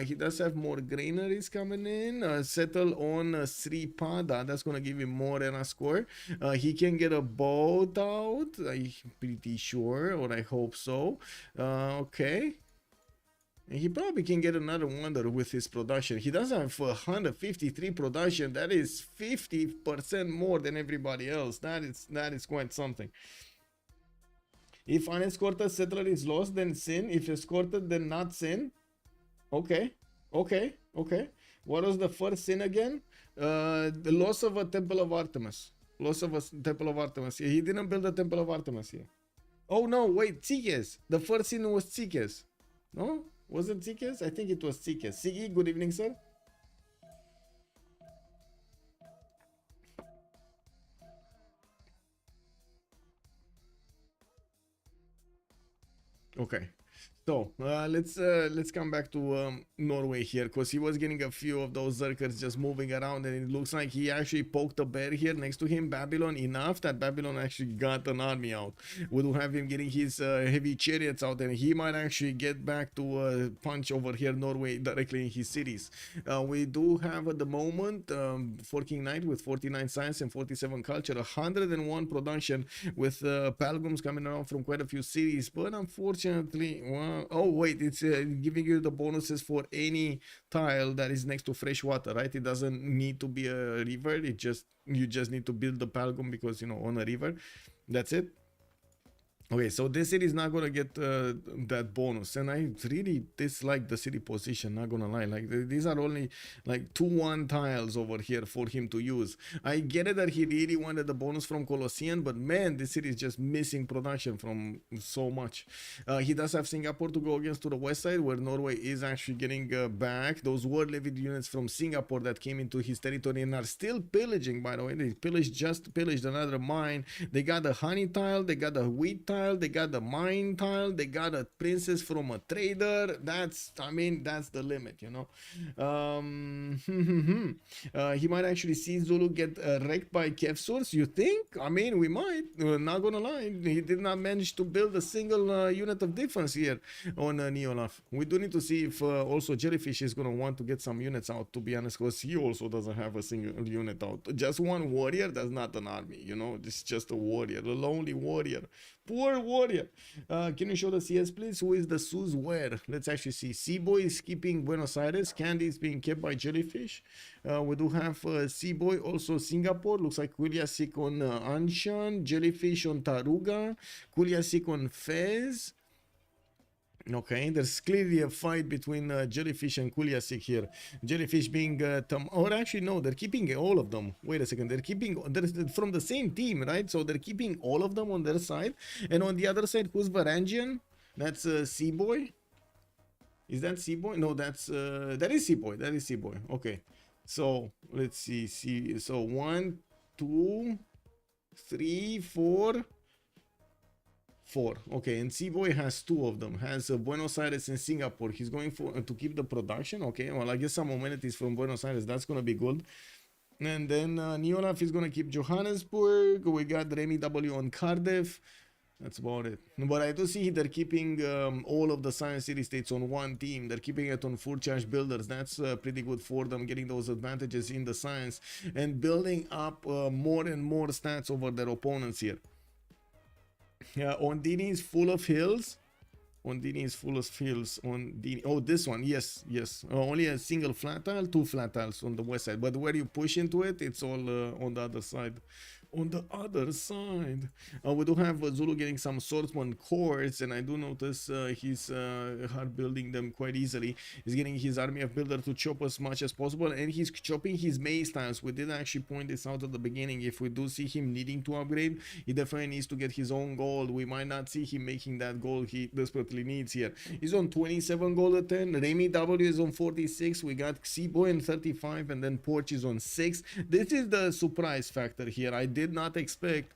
He does have more granaries coming in. Settle on Sripada. That's gonna give him more than a score. He can get a boat out. I'm pretty sure, or I hope so. Okay. And he probably can get another wonder with his production. He does have 153 production. That is 50% more than everybody else. That is quite something. If unescorted settler is lost, then sin. If escorted, then not sin. Okay. Okay. Okay. What was the first sin again? The loss of a temple of Artemis. Loss of a temple of Artemis. He didn't build a temple of Artemis here. Oh no, wait, Tsikes. The first sin was Tsikes. No? Was it Tsikes? I think it was Tsikes. Sigi, good evening, sir. Okay. So let's come back to Norway here, because he was getting a few of those Zerkers just moving around, and it looks like he actually poked a bear here next to him, Babylon, enough that Babylon actually got an army out. We do have him getting his heavy chariots out, and he might actually get back to punch over here Norway directly in his cities. We do have at the moment Forking Knight with 49 science and 47 culture, 101 production with Palgums coming around from quite a few cities, but unfortunately, well, oh wait, it's giving you the bonuses for any tile that is next to fresh water, right? It doesn't need to be a river. You just need to build the Palgum because, you know, on a river. That's it. Okay, so this city is not gonna get that bonus, and I really dislike the city position, not gonna lie. Like, these are only like 2-1 tiles over here for him to use. I get it that he really wanted the bonus from Colosseum, but man, this city is just missing production from so much. He does have Singapore to go against to the west side, where Norway is actually getting back those war levied units from Singapore that came into his territory and are still pillaging, by the way. They just pillaged another mine. They got the honey tile, they got the wheat tile, they got the mine tile, they got a princess from a trader. I mean, that's the limit, you know. He might actually see Zulu get wrecked by Kevsurs, you think? I mean, we might, not gonna lie. He did not manage to build a single unit of defense here on Neolaf. We do need to see if also Jellyfish is gonna want to get some units out, to be honest, because he also doesn't have a single unit out. Just one warrior, that's not an army, you know. This is just a warrior, a lonely warrior. Poor warrior. Can you show the CS, please? Who is the Sus where? Let's actually see. Seaboy is keeping Buenos Aires. Candy is being kept by Jellyfish. We do have Seaboy, also Singapore. Looks like Kuliasik on Anshan. Jellyfish on Taruga. Kuliasik on Fez. Okay, there's clearly a fight between Jellyfish and Kuliasik here. Jellyfish being or actually no, they're keeping all of them. Wait a second, they're from the same team, right? So they're keeping all of them on their side, and on the other side, who's Varangian? That's Seaboy. Is that Seaboy? No, that is Seaboy. That is Seaboy. Okay, so let's see. So 1, 2, 3, 4. 4. Okay, and Seaboy has 2 of them. Has Buenos Aires and Singapore. He's going for to keep the production. Okay, well, I guess some amenities from Buenos Aires. That's gonna be good. And then Neolaf is gonna keep Johannesburg. We got RemiW on Cardiff. That's about it. But I do see they're keeping all of the science city states on one team. They're keeping it on full charge builders. That's pretty good for them, getting those advantages in the science and building up more and more stats over their opponents here. Yeah, Ondini is full of hills. Ondini is full of hills. Ondini. Oh, this one. Yes, yes. Only a single flat tile, 2 flat tiles on the west side. But where you push into it, it's all on the other side. On the other side, we do have Zulu getting some swordsman cores, and I do notice he's hard building them quite easily. He's getting his army of builder to chop as much as possible, and he's chopping his mace tiles. We did actually point this out at the beginning. If we do see him needing to upgrade, he definitely needs to get his own gold. We might not see him making that gold he desperately needs here. He's on 27 gold at 10. RemiW is on 46. We got Xibo in 35, and then Porch is on 6. This is the surprise factor here. I did not expect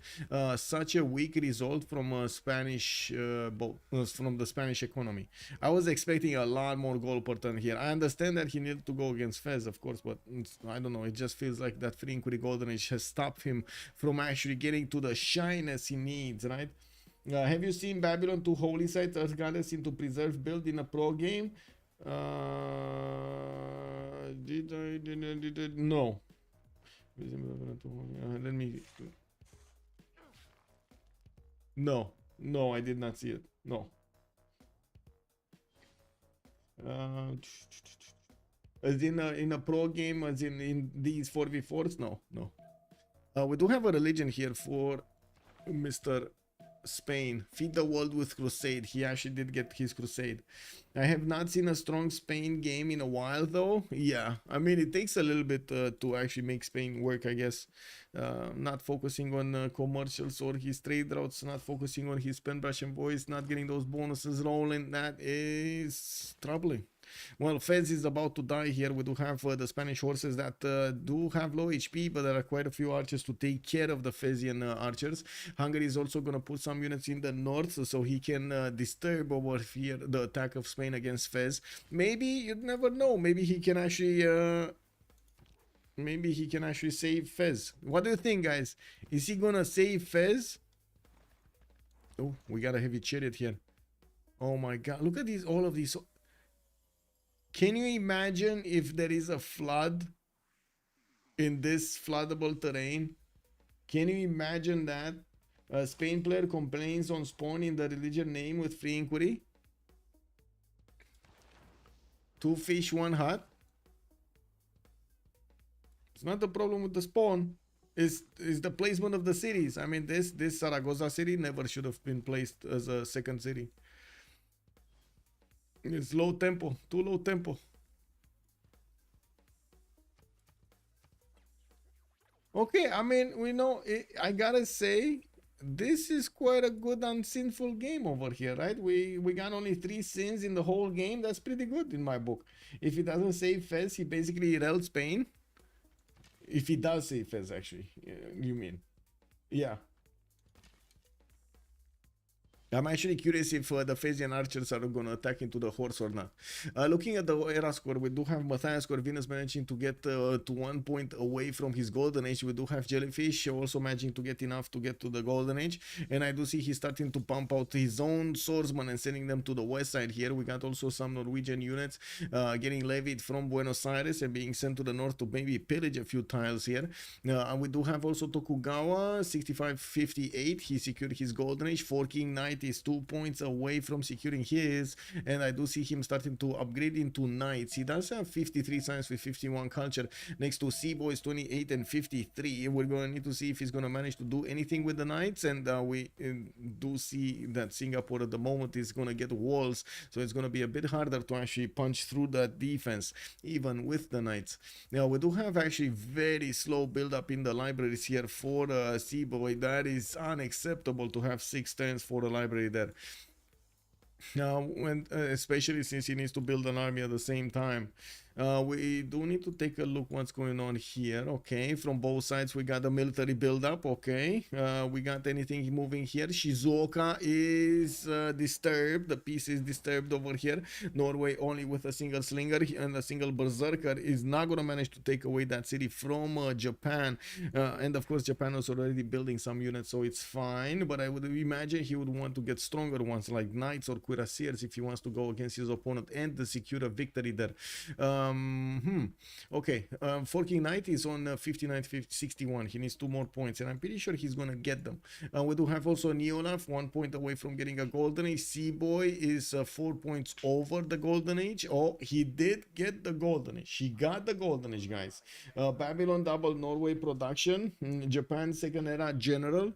such a weak result from Spanish from the Spanish economy. I was expecting a lot more gold per turn here. I understand that he needed to go against Fez, of course, but I don't know. It just feels like that free inquiry golden age has stopped him from actually getting to the shyness he needs, right? Have you seen Babylon 2 Holy Sites Earth Goddess into Preserve build in a pro game? Did I? No. Let me. No, I did not see it. No. As in a pro game, as in these 4v4s? No. We do have a religion here for Mr. Spain. Feed the world with crusade. He actually did get his crusade. I have not seen a strong Spain game in a while though. Yeah, I mean it takes a little bit to actually make Spain work, I guess. Not focusing on commercials or his trade routes, not focusing on his pen brush and voice, not getting those bonuses rolling. That is troubling. Well, Fez is about to die here. We do have the Spanish horses that do have low HP, but there are quite a few archers to take care of the Fezian archers. Hungary is also going to put some units in the north so he can disturb over here the attack of Spain against Fez. Maybe, you'd never know, maybe he can actually save Fez. What do you think, guys? Is he gonna save Fez? Oh, we got a heavy chariot here. Oh my god, look at these, all of these. Can you imagine if there is a flood in this floodable terrain? Can you imagine that? A Spain player complains on spawn in the religion name with free inquiry. 2 fish, 1 hut. It's not the problem with the spawn. It's the placement of the cities. I mean, this Zaragoza city never should have been placed as a second city. It's low tempo, too low tempo. Okay, I mean, we know, I gotta say, this is quite a good unsinful game over here, right? We got only 3 sins in the whole game. That's pretty good in my book. If he doesn't save Fez, he basically relled Spain. If he does save Fez, actually, you mean. Yeah. I'm actually curious if the Fezian archers are going to attack into the horse or not. Looking at the era score, we do have Matthias Corvinus managing to get to 1 point away from his golden age. We do have Jellyfish also managing to get enough to get to the golden age. And I do see he's starting to pump out his own swordsmen and sending them to the west side here. We got also some Norwegian units getting levied from Buenos Aires and being sent to the north to maybe pillage a few tiles here. And we do have also Tokugawa, 6558. He secured his golden age. Forking Knight is 2 points away from securing his, and I do see him starting to upgrade into knights. He does have 53 science with 51 culture next to Xibo is 28 and 53. We're going to need to see if he's going to manage to do anything with the knights, and we do see that Singapore at the moment is going to get walls, so it's going to be a bit harder to actually punch through that defense even with the knights. Now we do have actually very slow build up in the libraries here for Xibo. That is unacceptable to have 6 turns for the library there. Now, especially since he needs to build an army at the same time. We do need to take a look what's going on here. Okay, from both sides we got the military build-up. Okay, we got anything moving here. Shizuoka is disturbed. The piece is disturbed over here. Norway only with a single slinger and a single berserker is not going to manage to take away that city from Japan. And of course Japan was already building some units, so it's fine. But I would imagine he would want to get stronger ones like knights or cuirassiers if he wants to go against his opponent and to secure a victory there. Okay, Forking Knight is on 59 61. He needs 2 more points, and I'm pretty sure he's gonna get them. We do have also Neolaf, 1 point away from getting a Golden Age. Seaboy is 4 points over the Golden Age. Oh, he did get the Golden Age. He got the Golden Age, guys. Babylon double Norway production. Japan second era general.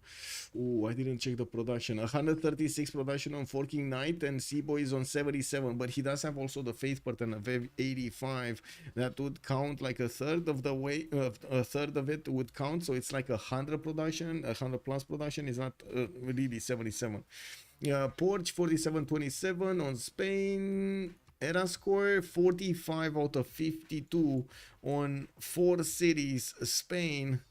Oh, I didn't check the production. 136 production on Forking Knight, and Seaboy is on 77, but he does have also the Faith pattern of 85. That would count like a third of the way, a third of it would count, so it's like 100 production, 100 plus production is not really 77. Porch 47-27 on Spain. Era score 45 out of 52 on 4 cities. Spain.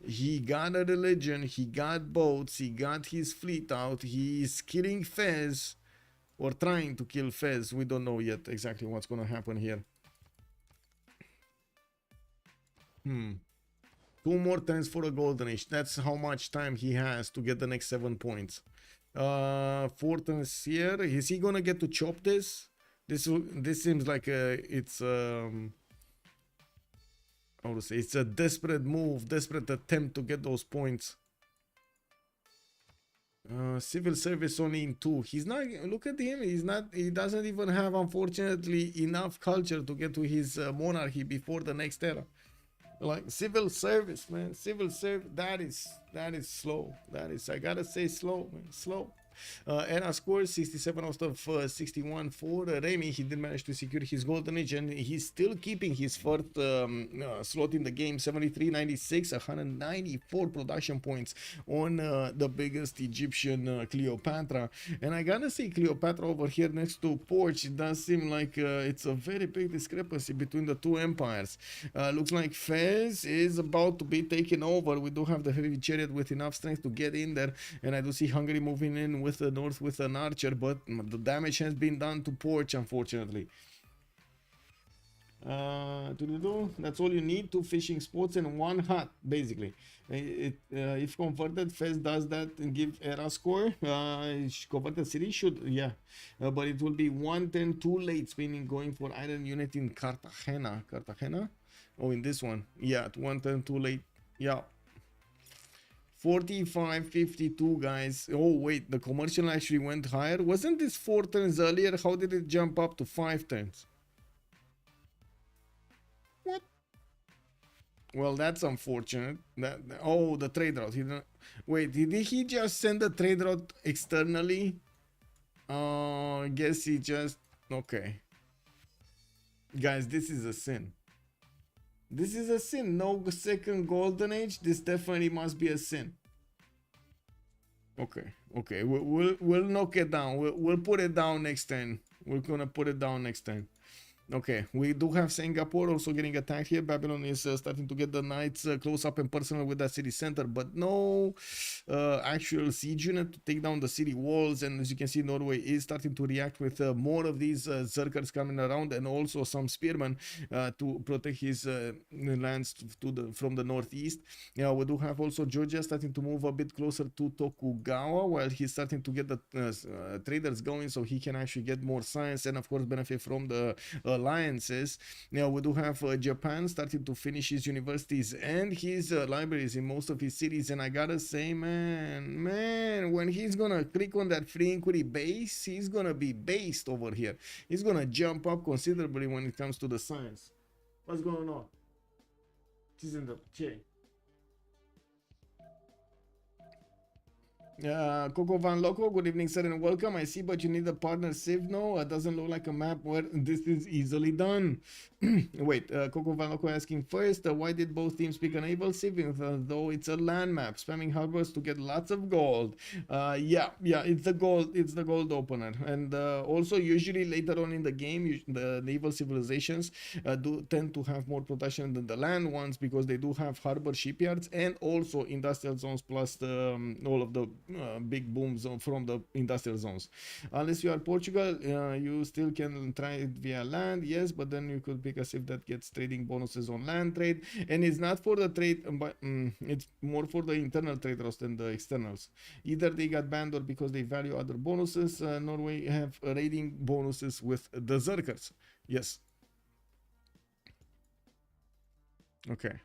He got a religion, he got boats, he got his fleet out, he's killing Fez, or trying to kill Fez. We don't know yet exactly what's gonna happen here. 2 more turns for a Golden Age. That's how much time he has to get the next 7 points. 4 turns here. Is he gonna get to chop this? This seems like it's how to say, it's a desperate move, desperate attempt to get those points. Civil service only in 2. He's not, look at him, he doesn't even have, unfortunately, enough culture to get to his monarchy before the next era. Like, civil service, man, civil service, that is slow. That is, I gotta say, slow, man, slow. Era scores 67 out of 61 for Remy. He did manage to secure his Golden Age, and he's still keeping his fourth slot in the game. 73-96, 194 production points on the biggest Egyptian Cleopatra. And I gotta say, Cleopatra over here next to Porch, it does seem like it's a very big discrepancy between the two empires. Looks like Fez is about to be taken over. We do have the heavy chariot with enough strength to get in there, and I do see Hungary moving in with the north with an archer, but the damage has been done to Porch, unfortunately. That's all you need, 2 fishing spots and 1 hut, basically. If converted, Fez does that and give era score. Converted city should, yeah, but it will be 110 too late, meaning going for iron unit in Cartagena. Oh, in this one, yeah, 110 too late, yeah. 45-52, guys. Oh wait, the commercial actually went higher. Wasn't this 4 turns earlier? How did it jump up to 5 turns? What? Well, that's unfortunate. Oh, the trade route. He didn't. Wait, did he just send the trade route externally? I guess he just. Okay. Guys, this is a sin. This is a sin. No second Golden Age. This definitely must be a sin. Okay, okay. We'll knock it down. We'll put it down next turn. We're gonna put it down next turn. Okay, we do have Singapore also getting attacked here. Babylon is starting to get the knights close up and personal with that city center, but no actual siege unit to take down the city walls. And as you can see, Norway is starting to react with more of these Zerkers coming around, and also some spearmen to protect his lands from the northeast. Yeah, we do have also Georgia starting to move a bit closer to Tokugawa, while he's starting to get the traders going, so he can actually get more science and of course benefit from the alliances. Now we do have Japan starting to finish his universities and his libraries in most of his cities, and I gotta say, man, when he's gonna click on that free inquiry base, he's gonna be based over here. He's gonna jump up considerably when it comes to the science. What's going on? This is in the chain. Coco Van Loco, good evening, sir, and welcome. I see, but you need a partner Civ. No, it doesn't look like a map where this is easily done. Wait, Coco Van Loco asking first, why did both teams pick an able Civ, though it's a land map, spamming harbors to get lots of gold? Yeah, it's the gold opener, and also usually later on in the game, the naval civilizations do tend to have more production than the land ones because they do have harbor shipyards and also industrial zones plus all of the big booms from the industrial zones. Unless you are Portugal, you still can try it via land, yes, but then you could pick a Civ that gets trading bonuses on land trade, and it's not for the trade, but it's more for the internal trade routes than the externals. Either they got banned or because they value other bonuses. Norway have raiding bonuses with the Zerkers. Yes. Okay.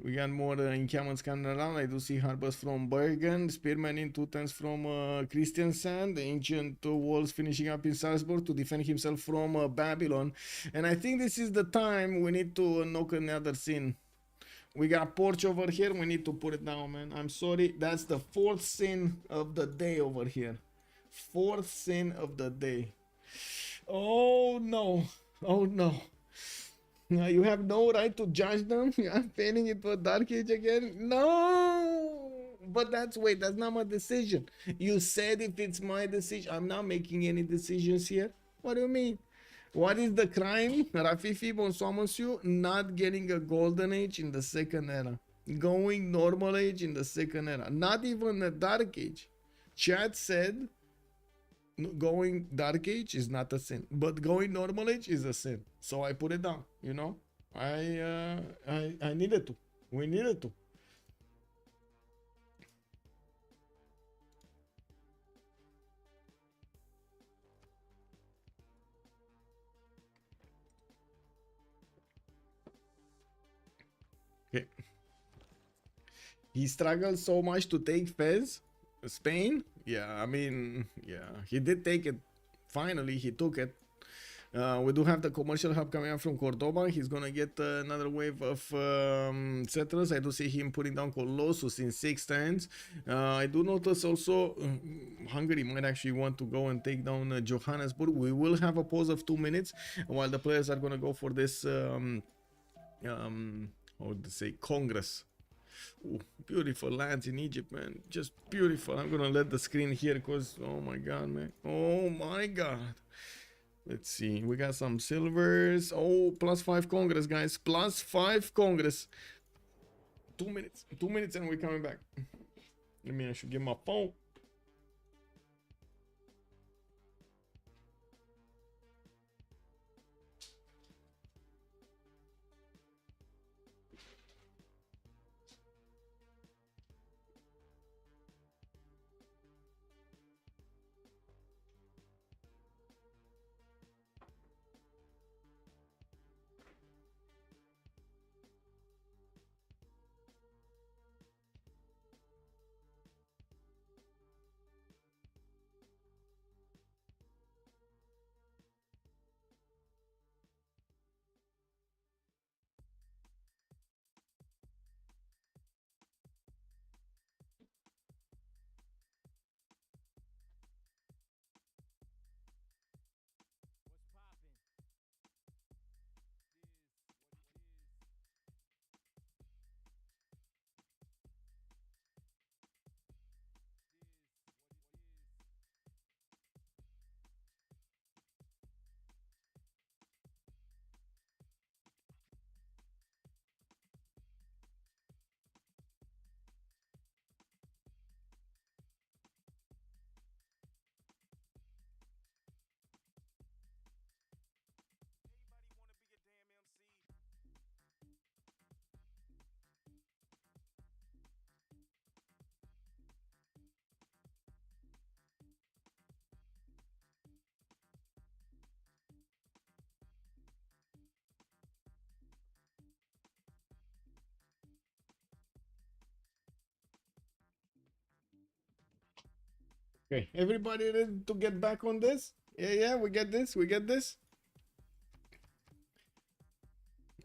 We got more encampments coming around. I do see harbors from Bergen, spearmen in 2 turns from Kristiansand, the ancient walls finishing up in Salzburg to defend himself from Babylon. And I think this is the time we need to knock another sin. We got Porch over here. We need to put it down, man. I'm sorry. That's the 4th sin of the day over here. 4th sin of the day. Oh, no. Oh, no. You have no right to judge them. I'm failing it for Dark Age again. No, but wait, that's not my decision. You said if it's my decision, I'm not making any decisions here. What do you mean? What is the crime? Rafifi, bonsoir monsieur. Not getting a golden age in the 2nd era. Going normal age in the 2nd era. Not even a dark age. Chat said going dark age is not a sin, but going normal age is a sin. So I put it down, you know. I needed to. We needed to. Okay. He struggled so much to take Fez, Spain. Yeah, I mean, yeah, he did take it. Finally, he took it. We do have the commercial hub coming out from Cordoba. He's gonna get another wave of settlers. I do see him putting down Colossus in 6 turns. I do notice also Hungary might actually want to go and take down Johannesburg. We will have a pause of 2 minutes while the players are gonna go for this how would they say, Congress. Ooh, beautiful lands in Egypt, man. Just beautiful. I'm gonna let the screen here because, oh my god, man. Oh my god. Let's see. We got some silvers. Oh, +5 Congress, guys. +5 Congress. 2 minutes. 2 minutes and we're coming back. Let me actually get my phone. Okay, everybody ready to get back on this? Yeah, we get this. We get this.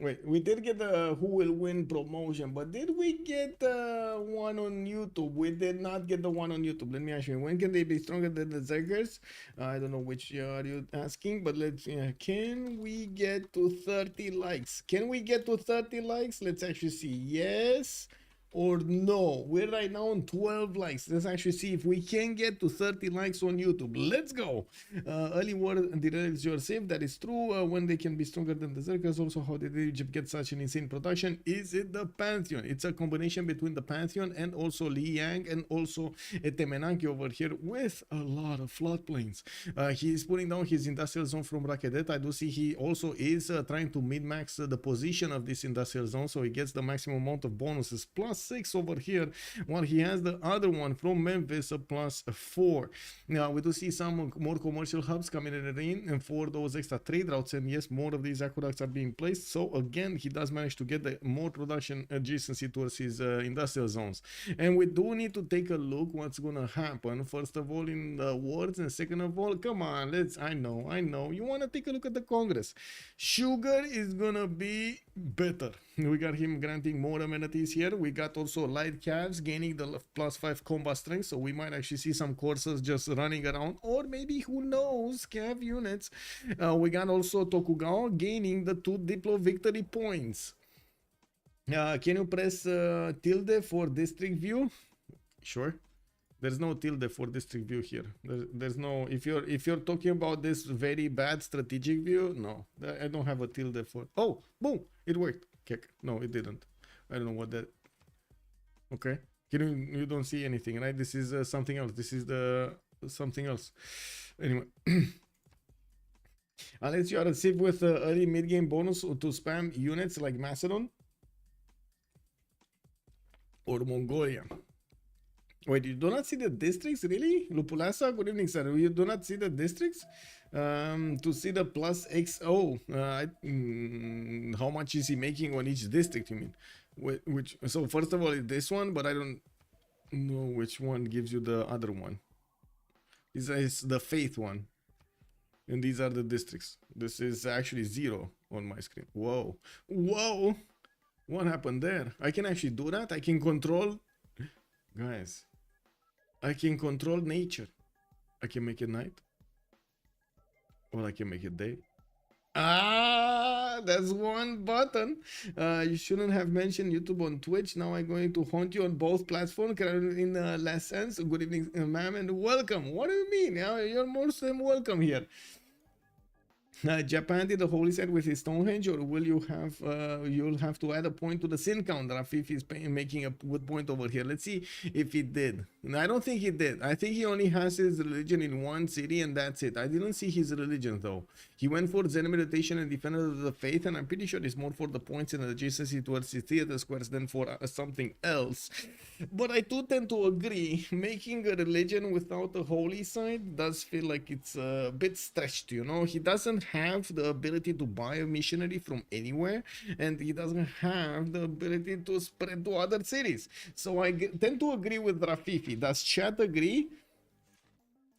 Wait, we did get the who will win promotion, but did we get the one on YouTube? We did not get the one on YouTube. Let me ask you, when can they be stronger than the Zergers? I don't know which are you asking, but let's can we get to 30 likes? Can we get to 30 likes? Let's actually see. Yes or no. We're right now on 12 likes. Let's actually see if we can get to 30 likes on YouTube. Let's go. Early war derails your save. That is true. When they can be stronger than the Zergers. Also, how did Egypt get such an insane production? Is it the Pantheon? It's a combination between the Pantheon and also Liang and also Temenanki over here with a lot of floodplains. He's putting down his industrial zone from Rakedet. I do see he also is trying to min-max the position of this industrial zone, so he gets the maximum amount of bonuses plus +6 over here, while he has the other one from Memphis a +4. Now we do see some more commercial hubs coming in and for those extra trade routes, and yes, more of these aqueducts are being placed. So again, he does manage to get the more production adjacency towards his industrial zones. And we do need to take a look what's gonna happen, first of all in the wards, and second of all, come on, I know you want to take a look at the Congress. Sugar is gonna be better. We got him granting more amenities here. We got also light calves gaining the +5 combat strength, so we might actually see some courses just running around, or maybe, who knows, cav units. We got also Tokugawa gaining the 2 Diplo victory points. Can you press tilde for district view? Sure. There's no tilde for district view here. There's no, if you're talking about this very bad strategic view, no, I don't have a tilde for. Oh, boom, it worked. Kick. No, it didn't. I don't know what that. Okay, you don't see anything, right? This is something else. This is the something else. Anyway. Unless you are a Civ with early mid-game bonus to spam units like Macedon or Mongolia. Wait, you do not see the districts, really? Lupulasa, good evening, sir. You do not see the districts? To see the +XO, how much is he making on each district, you mean? Which, so first of all, it's this one, but I don't know which one gives you the other one. This is the faith one. And these are the districts. This is actually 0 on my screen. Whoa. Whoa! What happened there? I can actually do that? I can control... Guys, I can control nature. I can make it night. Or I can make it day. Ah, that's one button. You shouldn't have mentioned YouTube on Twitch. Now I'm going to haunt you on both platforms in less sense. Good evening, ma'am, and welcome. What do you mean? You're most than welcome here. Japan did the holy site with his Stonehenge, or will you have you'll have to add a point to the sin count? Rafif is making a good point over here. Let's see if he did. I don't think he did. I think he only has his religion in one city and that's it. I didn't see his religion though. He went for Zen meditation and defended the faith, and I'm pretty sure it's more for the points and adjacency towards his theater squares than for something else. But I do tend to agree, making a religion without a holy site does feel like it's a bit stretched, you know. He doesn't have the ability to buy a missionary from anywhere, and he doesn't have the ability to spread to other cities. So I tend to agree with Rafifi. Does chat agree?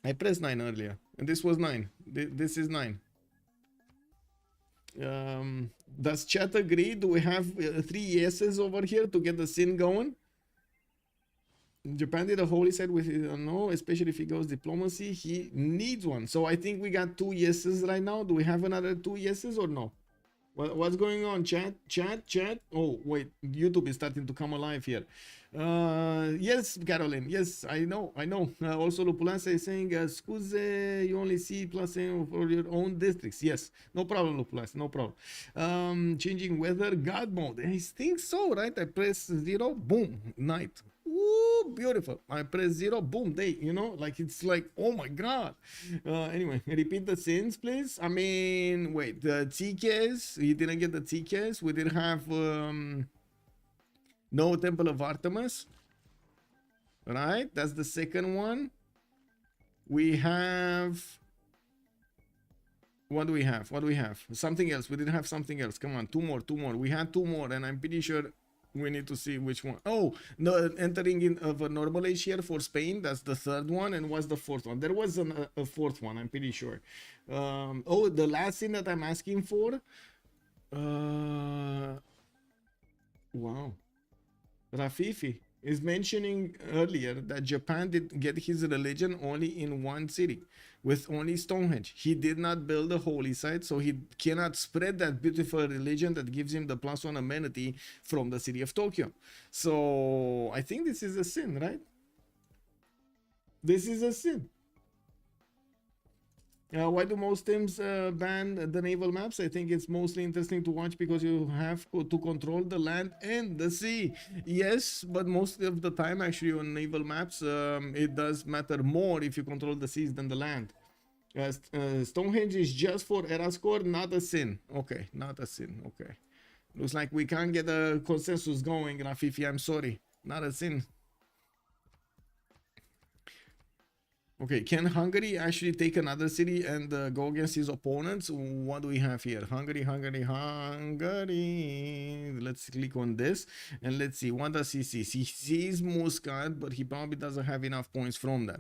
I pressed 9 earlier, and this was 9. This is 9. Does chat agree? Do we have 3 yeses over here to get the sin going? Japan did a holy site with no, especially if he goes diplomacy, he needs one. So I think we got 2 yeses right now. Do we have another 2 yeses or no? What's going on, chat? Oh wait, YouTube is starting to come alive here. Yes, Caroline, yes, I know. Also Lupulasa is saying scuse, you only see plus for your own districts. Yes, no problem, Lupulasa, no problem. Changing weather, God mode, I think so, right? I press 0, boom, night. Ooh, beautiful. I press 0, boom, day, you know, like it's like, oh my god. Anyway, repeat the sins, please. I mean, wait, the TKs, you didn't get the TKs. We did have no Temple of Artemis, right? That's the second one. We have, what do we have? Something else. We didn't have something else. Come on, two more. We had 2 more, and I'm pretty sure we need to see which one. Oh, no, entering in of a normal age here for Spain. That's the 3rd one. And what's the 4th one? There was a 4th one, I'm pretty sure. Oh, the last thing that I'm asking for. Wow. Rafifi is mentioning earlier that Japan did get his religion only in one city with only Stonehenge. He did not build a holy site, so he cannot spread that beautiful religion that gives him the +1 amenity from the city of Tokyo. So I think this is a sin, right? This is a sin. Why do most teams ban the naval maps? I think it's mostly interesting to watch because you have to control the land and the sea. Yes, but most of the time actually on naval maps, it does matter more if you control the seas than the land. Stonehenge is just for era score, not a sin. Okay, not a sin. Okay. Looks like we can't get a consensus going, Rafifi. I'm sorry. Not a sin. Okay, can Hungary actually take another city and go against his opponents? What do we have here? Hungary, Hungary, Hungary. Let's click on this and let's see. What does he see? He sees Muscat, but he probably doesn't have enough points from that.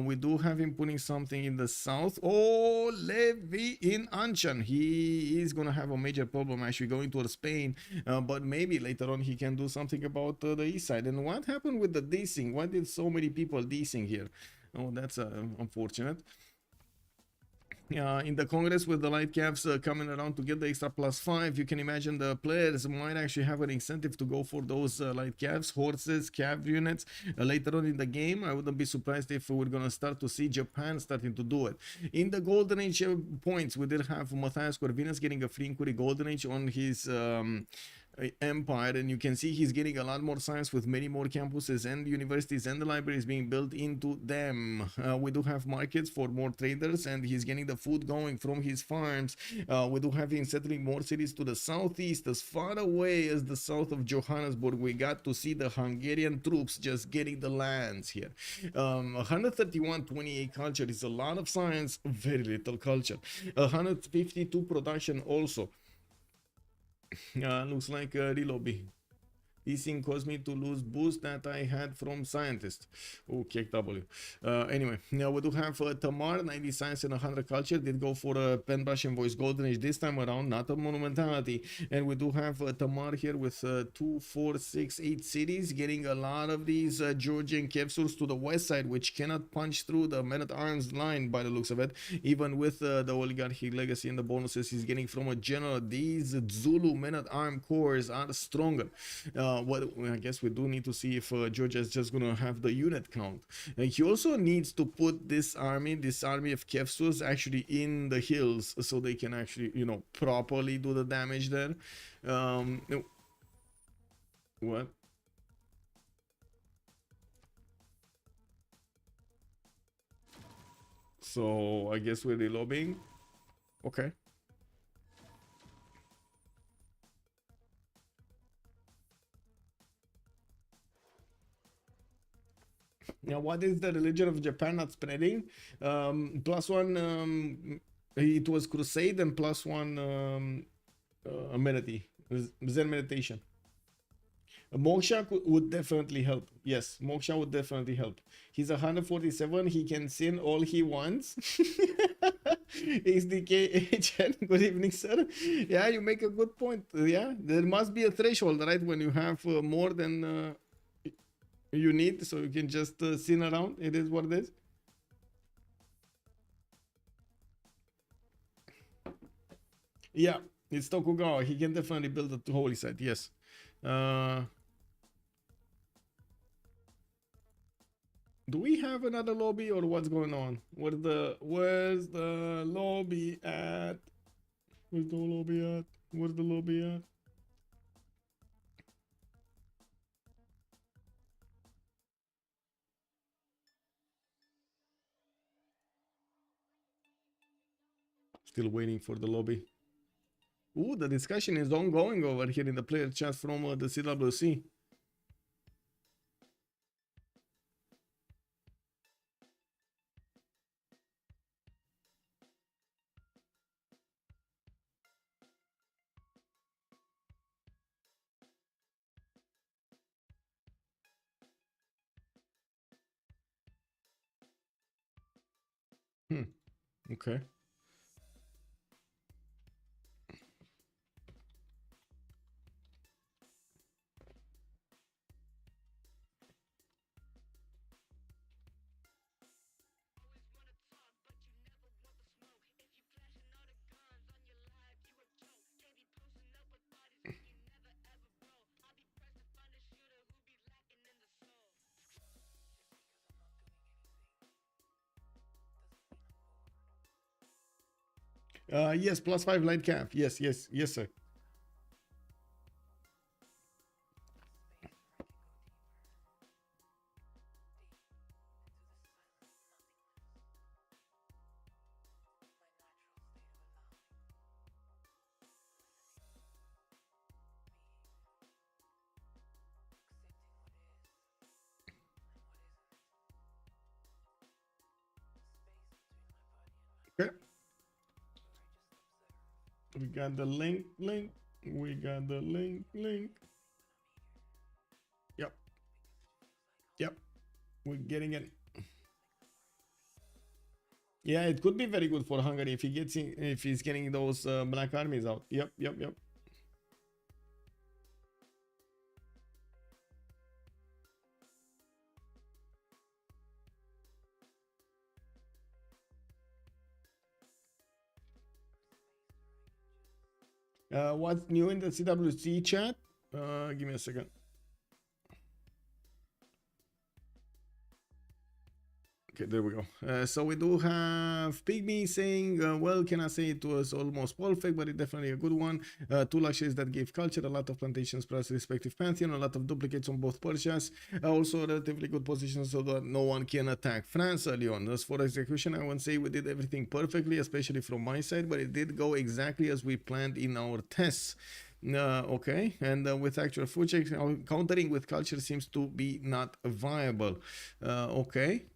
We do have him putting something in the south. Oh, Levi in Anchan. He is going to have a major problem actually going towards Spain, but maybe later on he can do something about the east side. And what happened with the desing? Why did so many people desing here? Oh, that's unfortunate. In the Congress with the light caps coming around to get the extra +5, you can imagine the players might actually have an incentive to go for those light caps, horses, cav units later on in the game. I wouldn't be surprised if we're going to start to see Japan starting to do it. In the Golden Age points, we did have Matthias Corvinus getting a free inquiry Golden Age on his empire, and you can see he's getting a lot more science with many more campuses and universities and the libraries being built into them. We do have markets for more traders, and he's getting the food going from his farms. We do have him settling more cities to the southeast, as far away as the south of Johannesburg. We got to see the Hungarian troops just getting the lands here. 131.28 culture is a lot of science, very little culture. 152 production also. Looks like a relobby. This thing caused me to lose boost that I had from scientist. Oh, KW. Anyway, now we do have Tamar, 90 science and 100 culture. Did go for a pen brush and voice golden age this time around, not a monumentality. And we do have Tamar here with 2, 4, 6, 8 cities, getting a lot of these Georgian capsules to the west side, which cannot punch through the men-at-arms line by the looks of it. Even with the oligarchy legacy and the bonuses he's getting from a general, these Zulu men-at-arm cores are stronger. What I guess we do need to see if Georgia is just gonna have the unit count. He also needs to put this army of Kefsus actually in the hills so they can actually, you know, properly do the damage there. What? So I guess we're relobbying. Okay. Now, what is the religion of Japan not spreading? +1, it was crusade, and +1 amenity, Zen meditation. Moksha would definitely help. Yes, Moksha would definitely help. He's 147. He can sin all he wants. XDKHN, good evening, sir. Yeah, you make a good point. Yeah, there must be a threshold, right? When you have more than you need, so you can just sin around. It is what it is. Yeah, it's Tokugawa. He can definitely build a holy site. Yes. Do we have another lobby or what's going on? Where's the lobby at? Where's the lobby at? Where's the lobby at? Still waiting for the lobby. Ooh, the discussion is ongoing over here in the player chat from the CWC. Okay. Yes, +5 light cap. Yes, yes, yes, sir. We got the link. We got the link. Yep. We're getting it. Yeah, it could be very good for Hungary if if he's getting those black armies out. Yep. What's new in the CWC chat? Give me a second. Okay, there we go. So we do have Pygmy saying, well, can I say it was almost perfect, but it's definitely a good one. Two luxuries that gave culture, a lot of plantations plus respective pantheon, a lot of duplicates on both Persias. Also relatively good position so that no one can attack France early on. As for execution, I won't say we did everything perfectly, especially from my side, but it did go exactly as we planned in our tests. Okay, and with actual food checks, countering with culture seems to be not viable. Okay,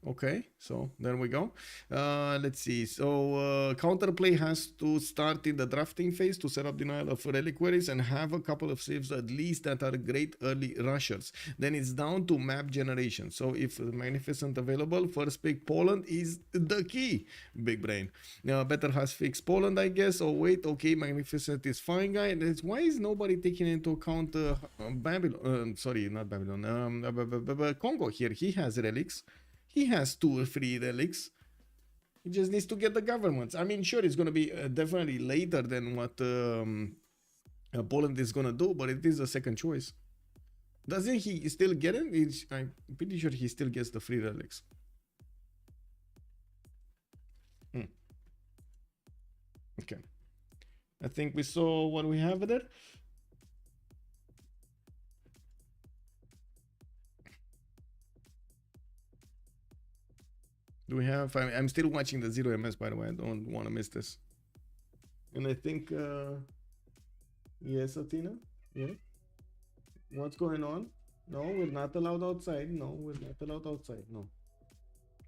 so there we go. Let's see. So counterplay has to start in the drafting phase to set up denial of reliquaries and have a couple of saves at least that are great early rushers. Then it's down to map generation. So if Magnificent available, first pick Poland is the key. Big brain. Better has fixed Poland, I guess. Oh wait, okay, Magnificent is fine, guy. That's why is nobody taking into account Babylon? Sorry, not Babylon. Congo here. He has relics. He has 2 or 3 relics. He just needs to get the governments. I mean, sure, it's going to be definitely later than what Poland is going to do, but it is a second choice. Doesn't he still get it? I'm pretty sure he still gets the free relics. Okay. I think we saw what we have there. Do we have? I'm still watching the 0MS, by the way. I don't want to miss this. And I think, yes, Athena? Yeah. What's going on? No, we're not allowed outside. No, we're not allowed outside. No.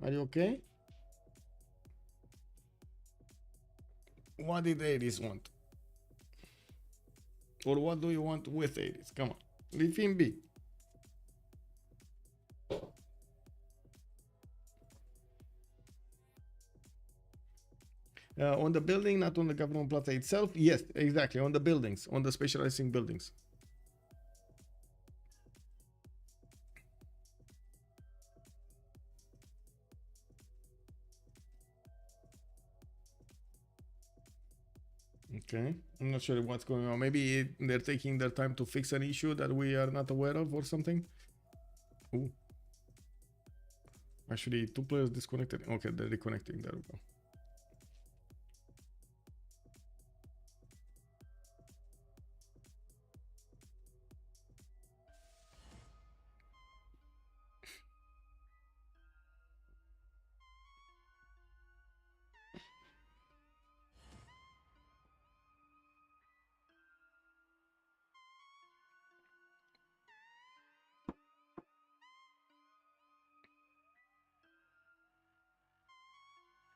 Are you okay? What did Ares want? Or what do you want with Ares? Come on. Leave him be. On the building, not on the government plaza itself. Yes, exactly. On the buildings, on the specializing buildings. Okay, I'm not sure what's going on. Maybe they're taking their time to fix an issue that we are not aware of or something. Ooh. Actually, 2 players disconnected. Okay, they're reconnecting. There we go.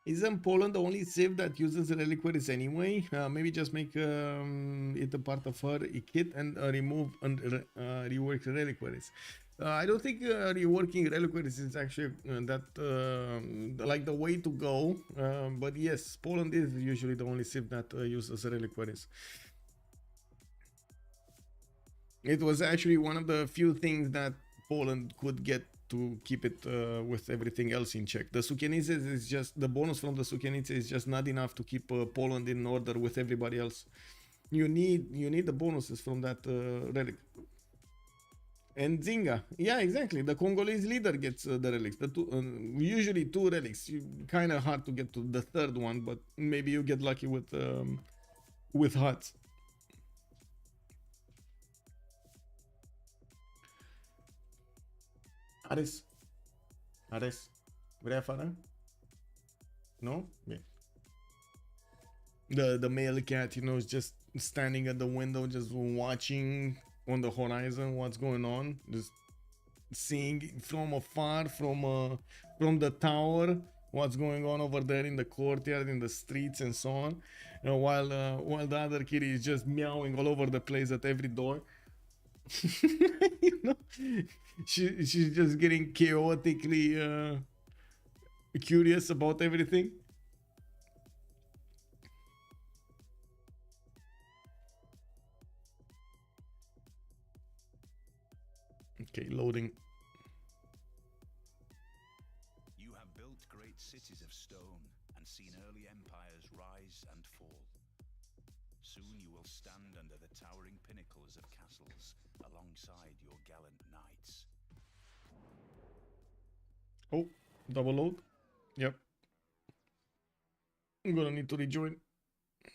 Isn't Poland the only civ that uses reliquaries anyway? Maybe just make it a part of her kit and remove and rework reliquaries. I don't think reworking reliquaries is actually like the way to go. But yes, Poland is usually the only civ that uses reliquaries. It was actually one of the few things that Poland could get to keep it with everything else in check. The Sukienices is just, the bonus from the Sukienice is just not enough to keep Poland in order with everybody else. You need the bonuses from that relic. And Zinga, yeah, exactly. The Congolese leader gets the relics. Usually 2 relics. Kind of hard to get to the 3rd one, but maybe you get lucky with huts. Ares, vrea afară? No? Yeah. The male cat, you know, is just standing at the window, just watching on the horizon what's going on, just seeing from afar, from the tower, what's going on over there in the courtyard, in the streets, and so on. While the other kitty is just meowing all over the place at every door. You know, she's just getting chaotically curious about everything. Okay, loading. You have built great cities of stone and seen early empires rise and fall. Soon you will stand under the towering pinnacles of castles alongside your gallant knights. Oh, double load. Yep. I'm gonna need to rejoin.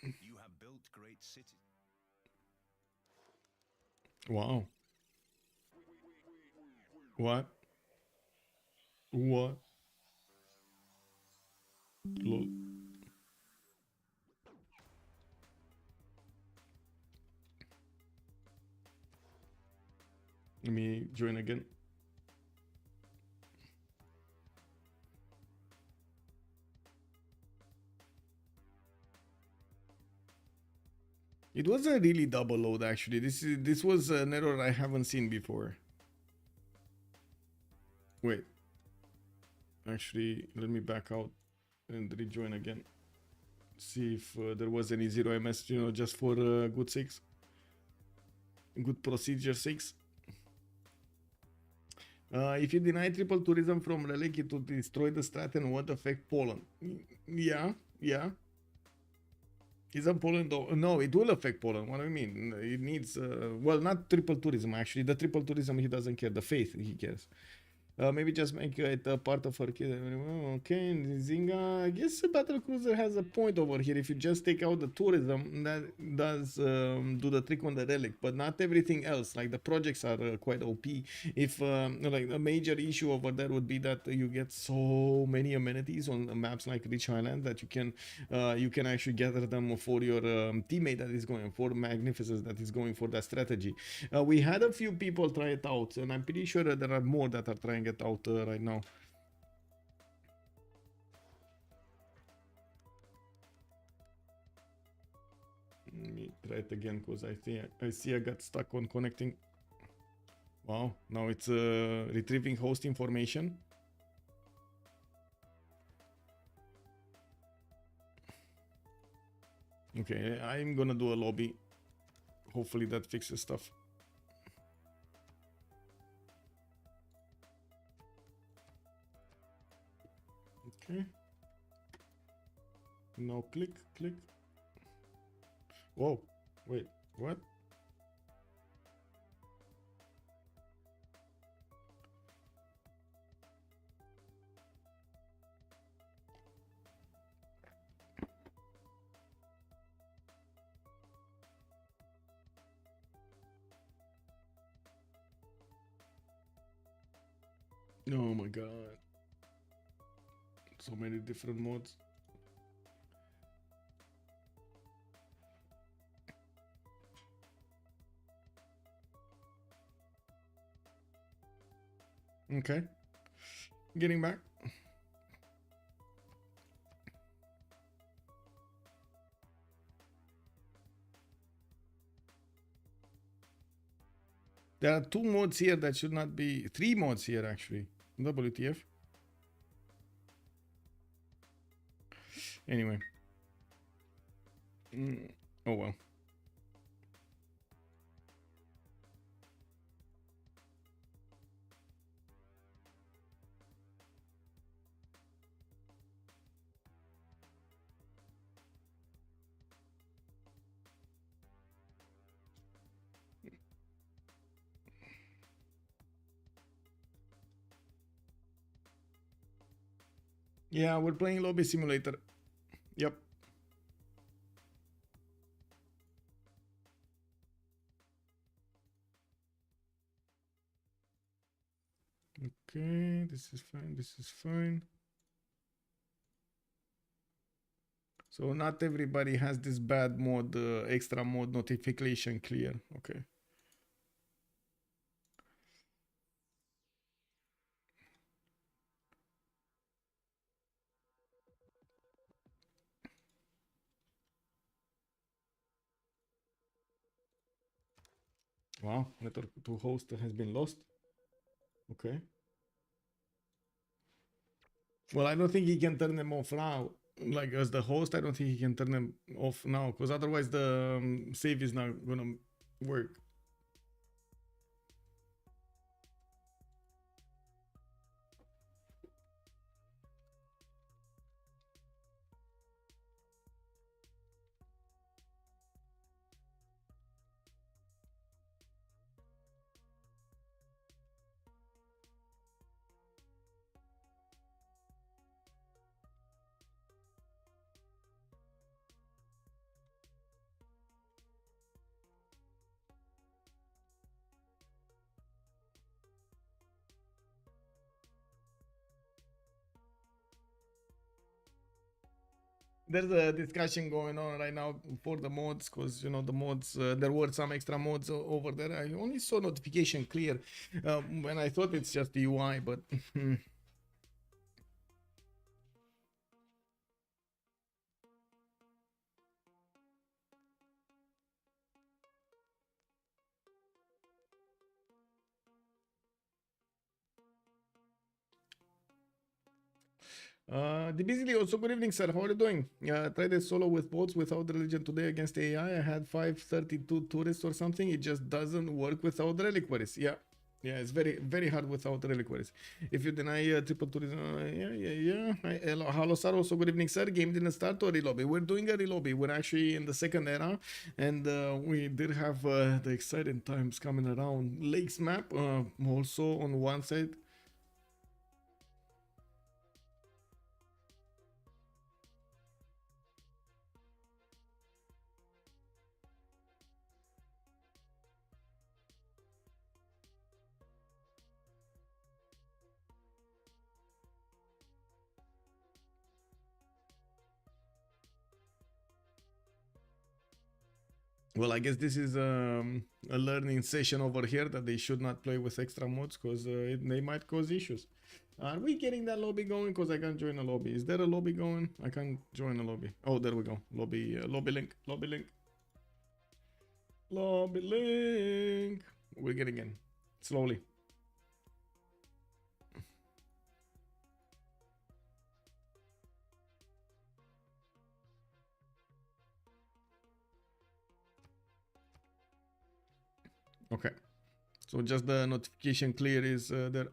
You have built great cities. Wow. What? What? Lol. Let me join again. It was a really double load actually. This was an error I haven't seen before. Wait. Actually, let me back out and rejoin again. See if there was any 0ms, you know, just for good sakes. Good procedure sakes. If you deny triple tourism from Relic, it will destroy the strat and won't affect Poland. Yeah. Isn't Poland though? No, it will affect Poland. What do you mean? It needs, well, not triple tourism actually. The triple tourism he doesn't care. The faith he cares. Maybe just make it a part of her kid. Okay, Zinga. I guess a battle cruiser has a point over here. If you just take out the tourism, that does do the trick on the relic, but not everything else. Like the projects are quite OP. If like a major issue over there would be that you get so many amenities on maps like Rich Island that you can actually gather them for your teammate that is going for Magnificence that is going for that strategy. We had a few people try it out, and I'm pretty sure that there are more that are trying it out right now. Let me try it again because I see I got stuck on connecting. Wow, now it's retrieving host information. Okay, I'm gonna do a lobby. Hopefully that fixes stuff. Okay. Now click. Whoa, wait, what? Oh my god. So many different mods. Okay. Getting back. There are 2 mods here that should not be... 3 mods here actually. WTF. Anyway. Oh well. Yeah, we're playing Lobby Simulator. Yep. Okay, this is fine. So not everybody has this bad mode, extra mode notification clear. Okay. Wow, network to host has been lost. Okay. Well, I don't think he can turn them off now. Like as the host, I don't think he can turn them off now, because otherwise the save is not gonna work. There's a discussion going on right now for the mods, because you know the mods, there were some extra mods over there. I only saw notification clear when I thought it's just the UI, but the Busily also, good evening, sir. How are you doing? Tried a solo with bots without religion today against AI. I had 532 tourists or something. It just doesn't work without reliquaries. Yeah. Yeah, it's very hard without reliquaries. If you deny triple tourism, yeah. Hello, sir. Also, good evening, sir. Game didn't start or relobby. We're doing a relobby. We're actually in the second era, and we did have the exciting times coming around. Lakes map also on one side. Well, I guess this is a learning session over here that they should not play with extra mods, because they might cause issues. Are we getting that lobby going? Because I can't join a lobby. Is there a lobby going? I can't join a lobby. Oh, there we go. Lobby, lobby link. Lobby link. Lobby link. We're getting in. Slowly. Okay. So just the notification clear is there.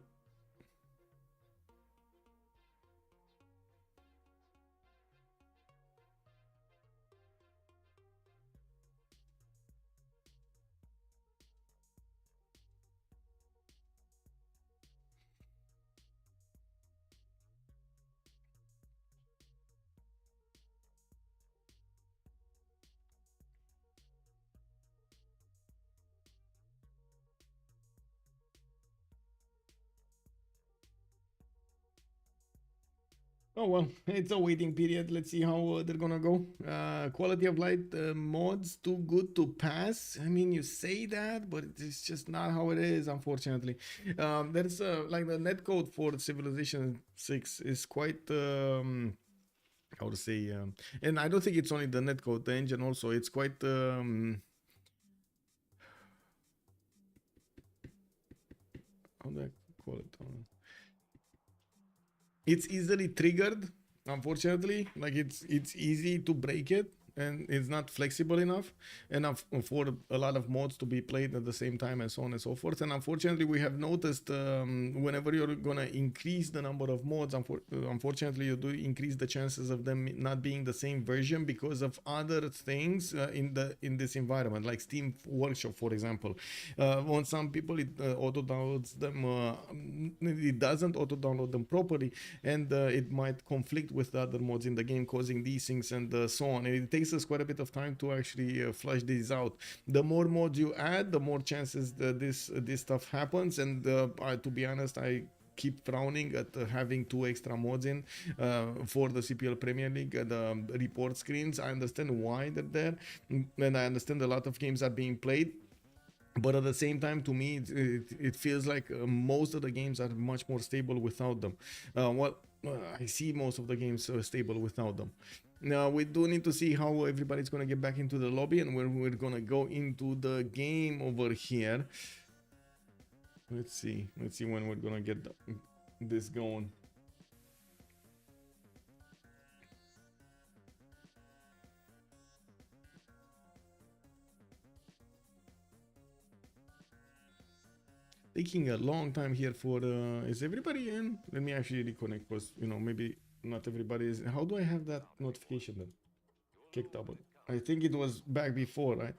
Oh well, it's a waiting period. Let's see how they're gonna go. Quality of light mods too good to pass. I mean, you say that, but it's just not how it is, unfortunately. There's like the netcode for Civilization 6 is quite how to say, and I don't think it's only the netcode, the engine also. It's quite how do I call it? It's easily triggered, unfortunately. Like it's easy to break it, and it's not flexible enough for a lot of mods to be played at the same time, and so on and so forth. And unfortunately, we have noticed whenever you're gonna increase the number of mods, unfortunately you do increase the chances of them not being the same version, because of other things in this environment, like Steam Workshop, for example. On some people it auto downloads them, it doesn't auto download them properly, and it might conflict with the other mods in the game, causing these things and so on. And it takes us quite a bit of time to actually flush these out. The more mods you add, the more chances that this stuff happens. And to be honest, I keep frowning at having 2 extra mods in for the CPL Premier League, the report screens. I understand why they're there, and I understand a lot of games are being played, but at the same time, to me, it feels like most of the games are much more stable without them. I see most of the games stable without them. Now we do need to see how everybody's gonna get back into the lobby and when we're gonna go into the game over here. Let's see when we're gonna get this going. Taking a long time here for is everybody in? Let me actually reconnect because you know maybe not everybody is. How do I have that notification then? Kicked out. I think it was back before, right?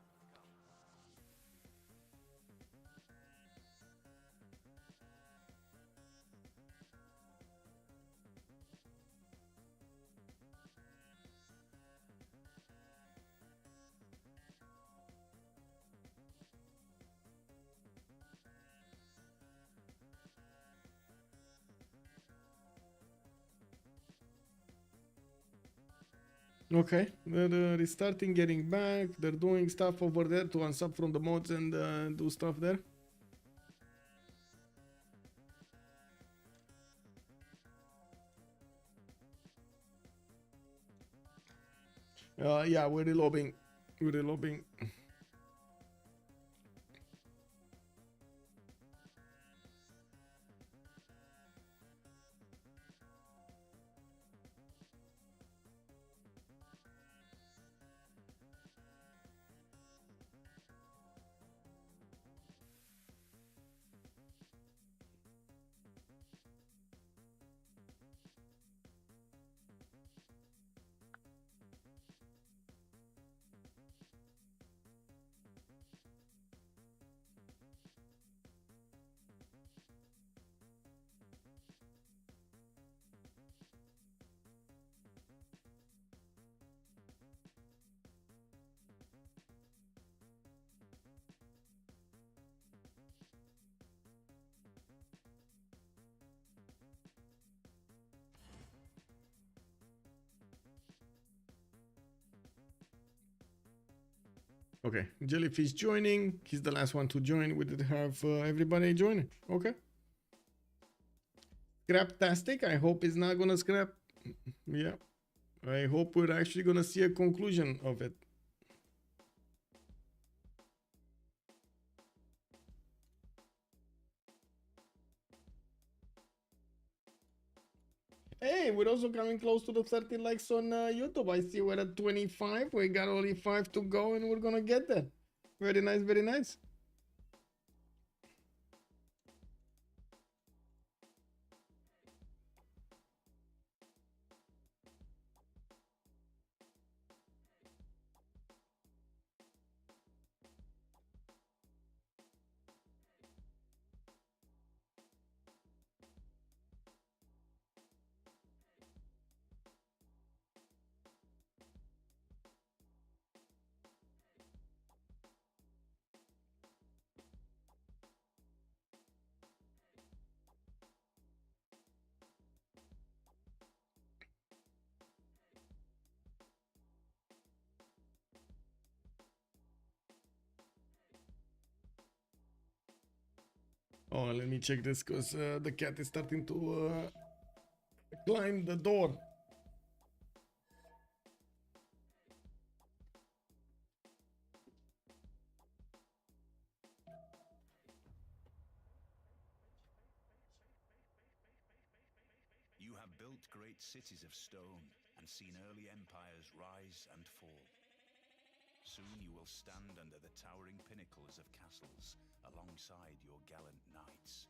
Okay, they're restarting, getting back. They're doing stuff over there to unsub from the mods and do stuff there. Yeah, we're relobbing. We're relobbing. Okay, Jellyfish joining. He's the last one to join. We did have everybody joining. Okay. Scraptastic. I hope it's not gonna scrap. Yeah. I hope we're actually gonna see a conclusion of it. Hey, we're also coming close to the 30 likes on YouTube. I see we're at 25. We got only 5 to go and we're gonna get there. Very nice, very nice. Oh, let me check this because the cat is starting to climb the door. You have built great cities of stone and seen early empires rise and fall. Soon you will stand under the towering pinnacles of castles alongside your gallant knights.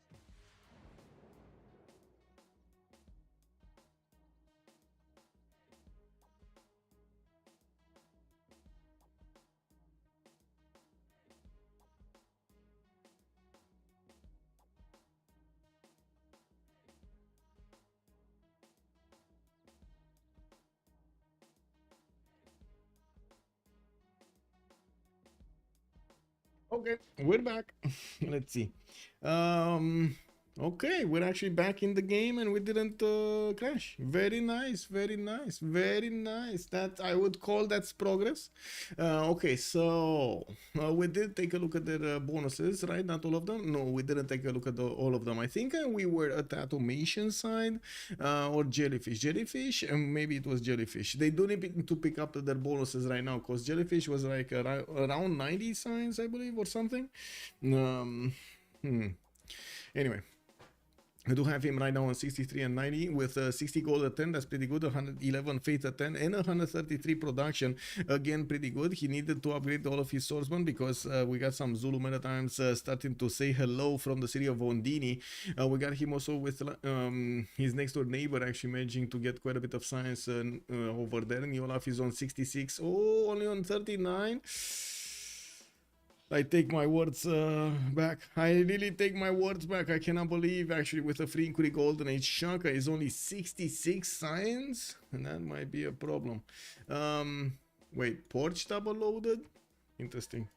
Okay, we're back. Let's see. Okay, we're actually back in the game and we didn't crash. Very nice, very nice, very nice. That I would call that's progress. Okay, so we did take a look at their bonuses, right? Not all of them. No, we didn't take a look at all of them. I think we were at the Atomation side or Jellyfish. Jellyfish, and maybe it was Jellyfish. They do need to pick up their bonuses right now because Jellyfish was like around 90 signs, I believe, or something. Anyway. I do have him right now on 63 and 90 with 60 gold at 10. That's pretty good. 111 faith at 10 and 133 production. Again, pretty good. He needed to upgrade all of his swordsmen because we got some Zulu meta-times starting to say hello from the city of Ondini. We got him also with his next door neighbor actually managing to get quite a bit of science over there. Neolaf is on 66. Oh, only on 39. I take my words back. I really take my words back. I cannot believe actually with a free inquiry golden age Shaka is only 66 science, and that might be a problem. Wait, Porch double loaded? Interesting.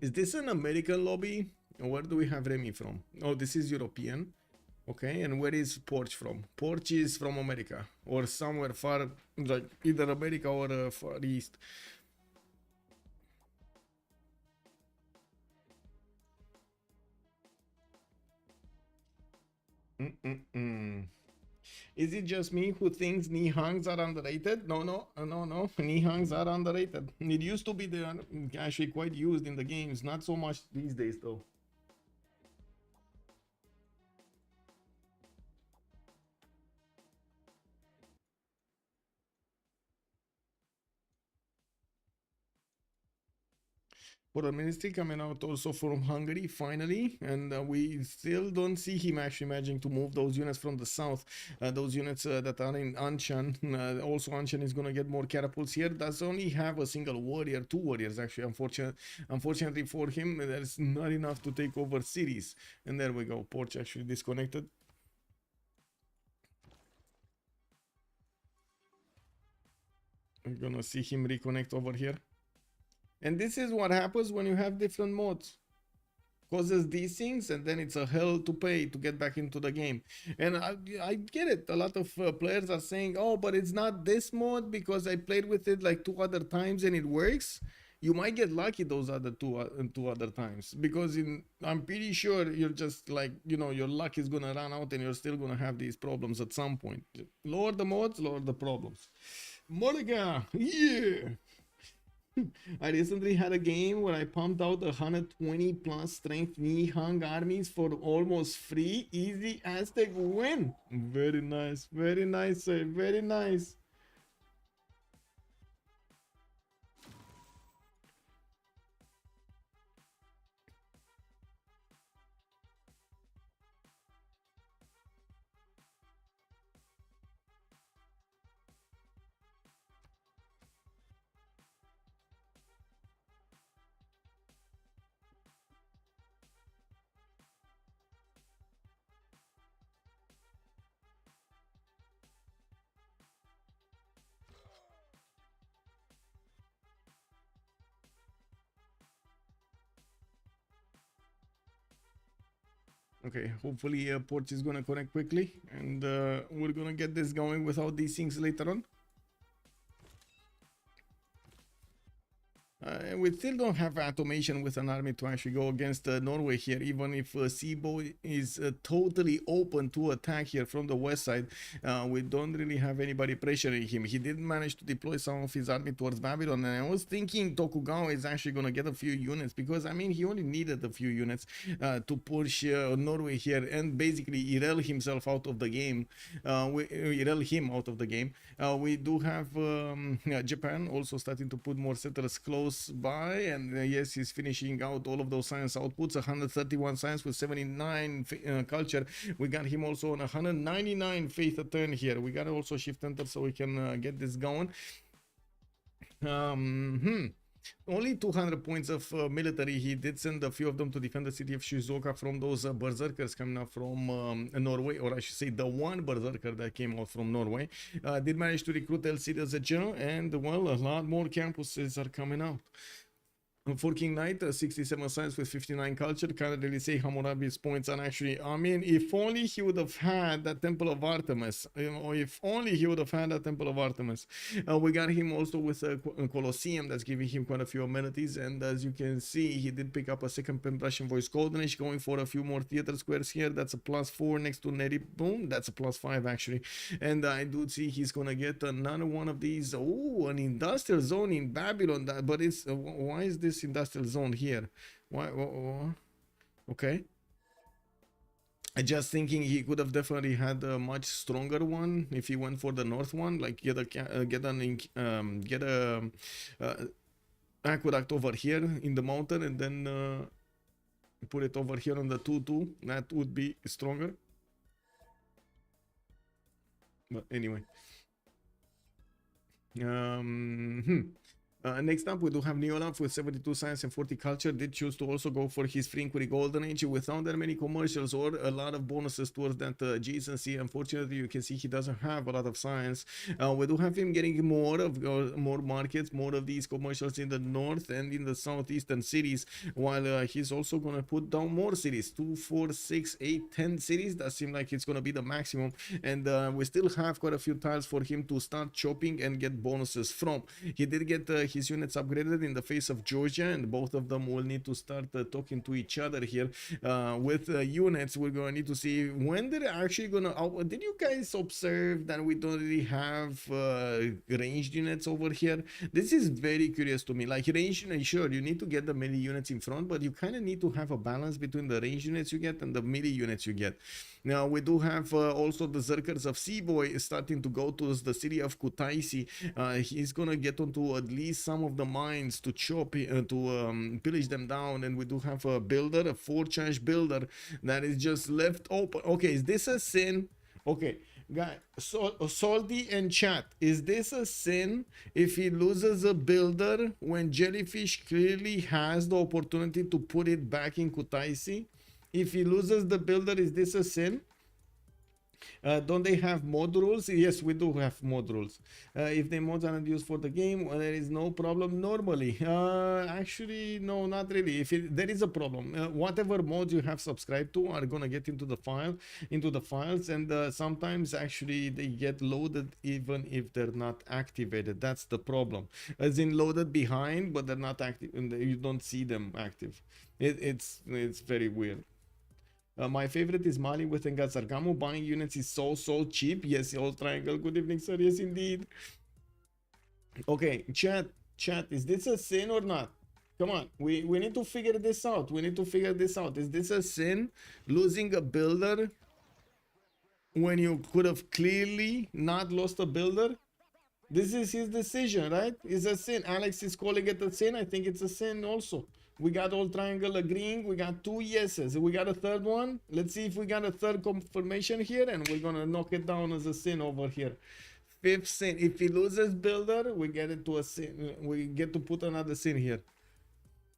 Is this an American lobby? Where do we have Remy from? Oh, this is European. Okay, and where is Porch from? Porch is from America or somewhere far, like either America or Far East. Is it just me who thinks Nihangs are underrated? No, no, no, no. Nihangs are underrated. It used to be actually quite used in the games, not so much these days though. For the ministry coming out also from Hungary finally, and we still don't see him actually managing to move those units from the south. Those units that are in Anshan, also Anshan is gonna get more catapults here. Does only have a single warrior, 2 warriors actually. Unfortunately for him, there's not enough to take over cities. And there we go, Porch actually disconnected. We're gonna see him reconnect over here. And this is what happens when you have different modes. Causes these things, and then it's a hell to pay to get back into the game. And I get it. A lot of players are saying, oh, but it's not this mode because I played with it like 2 other times and it works. You might get lucky those other two other times because I'm pretty sure you're just like, you know, your luck is gonna run out and you're still gonna have these problems at some point. Lower the mods, lower the problems. Monica, yeah. I recently had a game where I pumped out 120 plus strength Nihang armies for almost free. Easy Aztec win. Very nice, sir. Very nice. Okay, hopefully Porch is gonna connect quickly and we're gonna get this going without these things later on. We still don't have Atomation with an army to actually go against Norway here, even if Seabo is totally open to attack here from the west side. We don't really have anybody pressuring him. He did manage to deploy some of his army towards Babylon, and I was thinking Tokugawa is actually going to get a few units because, I mean, he only needed a few units to push Norway here and basically erase himself out of the game. Erase him out of the game. We do have Japan also starting to put more settlers close by, and yes, he's finishing out all of those science outputs. 131 science with 79 culture. We got him also on 199 faith a turn here. We got also shift enter so we can get this going. Only 200 points of military. He did send a few of them to defend the city of Shizuoka from those berserkers coming out from Norway, or I should say the one berserker that came out from Norway. Did manage to recruit LCDZ, and well, a lot more campuses are coming out. For King Knight, 67 science with 59 culture. Can't really say Hammurabi's points are actually. I mean, if only he would have had that Temple of Artemis. You know, if only he would have had that Temple of Artemis. We got him also with a Colosseum that's giving him quite a few amenities. And as you can see, he did pick up a second Russian voice Golden Age, going for a few more theater squares here. That's a +4 next to Neri. Boom, that's a +5 actually. And I do see he's gonna get another one of these. Oh, an industrial zone in Babylon. But it's why is this industrial zone here? Why? Okay. I just thinking he could have definitely had a much stronger one if he went for the north one, like get a aqueduct over here in the mountain and then put it over here on the 2-2. That would be stronger. But anyway. Next up, we do have Neolaf with 72 science and 40 culture. Did choose to also go for his Frinquary Golden Age without that many commercials or a lot of bonuses towards that adjacency. Unfortunately, you can see he doesn't have a lot of science. We do have him getting more markets, more of these commercials in the north and in the southeastern cities, while he's also gonna put down more cities, 2, 4, 6, 8, 10 cities. That seems like it's gonna be the maximum, and we still have quite a few tiles for him to start chopping and get bonuses from. He did get his units upgraded in the face of Georgia, and both of them will need to start talking to each other here with units. We're going to need to see when they're actually gonna did you guys observe that we don't really have ranged units over here? This is very curious to me. Like ranged units, sure, you need to get the melee units in front, but you kind of need to have a balance between the ranged units you get and the melee units you get. Now we do have also the Zerkers of Seaboy starting to go to the city of Kutaisi. He's gonna get onto at least some of the mines to chop to pillage them down, and we do have a builder, a 4-charge builder that is just left open. Okay, is this a sin? Okay, guys, so Salty and chat, is this a sin if he loses a builder when Jellyfish clearly has the opportunity to put it back in Kutaisi? If he loses the builder, is this a sin? Don't they have mod rules? Yes, we do have mod rules. If the mods are not used for the game, well, there is no problem normally. Actually, no, not really. There is a problem. Whatever mods you have subscribed to are gonna get into the files, and sometimes actually they get loaded even if they're not activated. That's the problem. As in loaded behind, but they're not active, and you don't see them active. It's very weird. My favorite is Mali with Ngazargamu. Buying units is so cheap. Yes, old triangle. Good evening, sir. Yes, indeed. Okay, chat, is this a sin or not? Come on, we need to figure this out. Is this a sin? Losing a builder when you could have clearly not lost a builder? This is his decision, right? It's a sin. Alex is calling it a sin. I think it's a sin also. We got all triangle agreeing. We got 2 yeses. We got a third one. Let's see if we got a third confirmation here, and we're gonna knock it down as a sin over here. 5th sin. If he loses builder, we get it to a sin. We get to put another sin here.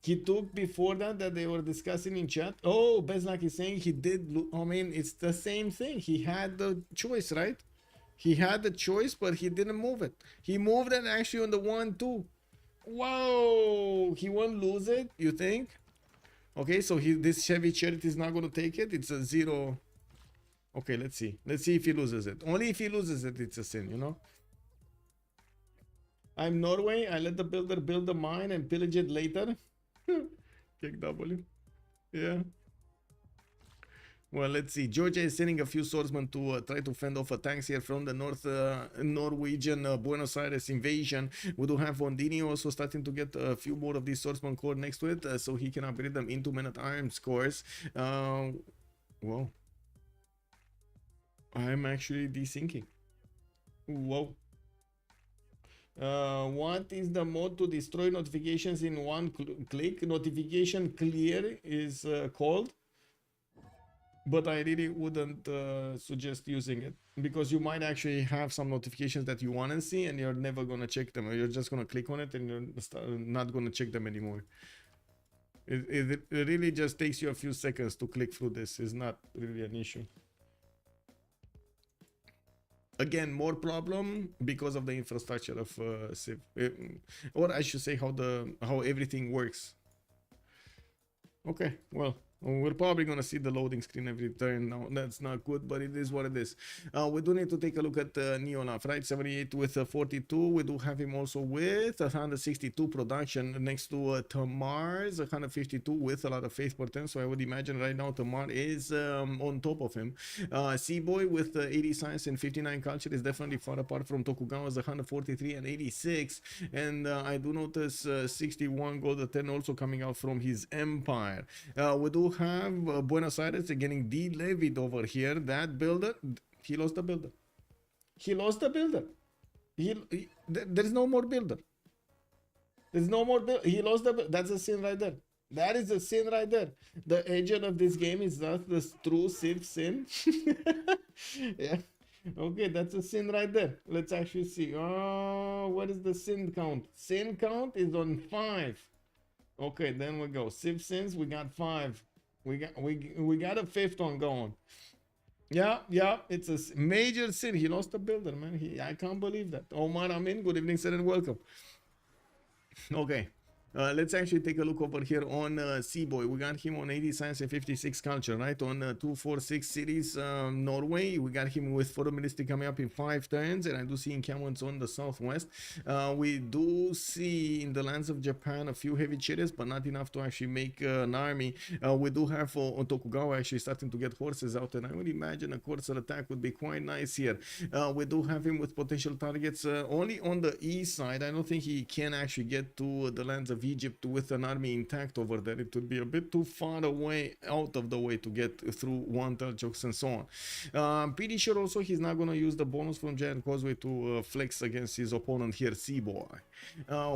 He took before that they were discussing in chat. Oh, Beznak is saying he did. I mean, it's the same thing. He had the choice, right? He had the choice, but he didn't move it. He moved it actually on the 1-2. Whoa, he won't lose it, you think? Okay, so this Chevy Charity is not going to take it. It's a 0. Okay, let's see if he loses it. Only if he loses it, it's a sin, you know. I'm Norway. I let the builder build the mine and pillage it later. Kick W. Yeah. Well, let's see. Georgia is sending a few swordsmen to try to fend off attacks here from the North Norwegian Buenos Aires invasion. We do have Ondini also starting to get a few more of these swordsman core next to it, so he can upgrade them into men-at-arms cores. Whoa. I'm actually desyncing. Whoa. What is the mode to destroy notifications in one click? Notification clear is called. but I really wouldn't suggest using it because you might actually have some notifications that you want to see and you're never going to check them, or you're just going to click on it and you're not going to check them anymore. It really just takes you a few seconds to click through this. It's not really an issue. Again, more problem because of the infrastructure of Civ, or I should say how everything works. Okay, well, we're probably gonna see the loading screen every turn now. That's not good, but it is what it is. We do need to take a look at Neolaf, right? 78 with 42. We do have him also with 162 production next to Tamar's 152 with a lot of faith per turn. So I would imagine right now Tamar is on top of him. Seaboy with 80 science and 59 culture is definitely far apart from Tokugawa's 143 and 86. And I do notice 61 gold at 10 also coming out from his empire. We do have Buenos Aires getting de-levied over here. That builder, he lost the builder. He lost the builder. There's no more builder. There's no more builder. He lost the. That's a sin right there. That is a sin right there. The agent of this game is not the true Civ sin. Yeah. Okay, that's a sin right there. Let's actually see. Oh, what is the sin count? Sin count is on 5. Okay, then we go. Civ sins, we got 5. We got a 5th one going. Yeah, it's a major sin. He lost the builder, man. I can't believe that. Omar Amin, good evening, sir, and welcome. Okay. Let's actually take a look over here on Seaboy. We got him on 80 science and 56 culture, right? On 246 cities, Norway. We got him with photomelistic coming up in 5 turns, and I do see encampments on the southwest. We do see in the lands of Japan a few heavy chariots, but not enough to actually make an army. We do have on Tokugawa actually starting to get horses out, and I would imagine a courser attack would be quite nice here. We do have him with potential targets only on the east side. I don't think he can actually get to the lands of Egypt with an army intact over there. It would be a bit too far away, out of the way to get through one Telchokes and so on. Pretty sure also he's not going to use the bonus from Giant Causeway to flex against his opponent here, Seaboy.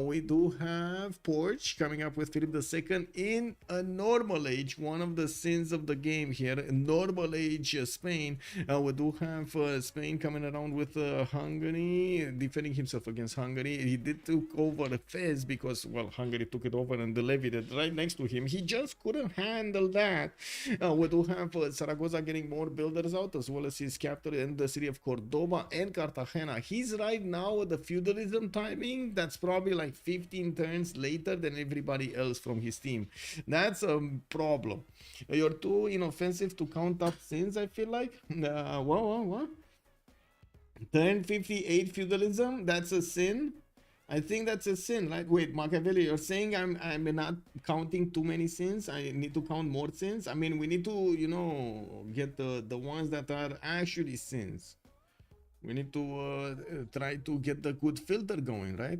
We do have Porch coming up with Philip II in a normal age, one of the sins of the game here, normal age Spain. We do have Spain coming around with Hungary, defending himself against Hungary. He did took over Fez because, well, Hungary took it over and levied it right next to him. He just couldn't handle that. We do have Zaragoza getting more builders out, as well as his capital in the city of Cordoba and Cartagena. He's right now at the feudalism timing. That's probably like 15 turns later than everybody else from his team. That's a problem. You're too inoffensive to count up sins, I feel like. What? Turn 58 feudalism? That's a sin? I think that's a sin. Like, wait, Machiavelli, you're saying I'm not counting too many sins? I need to count more sins? I mean, we need to, get the ones that are actually sins. We need to try to get the good filter going, right?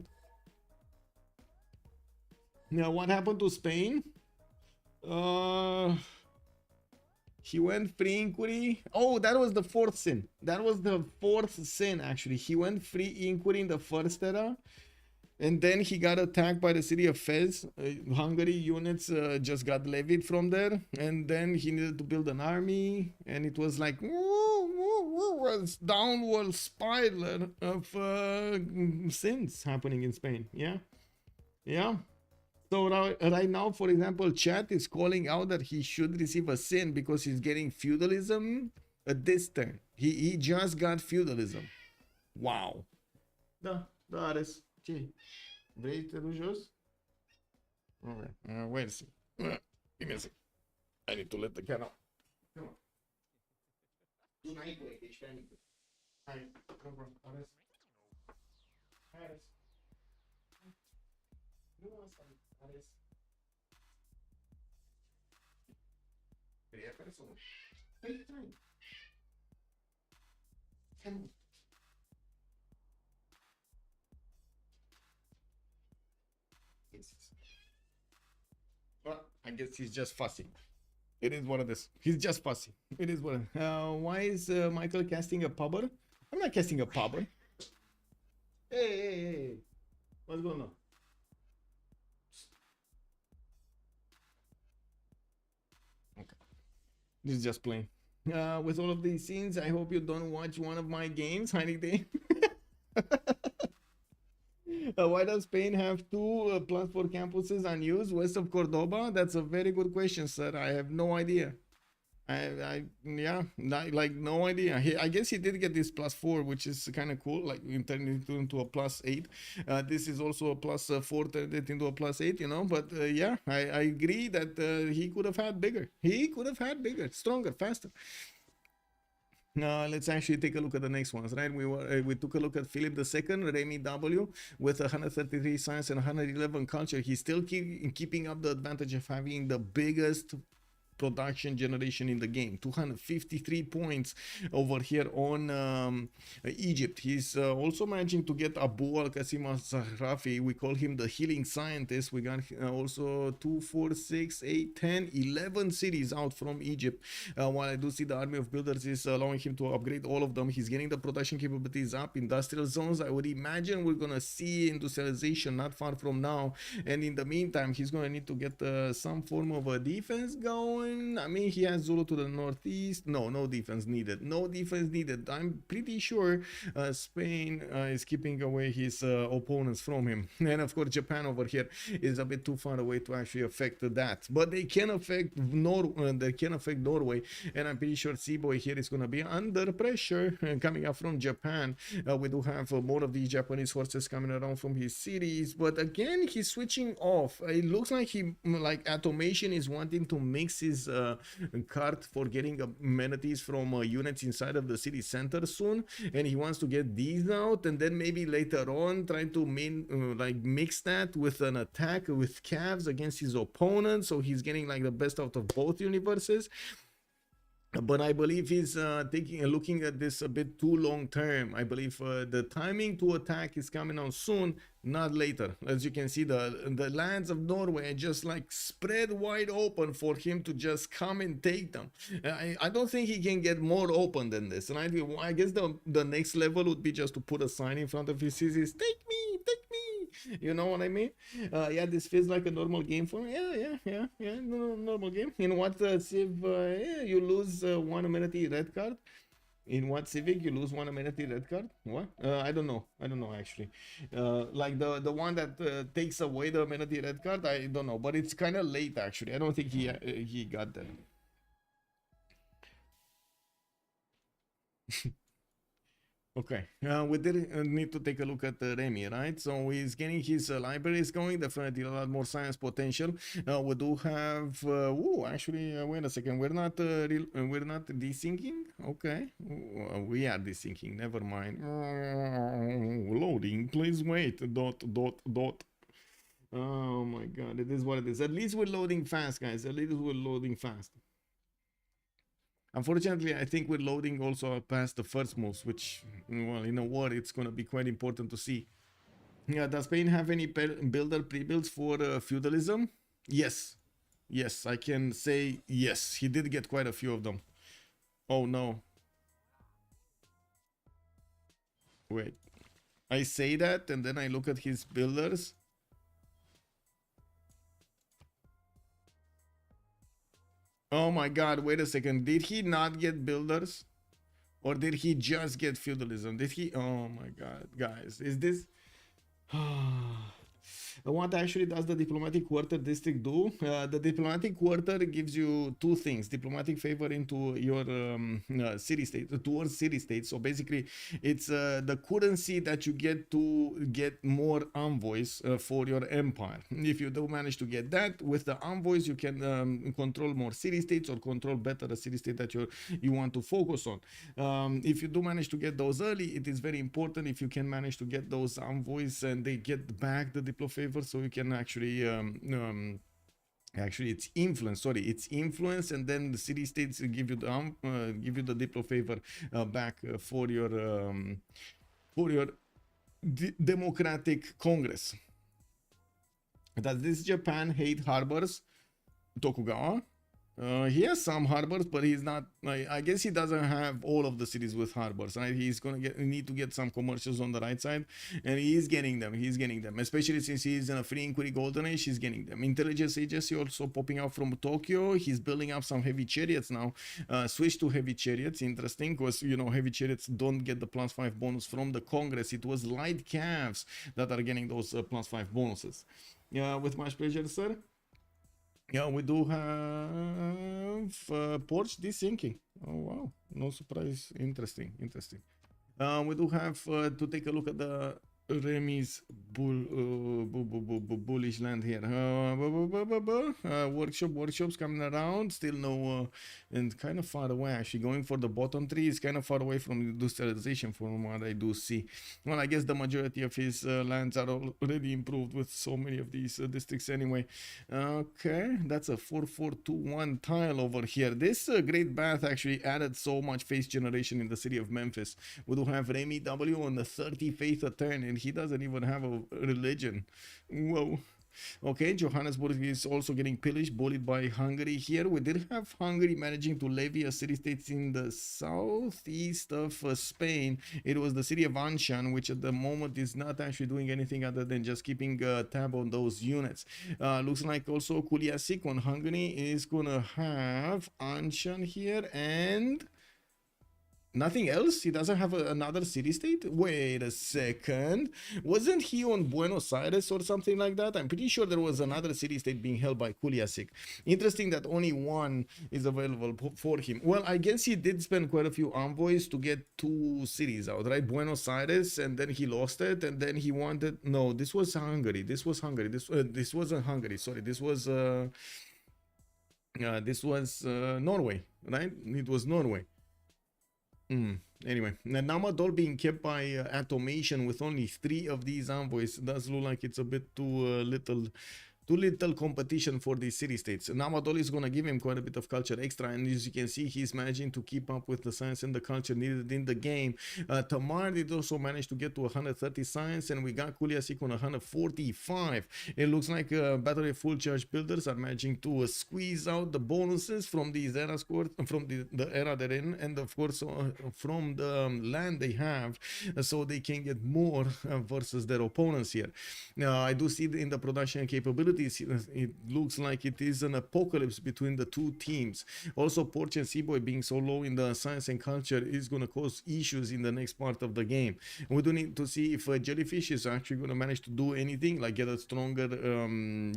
Now, what happened to Spain? He went free inquiry. Oh, that was the 4th sin. That was the 4th sin, actually. He went free inquiry in the first era. And then he got attacked by the city of Fez. Hungary units just got levied from there. And then he needed to build an army. And it was like, was downward spiral of sins happening in Spain. Yeah. So right now, for example, chat is calling out that he should receive a sin because he's getting feudalism at this turn. He just got feudalism. Wow. Da, Ares. Ce? Vrei să te duci jos? Okay. Wait a second. Give me a second. I need to let the cat out. Come on. Tu n-ai voie, ești prea mică. Hai, Ares. Ares. Nu asta, Ares. Vrei persoană? Păi, stai. Come on. Well, I guess he's just fussy. It is what it is. He's just fussy. It is what it is. Why is Michael casting a pubber? I'm not casting a pubber. Hey. What's going on? Okay. This is just playing. With all of these scenes, I hope you don't watch one of my games, Heineken. Why does Spain have two +4 campuses unused west of Cordoba? That's a very good question, sir. I have no idea. Yeah, like no idea. I guess he did get this +4, which is kind of cool. Like you turn it into a +8. This is also a +4 turned it into a +8. You know, but yeah, I agree that he could have had bigger. He could have had bigger, stronger, faster. Let's actually take a look at the next ones, right? We took a look at Philip II, RemiW, with 133 science and 111 culture. He's still keeping up the advantage of having the biggest production generation in the game. 253 points over here on Egypt. He's also managing to get Abu al-Qasim al-Sahrafi. We call him the healing scientist. We got also 2, 4, 6, 8, 10, 11 cities out from Egypt. While I do see the army of builders is allowing him to upgrade all of them, he's getting the production capabilities up. Industrial zones, I would imagine we're gonna see industrialization not far from now, and in the meantime he's gonna need to get some form of a defense going. I mean, he has Zulu to the northeast. No defense needed. No defense needed. I'm pretty sure Spain is keeping away his opponents from him. And of course, Japan over here is a bit too far away to actually affect that. But they can affect Norway. And I'm pretty sure Seaboy here is going to be under pressure coming up from Japan. We do have more of these Japanese forces coming around from his cities. But again, he's switching off. It looks like Atomation is wanting to mix his card for getting amenities from units inside of the city center soon, and he wants to get these out, and then maybe later on try to mix that with an attack with calves against his opponent, so he's getting like the best out of both universes. But I believe he's looking at this a bit too long term. I believe the timing to attack is coming out soon, not later. As you can see, the lands of Norway are just like spread wide open for him to just come and take them. I don't think he can get more open than this. And I guess the next level would be just to put a sign in front of his cities, take me. You know what I mean? Yeah, this feels like a normal game for me. Yeah, normal game. In what Civ, you lose 1 amenity red card. In what Civic you lose 1 amenity red card? What? I don't know actually. Like the one that takes away the amenity red card, I don't know, but it's kind of late actually. I don't think he got that. Okay, we did need to take a look at Remy, right? So he's getting his libraries going, definitely a lot more science potential. We do have, actually, wait a second, we're not desyncing. Okay, we are desyncing. Never mind. Loading. Please wait. Dot. Oh my God, it is what it is. At least we're loading fast, guys. At least we're loading fast. Unfortunately, I think we're loading also past the first moves, which, well, in a war, it's going to be quite important to see. Yeah, does Spain have any builder pre-builds for feudalism? Yes. Yes, I can say yes. He did get quite a few of them. Oh, no. Wait. I say that, and then I look at his builders. Oh my God, wait a second. Did he not get builders? Or did he just get feudalism? Did he? Oh my God, guys. Is this... What actually does the diplomatic quarter district do? The diplomatic quarter gives you two things: diplomatic favor into your city state, towards city states. So basically, it's the currency that you get to get more envoys for your empire. If you do manage to get that with the envoys, you can control more city states or control better a city state that you want to focus on. If you do manage to get those early, it is very important if you can manage to get those envoys and they get back the diplo favor, so you can actually actually it's influence, it's influence, and then the city states give you the diplo favor back for your democratic congress. Does this Japan hate harbors? Tokugawa? He has some harbors, but he's not. I guess he doesn't have all of the cities with harbors, right? He's gonna need to get some commercials on the right side, and he's getting them. He's getting them, especially since he's in a free inquiry golden age. He's getting them. Intelligence agency also popping out from Tokyo. He's building up some heavy chariots now. Switch to heavy chariots. Interesting, because you know heavy chariots don't get the +5 bonus from the Congress. It was light calves that are getting those +5 bonuses. Yeah, with much pleasure, sir. Yeah, we do have Porch desyncing. Oh wow, no surprise. Interesting, interesting. We do have to take a look at the Remy's bullish land here. Workshops coming around. Still no, and kind of far away actually. Going for the bottom three is kind of far away from industrialization from what I do see. Well, I guess the majority of his lands are already improved with so many of these districts anyway. Okay, that's a 4-4-2-1 tile over here. This Great Bath actually added so much face generation in the city of Memphis. We do have RemiW on the 35th turn, and he doesn't even have a religion. Whoa. Okay, Johannesburg is also getting pillaged, bullied by Hungary here. We did have Hungary managing to levy a city-state in the southeast of Spain. It was the city of Anshan, which at the moment is not actually doing anything other than just keeping tab on those units. Looks like also Kuliasik on Hungary is gonna have Anshan here and nothing else? He doesn't have another city-state? Wait a second. Wasn't he on Buenos Aires or something like that? I'm pretty sure there was another city-state being held by Kuliasik. Interesting that only one is available for him. Well, I guess he did spend quite a few envoys to get 2 cities out, right? Buenos Aires, and then he lost it, and then he wanted... No, this was Hungary. This was Hungary. This wasn't Hungary, sorry. This was Norway, right? It was Norway. Anyway, Namadol being kept by Atomation with only 3 of these envoys does look like it's a bit too little competition for these city-states. Namadol is going to give him quite a bit of culture extra, and as you can see, he's managing to keep up with the science and the culture needed in the game. Tamar did also manage to get to 130 science, and we got Kuliasik on 145. It looks like battery full charge builders are managing to squeeze out the bonuses from these era scores, from the era they're in, and of course from the land they have, so they can get more versus their opponents here. I do see in the production capabilities, it looks like it is an apocalypse between the 2 teams. Also, Porch and Seaboy being so low in the science and culture is going to cause issues in the next part of the game. We do need to see if Jellyfish is actually going to manage to do anything, like get a stronger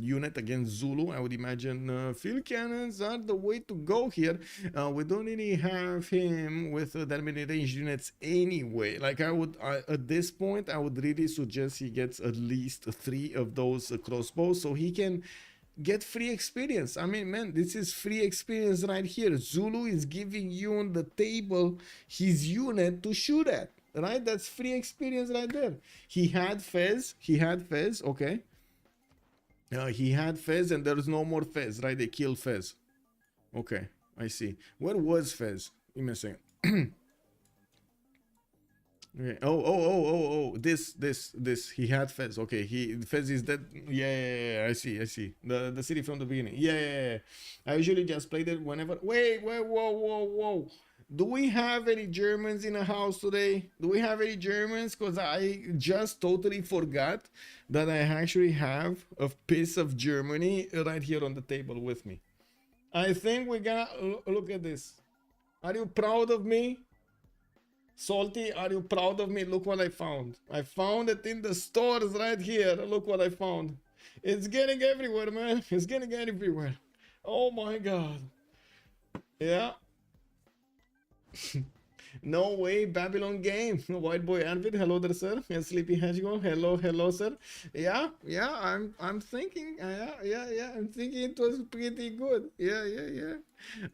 unit against Zulu. I would imagine field cannons are the way to go here. We don't really have him with that many ranged units anyway. Like at this point, I would really suggest he gets at least 3 of those crossbows, so he can get free experience. I mean, man, this is free experience right here. Zulu is giving you on the table his unit to shoot at, right? That's free experience right there. He had Fez, okay. He had Fez, and there's no more Fez, right? They killed Fez. Okay, I see. Where was Fez? Give me a second. Okay. Oh, this. He had Fez. Okay, Fez is dead. Yeah, I see. The city from the beginning. Yeah. I usually just play that whenever. Wait, whoa. Do we have any Germans in the house today? Do we have any Germans? Because I just totally forgot that I actually have a piece of Germany right here on the table with me. I think we got. Look at this. Are you proud of me? Salty, are you proud of me? Look what I found. I found it in the stores right here. Look what I found. It's getting everywhere, man. It's getting everywhere. Oh my god. Yeah. No way, Babylon game. White boy Arvid, hello there, sir. And Sleepy Hedgehog, hello, sir. Yeah, I'm thinking, I'm thinking it was pretty good. Yeah.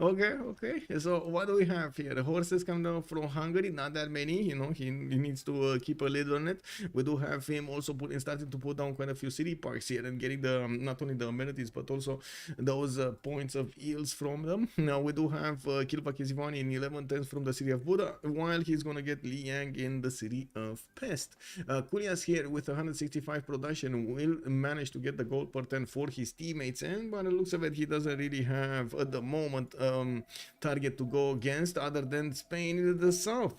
Okay. So what do we have here? The horses come down from Hungary, not that many, you know, he needs to keep a lid on it. We do have him also starting to put down quite a few city parks here and getting the not only the amenities but also those points of yields from them. Now we do have Kilva Kizivani in 11 10s from the city of Buddha, while he's gonna get Liang in the city of Pest. Kuliasik here with 165 production will manage to get the gold per turn for his teammates, and by the looks of it, he doesn't really have at the moment target to go against other than Spain in the south.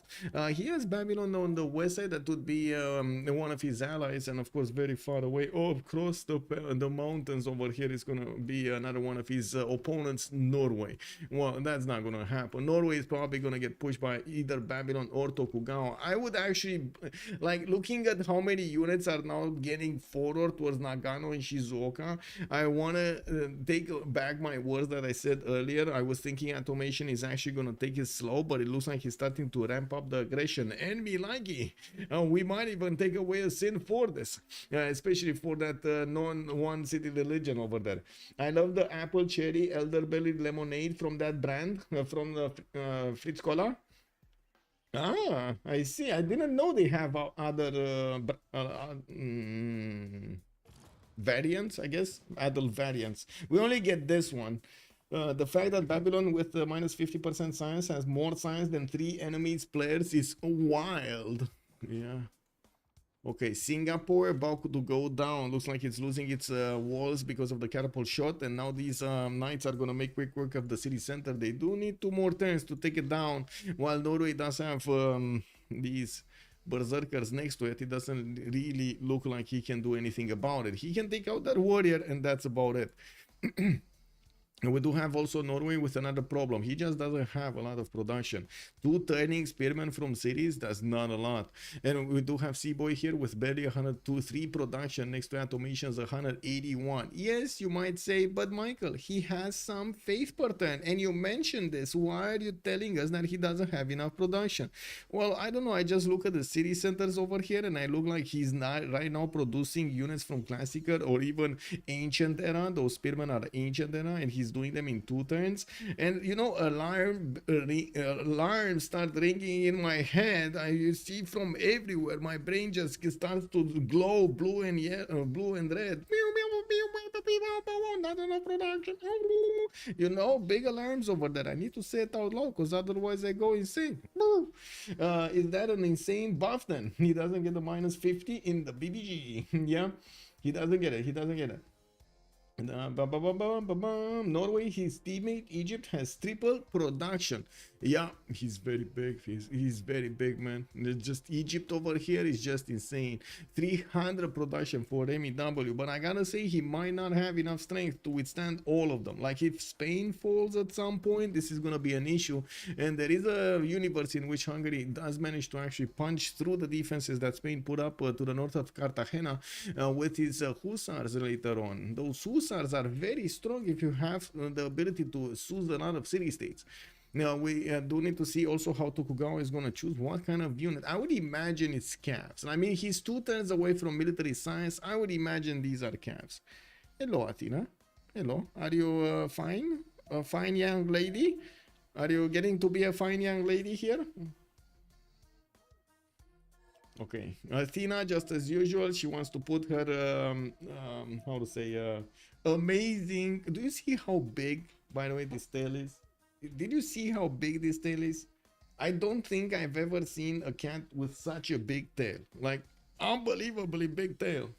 He has Babylon on the west side. That would be one of his allies, and of course very far away across the mountains over here is gonna be another one of his opponents, Norway. Well, that's not gonna happen. Norway is probably gonna get pushed by either Babylon or Tokugawa. I would actually like looking at how many units are now getting forward towards Nagano and Shizuoka. I wanna take back my words that I said earlier. I was thinking Atomation is actually gonna take it slow, but it looks like he's starting to ramp up the aggression, and me likey. We might even take away a sin for this, especially for that non-one city religion over there. I love the apple cherry elderberry lemonade from that brand, from the Fritz Cola. Ah, I see. I didn't know they have other variants, I guess. Adult variants. We only get this one. The fact that Babylon with minus 50% science has more science than 3 enemies players is wild. Yeah. Okay, Singapore about to go down. Looks like it's losing its walls because of the catapult shot, and now these knights are gonna make quick work of the city center. They do need 2 more turns to take it down, while Norway does have these berserkers next to it. It doesn't really look like he can do anything about it. He can take out that warrior, and that's about it. We do have also Norway with another problem. He just doesn't have a lot of production. 2 turning spearmen from cities, that's not a lot. And we do have Seaboy here with barely 102.3 production next to Atomation's 181. Yes, you might say, but Michael, he has some faith per turn. And you mentioned this. Why are you telling us that he doesn't have enough production? Well, I don't know. I just look at the city centers over here, and I look like he's not right now producing units from Classical or even Ancient Era. Those spearmen are Ancient Era, and he's doing them in 2 turns. And you know, alarms start ringing in my head. I see from everywhere. My brain just starts to glow blue and yellow, blue and red. Not enough production. You know, big alarms over there. I need to say it out loud because otherwise I go insane. Is that an insane buff then? He doesn't get the minus 50 in the BBG. Yeah, he doesn't get it. He doesn't get it. Norway, his teammate Egypt has triple production. Yeah, he's very big. He's very big, man. Just Egypt over here is just insane. 300 production for RemiW, but I gotta say he might not have enough strength to withstand all of them. Like if Spain falls at some point, this is gonna be an issue. And there is a universe in which Hungary does manage to actually punch through the defenses that Spain put up to the north of Cartagena with his hussars later on. Those hussars are very strong if you have the ability to seize a lot of city-states. Now, we do need to see also how Tokugawa is going to choose what kind of unit. I would imagine it's calves. I mean, he's 2 turns away from military science. I would imagine these are calves. Hello, Athena. Hello. Are you fine? A fine young lady? Are you getting to be a fine young lady here? Okay. Athena, just as usual, she wants to put her, how to say, amazing... Do you see how big, by the way, this tail is? Did you see how big this tail is? I don't think I've ever seen a cat with such a big tail. Like, unbelievably big tail.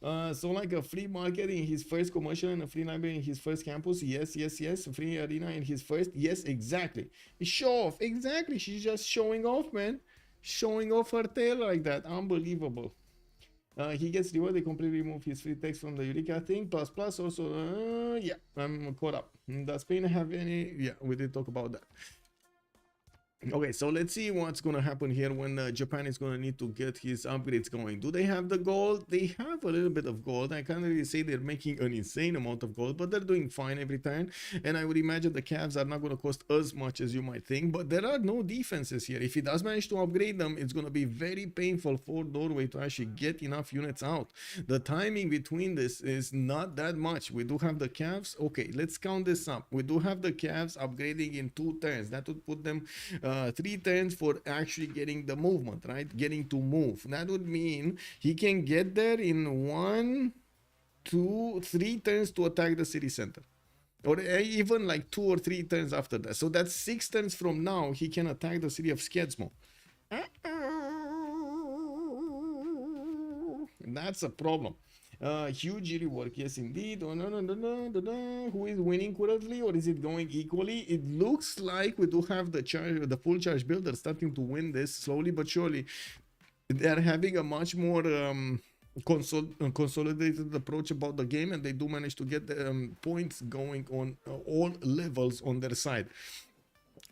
So like a flea market in his first commercial and a flea library in his first campus. Yes, yes, yes. Free arena in his first. Yes, exactly. Show off. Exactly. She's just showing off, man. Showing off her tail like that. Unbelievable. He gets rewarded. They completely remove his free text from the Eureka thing. Plus, also, yeah, I'm caught up. Does Spain have any? Yeah, we did talk about that. Okay, so let's see what's gonna happen here when Japan is gonna need to get his upgrades going. Do they have the gold? They have a little bit of gold. I can't really say they're making an insane amount of gold, but they're doing fine every time. And I would imagine the calves are not gonna cost as much as you might think, but there are no defenses here. If he does manage to upgrade them, it's gonna be very painful for Norway to actually get enough units out. The timing between this is not that much. We do have the calves. Okay, let's count this up. We do have the calves upgrading in 2 turns. That would put them 3 turns for actually getting the movement, right? Getting to move. That would mean he can get there in 1, 2, 3 turns to attack the city center. or even like 2 or 3 turns after that. So that's 6 turns from now he can attack the city of Skedsmo. That's a problem. Huge rework, yes indeed. Oh, no, no, no, no, no, no. Who is winning currently, or is it going equally? It looks like we do have the full charge builder starting to win this slowly but surely. They're having a much more consolidated approach about the game, and they do manage to get the points going on all levels on their side.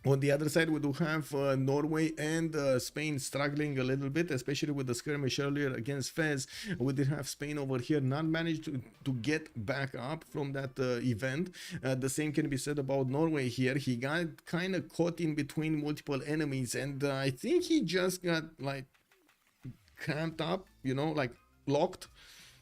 On the other side, we do have Norway and Spain struggling a little bit, especially with the skirmish earlier against Fez. We did have Spain over here not managed to get back up from that event. The same can be said about Norway here. He got kind of caught in between multiple enemies, and I think he just got like cramped up, you know, like locked.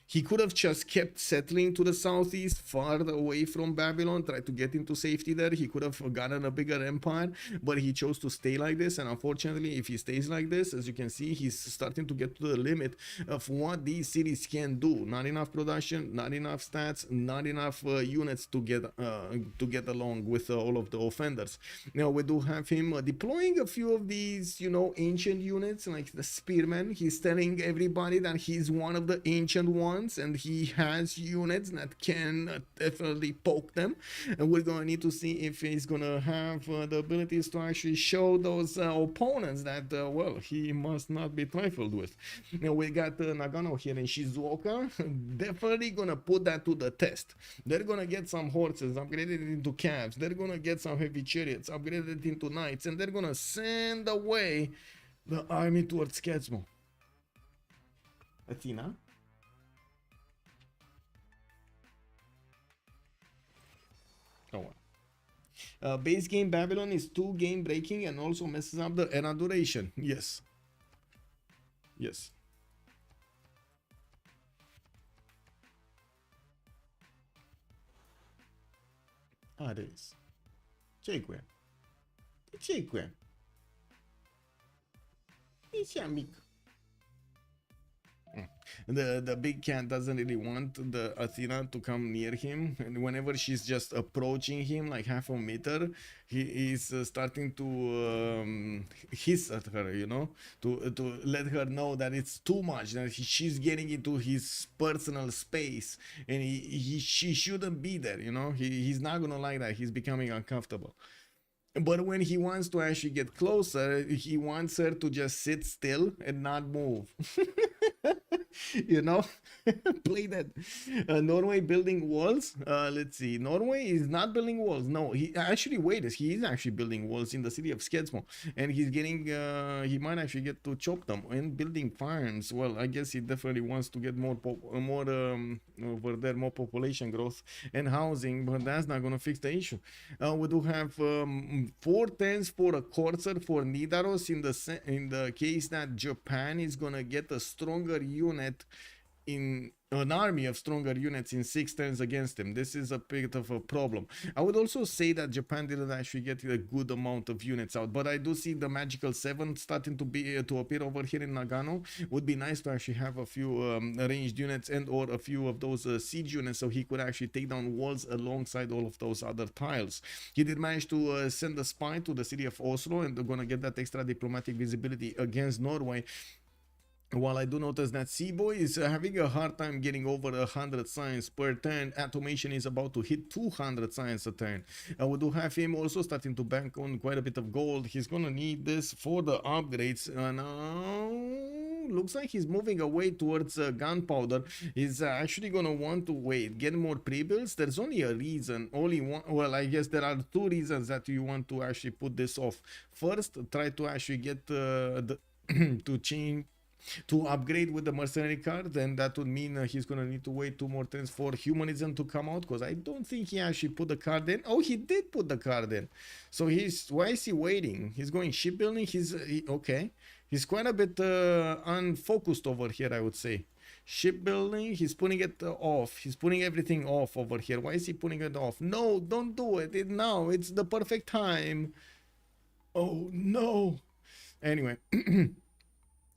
He could have just kept settling to the southeast, far away from Babylon, tried to get into safety there. He could have gotten a bigger empire, but he chose to stay like this. And unfortunately, if he stays like this, as you can see, he's starting to get to the limit of what these cities can do. Not enough production, not enough stats, not enough units to get along with all of the offenders. Now we do have him deploying a few of these, you know, ancient units like the spearmen. He's telling everybody that he's one of the ancient ones, and he has units that can definitely poke them, and we're gonna need to see if he's gonna have the abilities to actually show those opponents that well, he must not be trifled with. Now we got Nagano here in Shizuoka, definitely gonna put that to the test. They're gonna get some horses upgraded into cabs, they're gonna get some heavy chariots upgraded into knights, and they're gonna send away the army towards Skedsmo. Athena? Oh, base game Babylon is 2 game breaking and also messes up the era duration. Yes. Yes. Ares. Ce-i cu ea? Ce-i cu ea? E cea mică. The big cat doesn't really want the Athena to come near him, and whenever she's just approaching him like half a meter, he is starting to hiss at her, you know, to let her know that it's too much, that she's getting into his personal space, and she shouldn't be there, you know. He's not gonna like that. He's becoming uncomfortable. But when he wants to actually get closer, he wants her to just sit still and not move. You know, play that. Norway building walls. Let's see. Norway is not building walls. No, he actually, wait, he is actually building walls in the city of Skedsmo, and he's getting he might actually get to chop them. And building farms, well, I guess he definitely wants to get more over there, more population growth and housing, but that's not gonna fix the issue. We do have 4 tens for a courser for Nidaros in the case that Japan is gonna get a stronger unit, in an army of stronger units in 6 turns against him. This is a bit of a problem. I would also say that Japan didn't actually get a good amount of units out, but I do see the magical 7 starting to appear over here in Nagano. Would be nice to actually have a few ranged units and or a few of those siege units, so he could actually take down walls alongside all of those other tiles. He did manage to send a spy to the city of Oslo, and they're gonna get that extra diplomatic visibility against Norway. While I do notice that Seaboy is having a hard time getting over 100 science per turn, Atomation is about to hit 200 science a turn. We do have him also starting to bank on quite a bit of gold. He's gonna need this for the upgrades. Now, looks like he's moving away towards gunpowder. He's actually gonna want to wait, get more pre-builds. There's only a reason, only one. Well, I guess there are 2 reasons that you want to actually put this off. First, try to actually get to upgrade with the mercenary card, then that would mean he's gonna need to wait 2 more turns for humanism to come out, because I don't think he actually put the card in. Oh, he did put the card in. So why is he waiting? He's going shipbuilding. Okay, he's quite a bit unfocused over here, I would say. Shipbuilding, he's putting it off. He's putting everything off over here. Why is he putting it off? No, don't do it now. It's the perfect time. Oh no. Anyway.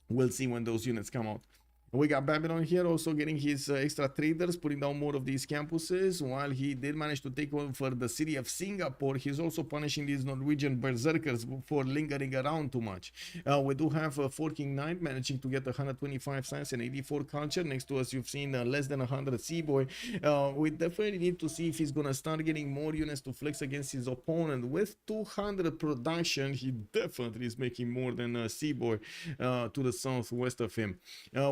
We'll see when those units come out. We got Babylon here also getting his extra traders, putting down more of these campuses. While he did manage to take over the city of Singapore, he's also punishing these Norwegian berserkers for lingering around too much. We do have Forking Knight managing to get 125 science and 84 culture. Next to us, you've seen less than 100 Seaboy. We definitely need to see if he's going to start getting more units to flex against his opponent. With 200 production, he definitely is making more than Seaboy to the southwest of him.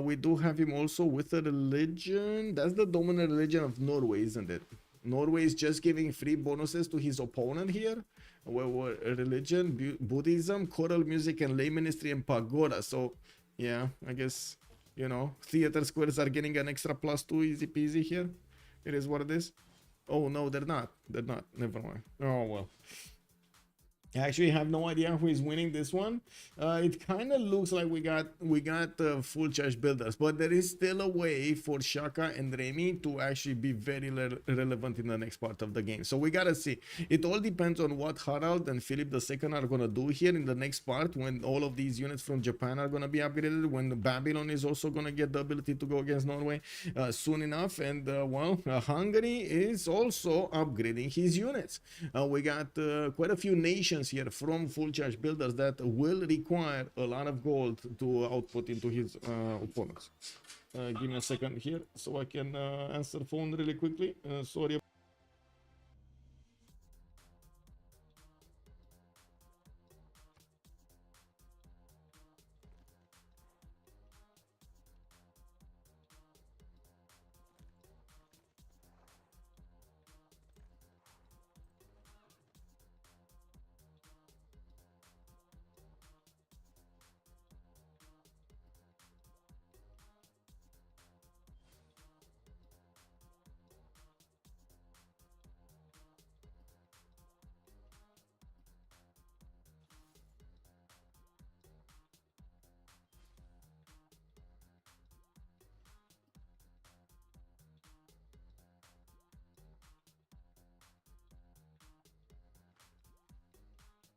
We do have him also with a religion. That's the dominant religion of Norway, isn't it? Norway is just giving free bonuses to his opponent here. Religion, Buddhism, choral music, and lay ministry and pagoda. So, yeah, I guess, you know, theater squares are getting an extra +2, easy peasy here. It is what it is. Oh, no, they're not. They're not. Never mind. Oh, well. I actually have no idea who is winning this one. It kind of looks like we got full charge builders, but there is still a way for Shaka and Remi to actually be very relevant in the next part of the game. So we gotta see. It all depends on what Harald and Philip II are gonna do here in the next part, when all of these units from Japan are gonna be upgraded, when Babylon is also gonna get the ability to go against Norway soon enough, and Hungary is also upgrading his units. We got quite a few nations here from full charge builders that will require a lot of gold to output into his opponents. Give me a second here so I can answer phone really quickly. Sorry.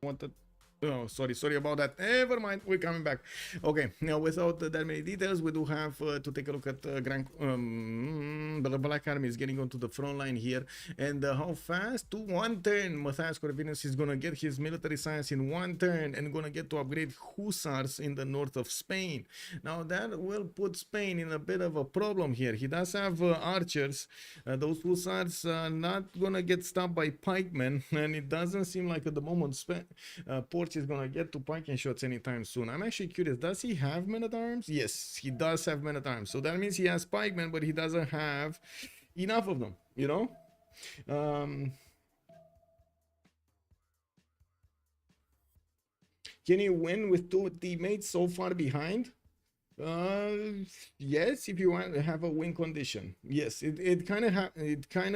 Wanted. Oh, sorry about that. Never mind, we're coming back. Okay, now without that many details, we do have to take a look at the Black Army is getting onto the front line here, and how fast to 1 turn Matthias Corvinus is gonna get his military science in 1 turn and gonna get to upgrade hussars in the north of Spain. Now that will put Spain in a bit of a problem here. He does have archers. Those hussars are not gonna get stopped by pikemen, and it doesn't seem like at the moment Porch is gonna get to piking shots anytime soon. I'm actually curious, does he have men-at-arms? Yes, he does have men-at-arms. So that means he has pikemen, but he doesn't have enough of them, you know? Can you win with 2 teammates so far behind? Yes, if you want to have a win condition. Yes, it kind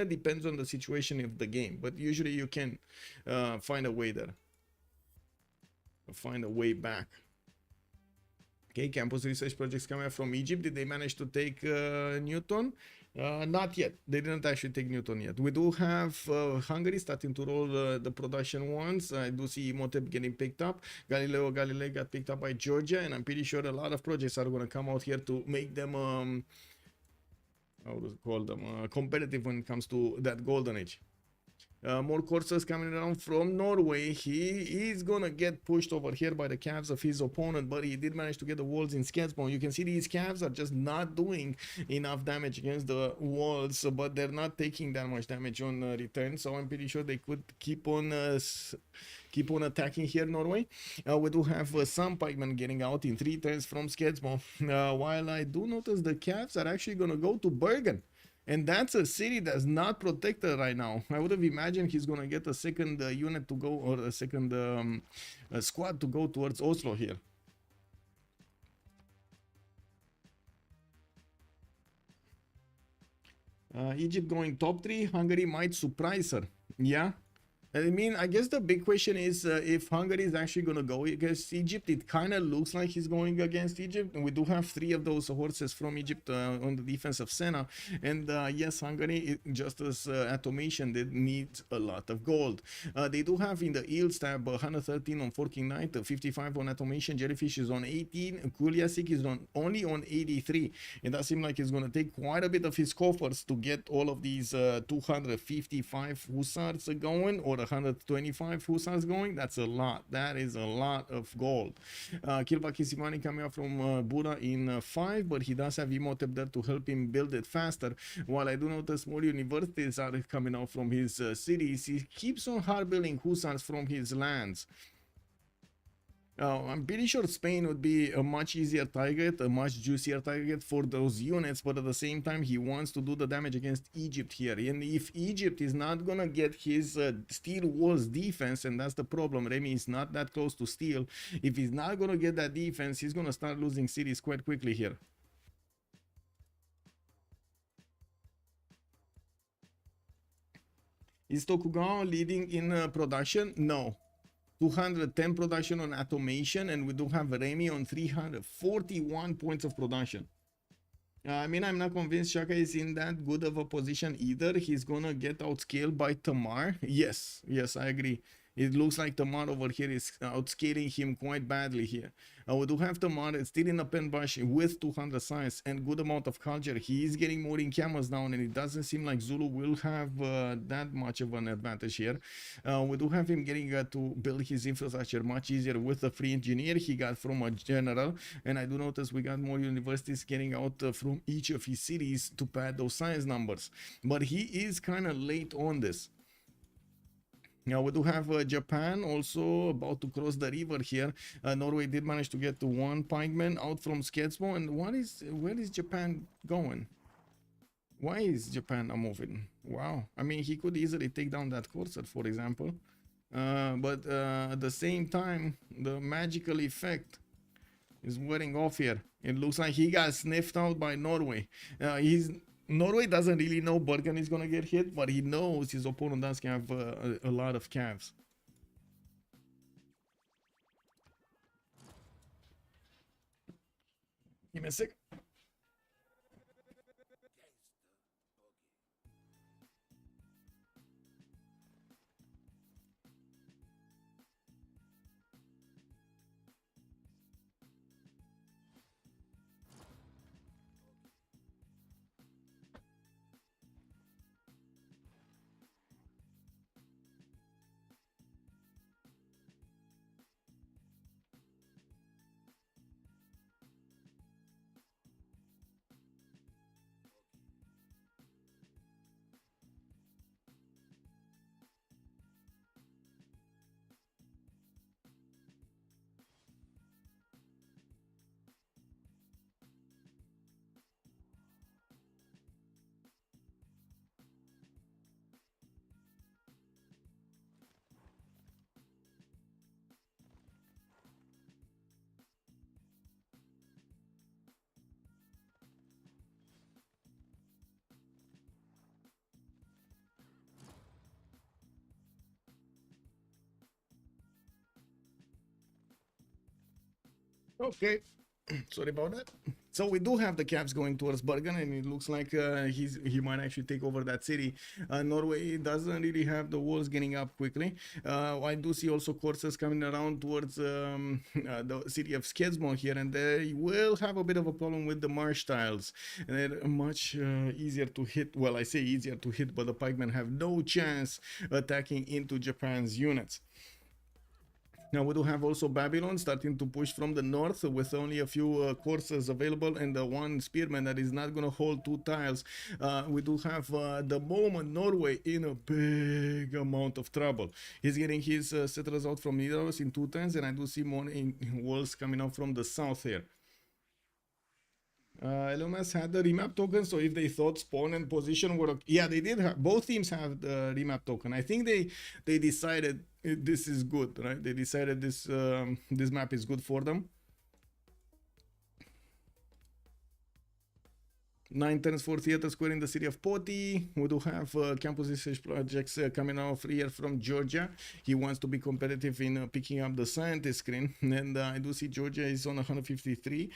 of depends on the situation of the game, but usually you can find a way there. Find a way back. Okay, campus research projects coming from Egypt. Did they manage to take Newton? Not yet. They didn't actually take Newton yet. We do have Hungary starting to roll the production ones. I do see Imhotep getting picked up. Galileo Galilei got picked up by Georgia, and I'm pretty sure a lot of projects are going to come out here to make them how do you call them, competitive when it comes to that golden age. More coursers coming around from Norway. He is gonna get pushed over here by the calves of his opponent, but he did manage to get the walls in Sketspawn. You can see these calves are just not doing enough damage against the walls, but they're not taking that much damage on return, so I'm pretty sure they could keep on attacking here, Norway. We do have some pikemen getting out in 3 turns from Sketspawn, while I do notice the calves are actually gonna go to Bergen. And that's a city that's not protected right now. I would have imagined he's going to get a second unit to go, or a second squad to go towards Oslo here. Egypt going top 3. Hungary might surprise her. Yeah. I mean, I guess the big question is if Hungary is actually going to go against Egypt. It kind of looks like he's going against Egypt. And we do have 3 of those horses from Egypt on the defense of Sena. And yes, Hungary, just as Atomation, they need a lot of gold. They do have in the yields tab 113 on Forking Knight, 55 on Atomation. Jellyfish is on 18. Kuliasik is only on 83. It does seem like it's going to take quite a bit of his coffers to get all of these 255 hussars going, or 125 hussars going. That's a lot. That is a lot of gold. Kilpa Kisimani coming out from Buddha in 5, but he does have Emotep there to help him build it faster. While I do notice more universities are coming out from his cities, he keeps on hard building hussars from his lands. I'm pretty sure Spain would be a much easier target, a much juicier target for those units, but at the same time, he wants to do the damage against Egypt here. And if Egypt is not gonna get his steel walls defense, and that's the problem, Remy is not that close to steel. If he's not gonna get that defense, he's gonna start losing cities quite quickly here. Is Tokugawa leading in production? No. 210 production on Atomation, and we do have Remy on 341 points of production. I mean, I'm not convinced Shaka is in that good of a position either. He's gonna get outscaled by Tamar. Yes, I agree. It looks like Tamar over here is outscaling him quite badly here. We do have Tamar still in a pen bush with 200 science and good amount of culture. He is getting more in camels now, and it doesn't seem like Zulu will have that much of an advantage here. We do have him getting to build his infrastructure much easier with the free engineer he got from a general, and I do notice we got more universities getting out from each of his cities to pad those science numbers. But he is kind of late on this. Now we do have Japan also about to cross the river here. Norway did manage to get to 1 pikeman out from Sketsmo. And where is Japan going? Why is Japan not moving? Wow. I mean, he could easily take down that Corsair, for example. But at the same time, the magical effect is wearing off here. It looks like he got sniffed out by Norway. Norway doesn't really know Bergen is gonna get hit, but he knows his opponent does have a lot of calves. Give me a sec. Okay, sorry about that. So we do have the caps going towards Bergen, and it looks like he might actually take over that city. Norway doesn't really have the walls getting up quickly. I do see also courses coming around towards the city of Skedsmo here, and they will have a bit of a problem with the marsh tiles. And they're much easier to hit. Well, I say easier to hit, but the pikemen have no chance attacking into Japan's units. Now we do have also Babylon starting to push from the north with only a few courses available and the 1 spearman that is not going to hold 2 tiles. We do have the moment Norway in a big amount of trouble. He's getting his settlers out from Nidaros in 2 turns, and I do see more in walls coming out from the south here. Eleumas had the remap token, so if they thought spawn and position were okay, yeah, they did have, both teams have the remap token. I think they decided this is good, right? They decided this this map is good for them. 9 turns for Theater Square in the city of Poti. We do have campus research projects coming out here from Georgia. He wants to be competitive in picking up the scientist screen. And I do see Georgia is on 153.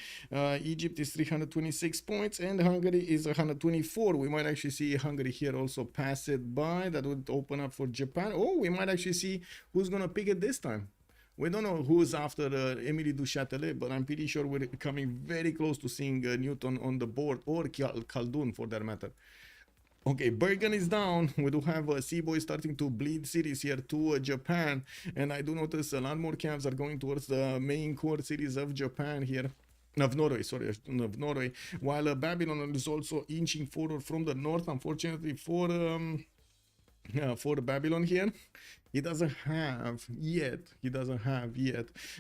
Egypt is 326 points. And Hungary is 124. We might actually see Hungary here also pass it by. That would open up for Japan. Oh, we might actually see who's going to pick it this time. We don't know who's after Emily du Châtelet, but I'm pretty sure we're coming very close to seeing Newton on the board, or Khaldun for that matter. Okay, Bergen is down. We do have Seaboy starting to bleed cities here to Japan, and I do notice a lot more camps are going towards the main core cities of Japan here. Of Norway, sorry, of Norway, while Babylon is also inching forward from the north, unfortunately for Babylon here. He doesn't have yet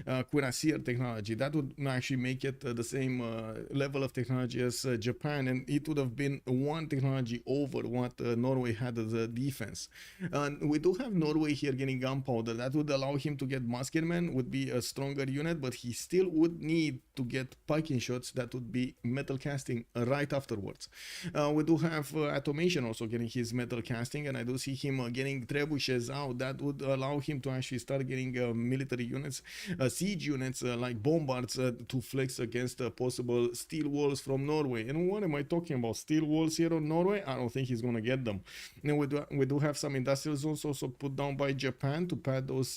Kuliasik technology. That would actually make it the same level of technology as Japan, and it would have been one technology over what Norway had as a defense. We do have Norway here getting gunpowder. That would allow him to get musketmen, would be a stronger unit, but he still would need to get piking shots. That would be metal casting right afterwards. We do have Atomation also getting his metal casting, and I do see him getting trebuchets out. That would allow him to actually start getting military units, siege units like bombards to flex against possible steel walls from Norway. And what am I talking about? Steel walls here on Norway? I don't think he's gonna get them. And we do have some industrial zones also put down by Japan to pad those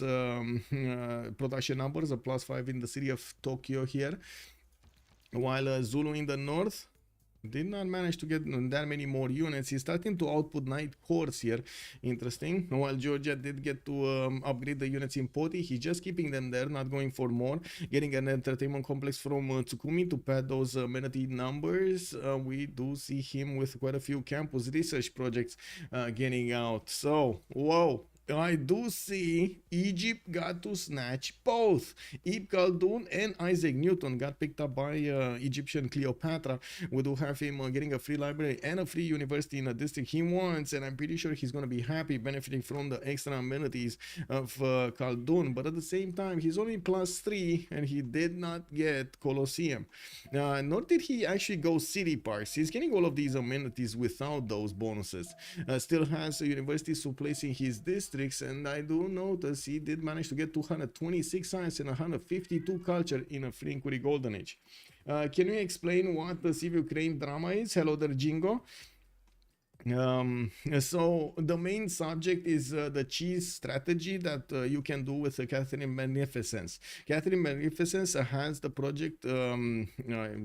production numbers, a +5 in the city of Tokyo here, while Zulu in the north did not manage to get that many more units. He's starting to output night cores here. Interesting. While Georgia did get to upgrade the units in Poti, he's just keeping them there, not going for more. Getting an entertainment complex from Tsukumi to pad those amenity numbers. We do see him with quite a few campus research projects getting out. So, whoa. I do see Egypt got to snatch both. Ibn Khaldun and Isaac Newton got picked up by Egyptian Cleopatra. We do have him getting a free library and a free university in a district he wants, and I'm pretty sure he's going to be happy benefiting from the extra amenities of Khaldun. But at the same time, he's only +3 and he did not get Colosseum. Nor did he actually go city parks. He's getting all of these amenities without those bonuses. Still has a university to place in his district. And I do notice he did manage to get 226 science and 152 culture in a free inquiry golden age. Can you explain what the Civ6 drama is? Hello there, Jingo. So the main subject is the cheese strategy that you can do with Catherine Magnificence. Catherine Magnificence has the project, I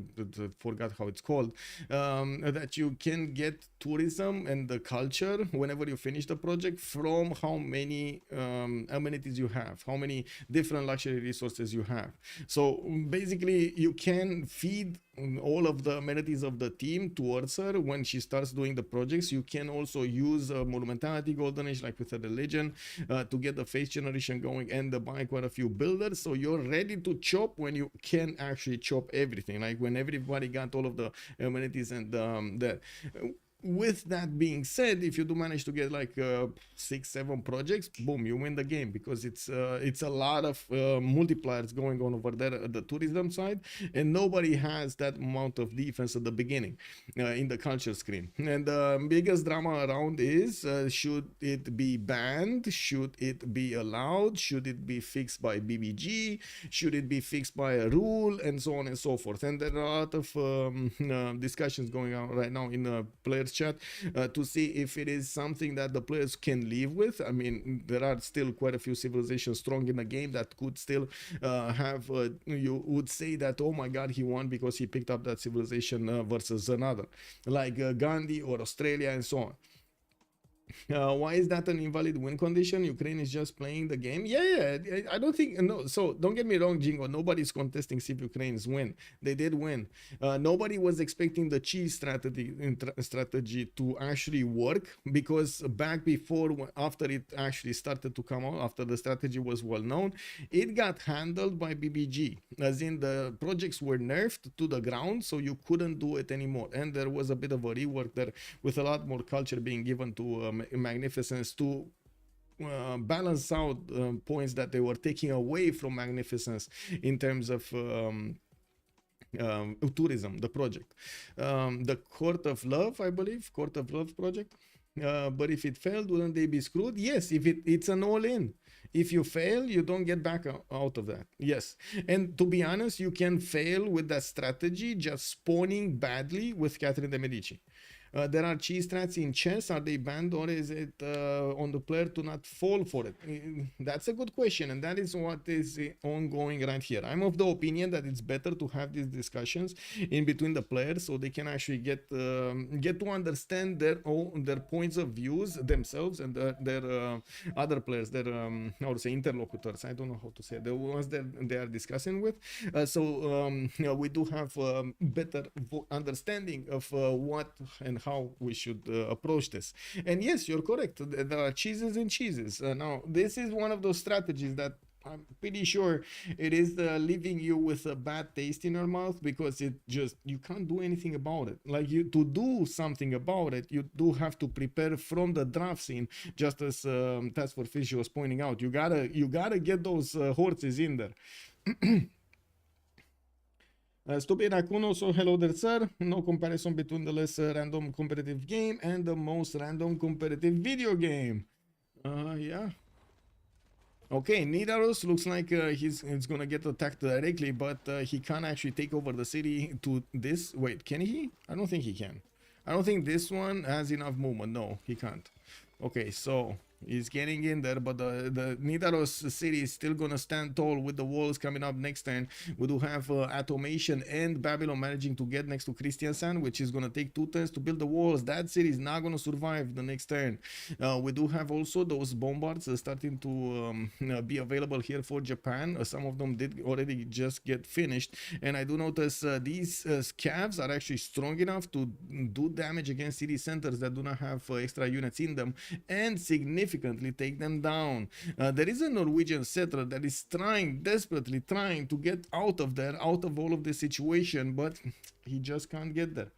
forgot how it's called, that you can get tourism and the culture whenever you finish the project from how many amenities you have, how many different luxury resources you have. So basically you can feed all of the amenities of the team towards her when she starts doing the projects. You can also use monumentality golden age like with the religion to get the face generation going and buy quite a few builders, so you're ready to chop when you can actually chop everything, like when everybody got all of the amenities and that. With that being said, if you do manage to get like 6-7 projects, boom, you win the game, because it's a lot of multipliers going on over there at the tourism side, and nobody has that amount of defense at the beginning in the culture screen. And the biggest drama around is should it be banned, should it be allowed, should it be fixed by BBG, should it be fixed by a rule, and so on and so forth. And there are a lot of discussions going on right now in the players chat to see if it is something that the players can live with. I mean, there are still quite a few civilizations strong in the game that could still have you would say that, oh my god, he won because he picked up that civilization versus another, like Gandhi or Australia and so on. Why is that an invalid win condition? Ukraine is just playing the game. Yeah, I don't think, no. So don't get me wrong, Jingo. Nobody's contesting Ukraine's win. They did win. Nobody was expecting the cheese strategy to actually work, because back before, after it actually started to come out, after the strategy was well known, it got handled by BBG, as in the projects were nerfed to the ground, so you couldn't do it anymore. And there was a bit of a rework there, with a lot more culture being given to Magnificence to balance out points that they were taking away from Magnificence in terms of tourism, the project. The Court of Love, I believe, Court of Love project. But if it failed, wouldn't they be screwed? Yes, if it's an all-in. If you fail, you don't get back out of that. Yes. And to be honest, you can fail with that strategy just spawning badly with Catherine de Medici. There are cheese strats in chess. Are they banned, or is it on the player to not fall for it? That's a good question, and that is what is ongoing right here. I'm of the opinion that it's better to have these discussions in between the players so they can actually get to understand their points of views themselves and their other players, their how to say, interlocutors. I don't know how to say it, the ones that they are discussing with. We do have better understanding of what and how we should approach this. And yes, you're correct. There are cheeses and cheeses. Now, this is one of those strategies that I'm pretty sure it is leaving you with a bad taste in your mouth, because you can't do anything about it. Like, to do something about it, you do have to prepare from the draft scene, just as Task for Fish was pointing out. You gotta get those horses in there. Stupid Raccoon also, hello there, sir. No comparison between the less random competitive game and the most random competitive video game. Yeah. Okay, Nidaros looks like he's gonna get attacked directly, but he can't actually take over the city to this. Wait, can he? I don't think he can. I don't think this one has enough movement. No, he can't. Okay, so he's getting in there, but the Nidaros city is still gonna stand tall with the walls coming up next turn. We do have Atomation and Babylon managing to get next to Kristiansand, which is gonna take 2 turns to build the walls. That city is not gonna survive the next turn. We do have also those bombards starting to be available here for Japan. Some of them did already just get finished, and I do notice these scavs are actually strong enough to do damage against city centers that do not have extra units in them, and significantly take them down. There is a Norwegian settler that is desperately trying to get out of there, out of all of this situation, but he just can't get there.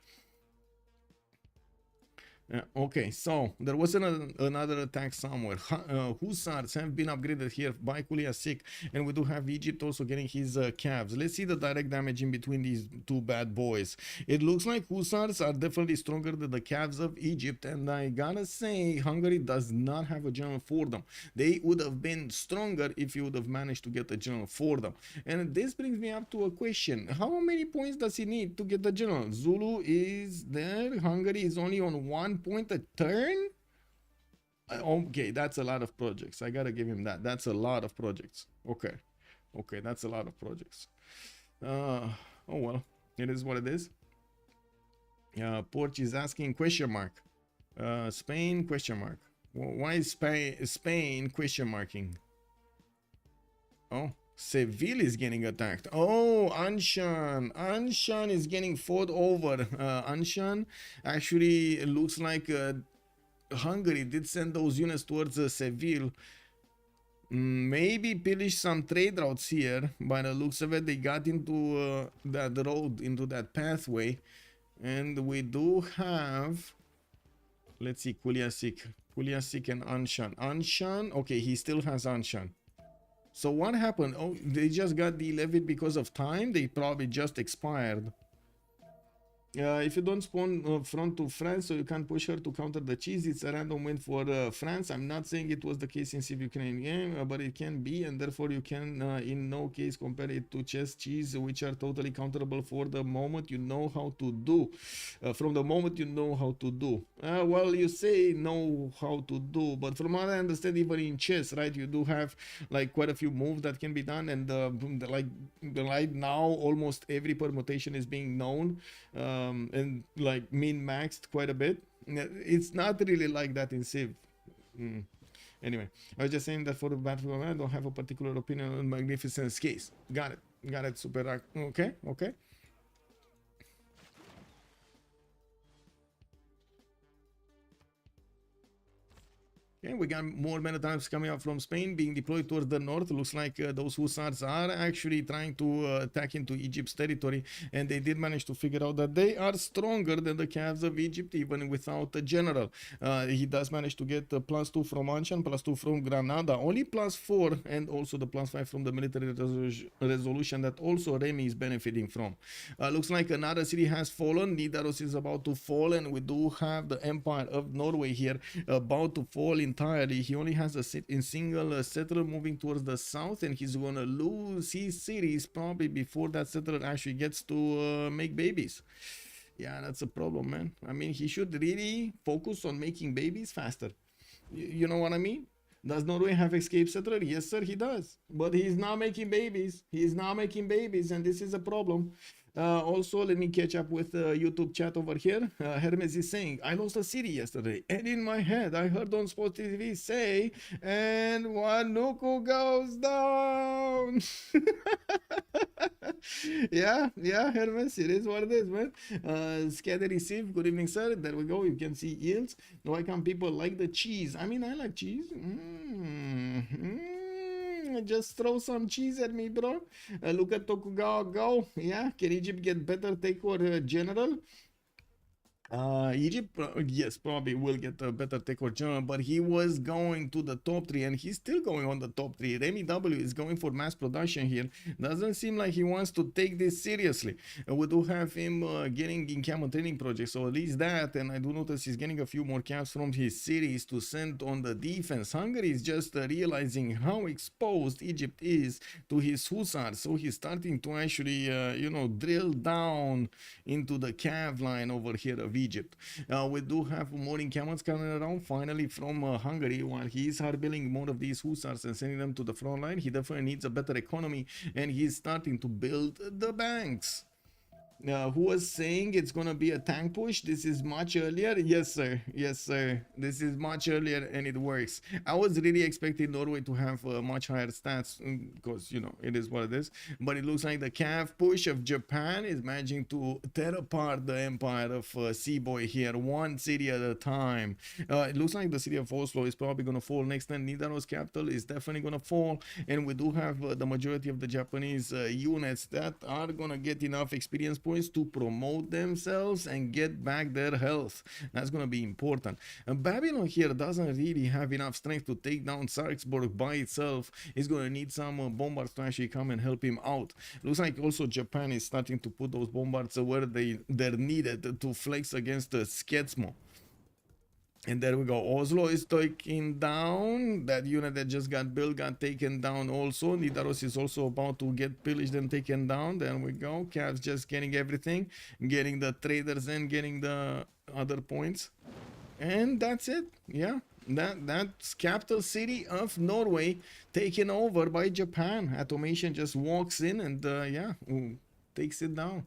Okay, so there was another attack somewhere. Hussars have been upgraded here by Kuliasik, and we do have Egypt also getting his calves. Let's see the direct damage in between these two bad boys. It looks like Hussars are definitely stronger than the calves of Egypt, and I gotta say, Hungary does not have a general for them. They would have been stronger if you would have managed to get a general for them. And this brings me up to a question. How many points does he need to get the general? Zulu is there. Hungary is only on 1 point a turn. Okay, that's a lot of projects. I gotta give him that. That's a lot of projects. Okay, that's a lot of projects. Oh well, it is what it is. Porch is asking question mark. Spain question mark. Why is Spain question marking? Oh, Seville is getting attacked. Oh, Anshan is getting fought over. Anshan actually looks like Hungary did send those units towards Seville. Maybe pillage some trade routes here. By the looks of it, they got into that road, into that pathway. And we do have, let's see, Kuliasik and Anshan. Anshan, okay, he still has Anshan. So what happened? Oh, they just got de-levied because of time? They probably just expired. If you don't spawn front to France, so you can't push her to counter the cheese, it's a random win for France. I'm not saying it was the case in Civ Ukraine game, but it can be, and therefore you can in no case compare it to chess cheese, which are totally counterable for the moment you know how to do. From the moment you know how to do. Well, you say know how to do, but from what I understand, even in chess, right, you do have like quite a few moves that can be done, and like right now, almost every permutation is being known. And like min-maxed quite a bit. It's not really like that in Civ. Anyway, I was just saying that for the Battlefield, I don't have a particular opinion on Magnificent's case. Got it, Super. Okay. Okay, we got more meta types coming up from Spain being deployed towards the north. Looks like those hussars are actually trying to attack into Egypt's territory, and they did manage to figure out that they are stronger than the Cavs of Egypt, even without a general. He does manage to get +2 from Anshan, +2 from Granada, only +4, and also the +5 from the military resolution that also Remi is benefiting from. Looks like another city has fallen. Nidaros is about to fall, and we do have the Empire of Norway here about to fall entirely. He only has a single settler moving towards the south, and he's gonna lose his cities probably before that settler actually gets to make babies. Yeah, that's a problem, man. I mean, he should really focus on making babies faster. You know what I mean? Does Norway have escape settler? Yes, sir, he does. But he's not making babies. He's not making babies, and this is a problem. Also, let me catch up with YouTube chat over here. Hermes is saying, I lost a city yesterday, and in my head, I heard OnSpotTV say, and Wanuku goes down. yeah, Hermes, it is what it is, man. Scatter receive, good evening, sir. There we go. You can see yields. Why can't people like the cheese? I mean, I like cheese. Just throw some cheese at me, bro. Look at Tokugawa go. Yeah, can Egypt get better takeover general? Egypt, yes, probably will get a better takeover general, but he was going to the top 3, and he's still going on the top 3. RemiW is going for mass production here. Doesn't seem like he wants to take this seriously. We do have him getting in camel training projects, so at least that, and I do notice he's getting a few more caps from his cities to send on the defense. Hungary is just realizing how exposed Egypt is to his hussars, so he's starting to actually, drill down into the cav line over here of Egypt. We do have more camels coming around finally from Hungary. While he is hard building more of these hussars and sending them to the front line, he definitely needs a better economy, and he's starting to build the banks. Who was saying it's gonna be a tank push? This is much earlier. Yes, sir. Yes, sir. This is much earlier, and it works. I was really expecting Norway to have much higher stats because it is what it is. But it looks like the cav push of Japan is managing to tear apart the empire of Seaboy here, one city at a time. It looks like the city of Oslo is probably gonna fall next, and Nidaros capital is definitely gonna fall. And we do have the majority of the Japanese units that are gonna get enough experience points to promote themselves and get back their health. That's going to be important. And Babylon here doesn't really have enough strength to take down Sarksburg by itself. He's going to need some bombards to actually come and help him out. Looks like also Japan is starting to put those bombards where they're needed to flex against the Sketsmo. And there we go. Oslo is taken down. That unit that just got built got taken down also. Nidaros is also about to get pillaged and taken down. There we go. Cavs just getting everything. Getting the traders and getting the other points. And that's it. Yeah. That's capital city of Norway taken over by Japan. Atomation just walks in and takes it down.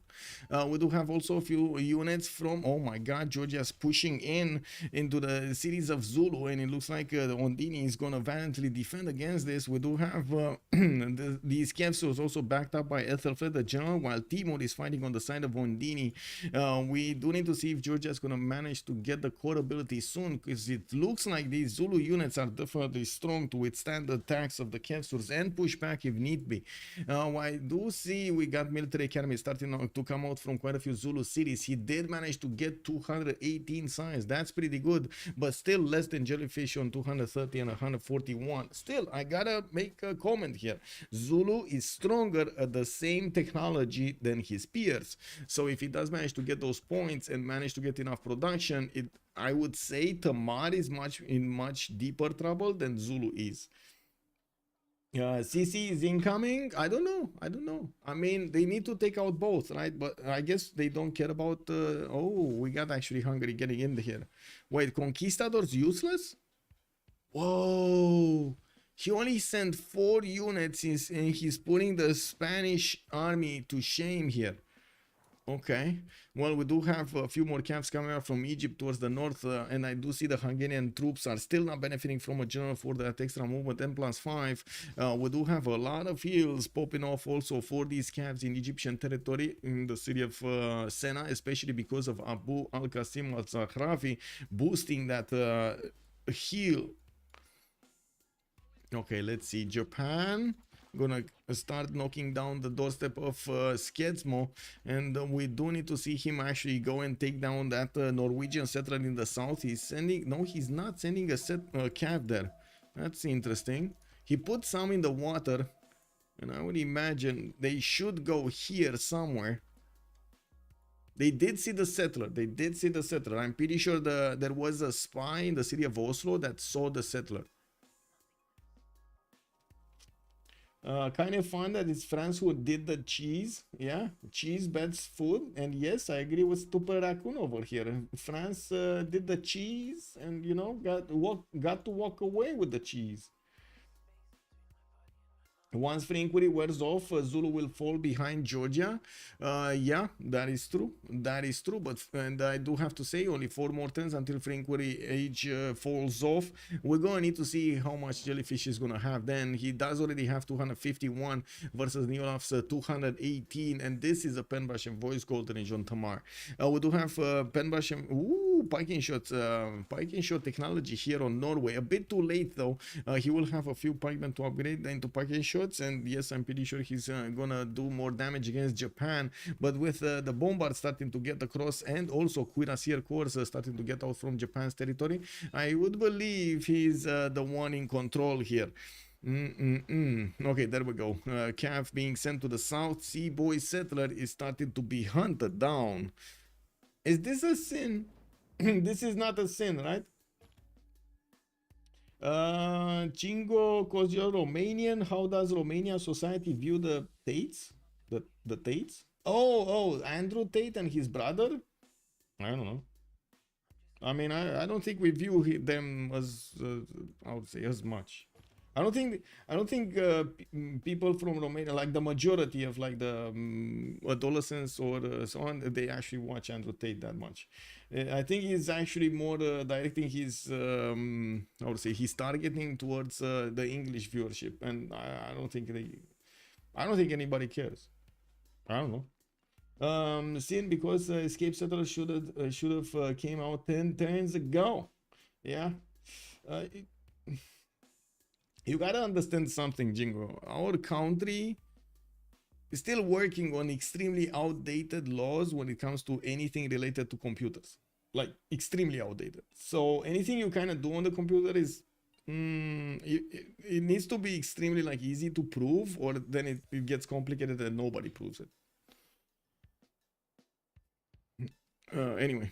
We do have also a few units from, oh my god, Georgia's pushing into the cities of Zulu, and it looks like Ondini is gonna valiantly defend against this. We do have these capsules also backed up by Ethelfred the General, while Timur is fighting on the side of Ondini. We do need to see if Georgia is gonna manage to get the core ability soon, because it looks like these Zulu units are definitely strong to withstand the attacks of the capsules and push back if need be. I do see we got military academy starting to come out from quite a few Zulu cities. He did manage to get 218 signs. That's pretty good, but still less than Jellyfish on 230 and 141. Still, I gotta make a comment here. Zulu is stronger at the same technology than his peers. So if he does manage to get those points and manage to get enough production, I would say Tamar is in much deeper trouble than Zulu is. CC is incoming. I don't know. I mean, they need to take out both, right? But I guess they don't care about we got actually Hungary getting in here. Wait, Conquistadors useless? Whoa, he only sent 4 units and he's putting the Spanish army to shame here. Okay, well, we do have a few more camps coming out from Egypt towards the north, and I do see the Hungarian troops are still not benefiting from a general for that extra movement, M+5. We do have a lot of heals popping off also for these camps in Egyptian territory in the city of Sena, especially because of Abu al-Qasim al-Zaghrafi boosting that heal Okay, let's see. Japan gonna start knocking down the doorstep of Skedsmo, and we do need to see him actually go and take down that Norwegian settler in the south. He's sending, no, he's not sending a cav there. That's interesting. He put some in the water, and I would imagine they should go here somewhere. They did see the settler. They did see the settler. I'm pretty sure there was a spy in the city of Oslo that saw the settler. Kind of fun that it's France who did the cheese. Yeah, cheese bets food. And yes, I agree with Stupid Raccoon over here. France did the cheese and, you know, got to walk away with the cheese. Once free inquiry wears off, Zulu will fall behind Georgia. Yeah, that is true. That is true. But and I do have to say, only 4 more turns until free inquiry age falls off. We're gonna need to see how much Jellyfish is gonna have. Then he does already have 251 versus Neolaf's 218, and this is a pen brush and voice golden age on Tamar. We do have pen brush and piking shot technology here on Norway. A bit too late though. He will have a few pikemen to upgrade into piking shots, and yes, I'm pretty sure he's gonna do more damage against Japan. But with the bombard starting to get across, and also Kuliasik cores starting to get out from Japan's territory, I would believe he's the one in control here. Okay, there we go. Cav being sent to the south. Sea boy settler is starting to be hunted down. Is this a sin? This is not a sin, right? Chingo, cause you're Romanian. How does Romania society view the Tates? The Tates? Oh, Andrew Tate and his brother? I don't know. I mean, I don't think we view them as I would say as much. I don't think people from Romania, like the majority of like the adolescents or so on, they actually watch Andrew Tate that much. I think he's actually more directing his, I would say, he's targeting towards the English viewership, and I don't think anybody cares. I don't know. Sin because Escape Settler should have came out 10 turns ago. Yeah. You gotta understand something, Jingo. Our country is still working on extremely outdated laws when it comes to anything related to computers. Like, extremely outdated. So anything you kind of do on the computer is... it needs to be extremely like easy to prove, or then it gets complicated and nobody proves it. Anyway.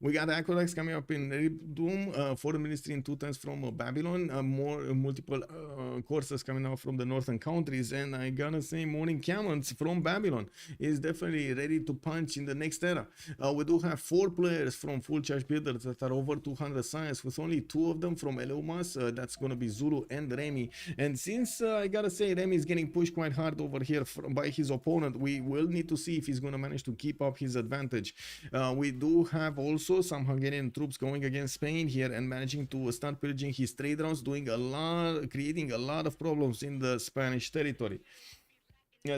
We got Aqueducts coming up in Doom, Foreign Ministry in 2 turns from Babylon, multiple courses coming out from the northern countries, and I gotta say Morning Cannons from Babylon is definitely ready to punch in the next era. We do have 4 players from full charge builders that are over 200 science, with only 2 of them from Eleumas, that's gonna be Zulu and Remi. And since I gotta say Remi is getting pushed quite hard over here by his opponent, we will need to see if he's gonna manage to keep up his advantage. We do have also some Hungarian troops going against Spain here and managing to start pillaging his trade routes, creating a lot of problems in the Spanish territory.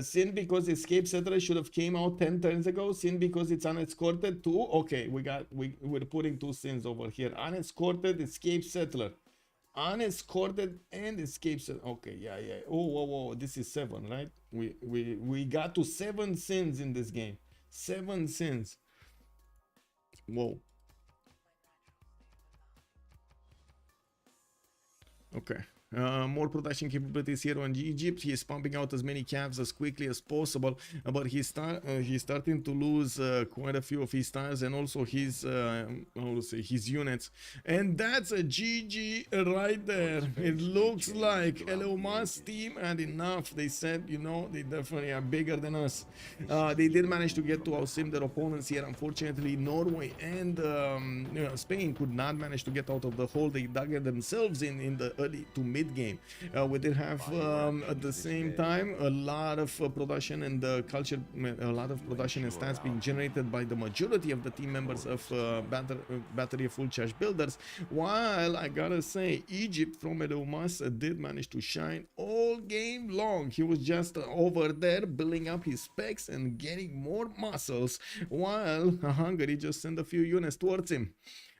Sin because Escape Settler should have came out 10 turns ago. Sin because it's unescorted too. Okay, we're putting 2 sins over here. Unescorted Escape Settler. Unescorted and Escape Settler. Okay, yeah. Oh, whoa, this is 7, right? We got to 7 sins in this game. 7 sins. Whoa. Okay. More production capabilities here on Egypt. He is pumping out as many calves as quickly as possible, but he's starting to lose quite a few of his stars and also his his units. And that's a GG right there. It looks like Eleumas team had enough. They said, you know, they definitely are bigger than us. They did manage to get to outsim their opponents here. Unfortunately, Norway and Spain could not manage to get out of the hole. They dug themselves in the early to mid game. We did have at the same time a lot of production and culture, a lot of production and stats being generated by the majority of the team members of battery full charge builders, while I gotta say Egypt from Eleumas did manage to shine all game long. He was just over there building up his specs and getting more muscles, while Hungary just sent a few units towards him.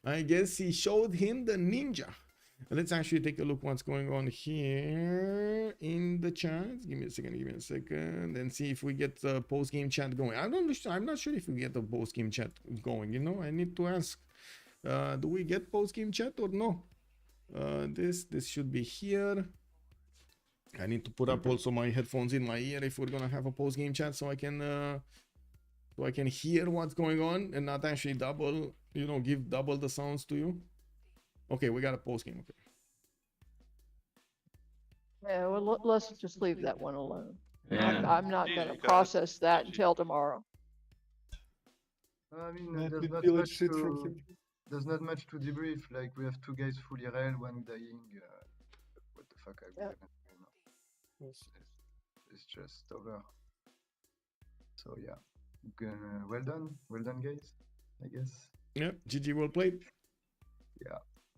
I guess he showed him the ninja. Let's actually take a look what's going on here in the chat. Give me a second, and see if we get the post-game chat going. I'm not sure if we get the post-game chat going. You know, I need to ask. Do we get post-game chat or no? This should be here. I need to put up also my headphones in my ear if we're gonna have a post-game chat, so I can hear what's going on and not actually double, you know, give double the sounds to you. Okay, we got a post-game. Okay. Yeah, well, let's just leave that one alone. Yeah. I'm not Easy, gonna guys. process that Easy. until tomorrow. I mean, Yeah, there's not feel much shit from to him. there's not much to debrief. Like we have 2 guys fully rail, 1 dying. What the fuck? Yeah. Yes. It's just over. So yeah, well done, guys. I guess. Yeah, GG, well played.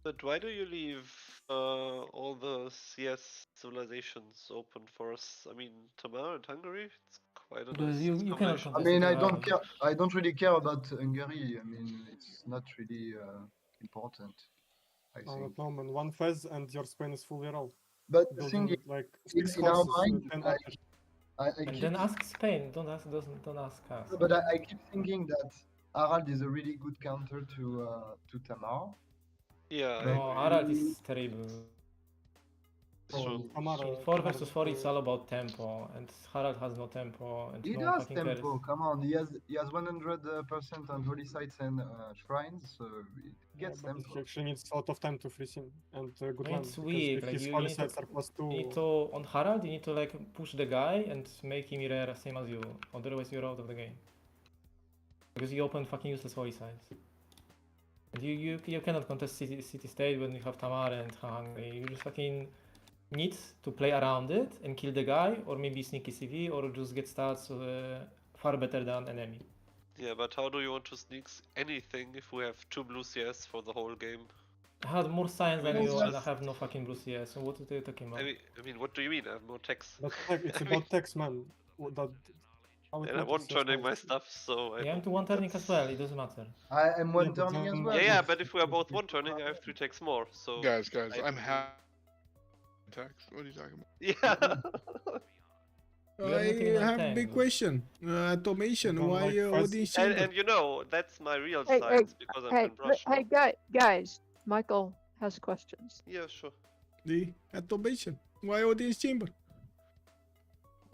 But why do you leave all the CS civilizations open for us? I mean, Tamar and Hungary, it's quite a Because nice you cannot combination. I contest mean, it I around. don't care. I don't really care about Hungary. I mean, it's not really important. I I think. don't know, man. One phase and your Spain is fully roll. But the thing Building is, like in 6 our horses, mind, 10 I archers. And keep, then ask Spain. Don't ask us. but I keep thinking that Harald is a really good counter to Tamar. Yeah, No, No, Arad is terrible. it's true. Tamar, In 4 versus 4, it's all about tempo, and Harald has no tempo, and He no does fucking tempo. cares. Come on, he has 100% on holy sites and shrines, so it Yeah, gets but tempo. he actually needs a lot of time to freeze him and good I mean, land. it's Because weak, if like, his you holy need to- sites are +2, You need to, on Harald, you need to like push the guy and make him rare same as you, otherwise you're out of the game. Because you open fucking useless holy sites. And you cannot contest city state when you have Tamar and Hungary. You just fucking need to play around it and kill the guy, or maybe sneaky CV, or just get stats far better than enemy. Yeah, but how do you want to sneak anything if we have 2 blue CS for the whole game? I had more science than mean, you, it's and I just- have no fucking blue CS, so what are you talking about? I mean, what do you mean? I have more text. but it's I mean, about text, man. That, how it and I matters, want yes, turning my right. stuff, so I Yeah, I'm don't to one turning that's- as well, it doesn't matter. I am one Yeah, but turning as then- well. Yeah, yeah, it's- but if we are both one turning, I have 3 takes more, so... Guys, I I'm do- half text. What are you talking about? Yeah! You are looking I at have a tank, big though. question. Automation, Don't why like fast- audience and, chamber? and you know, that's my real Hey, science, because I'm Hey, from Russia. hey, guys, Michael has questions. Yeah, sure. The automation, why audience chamber?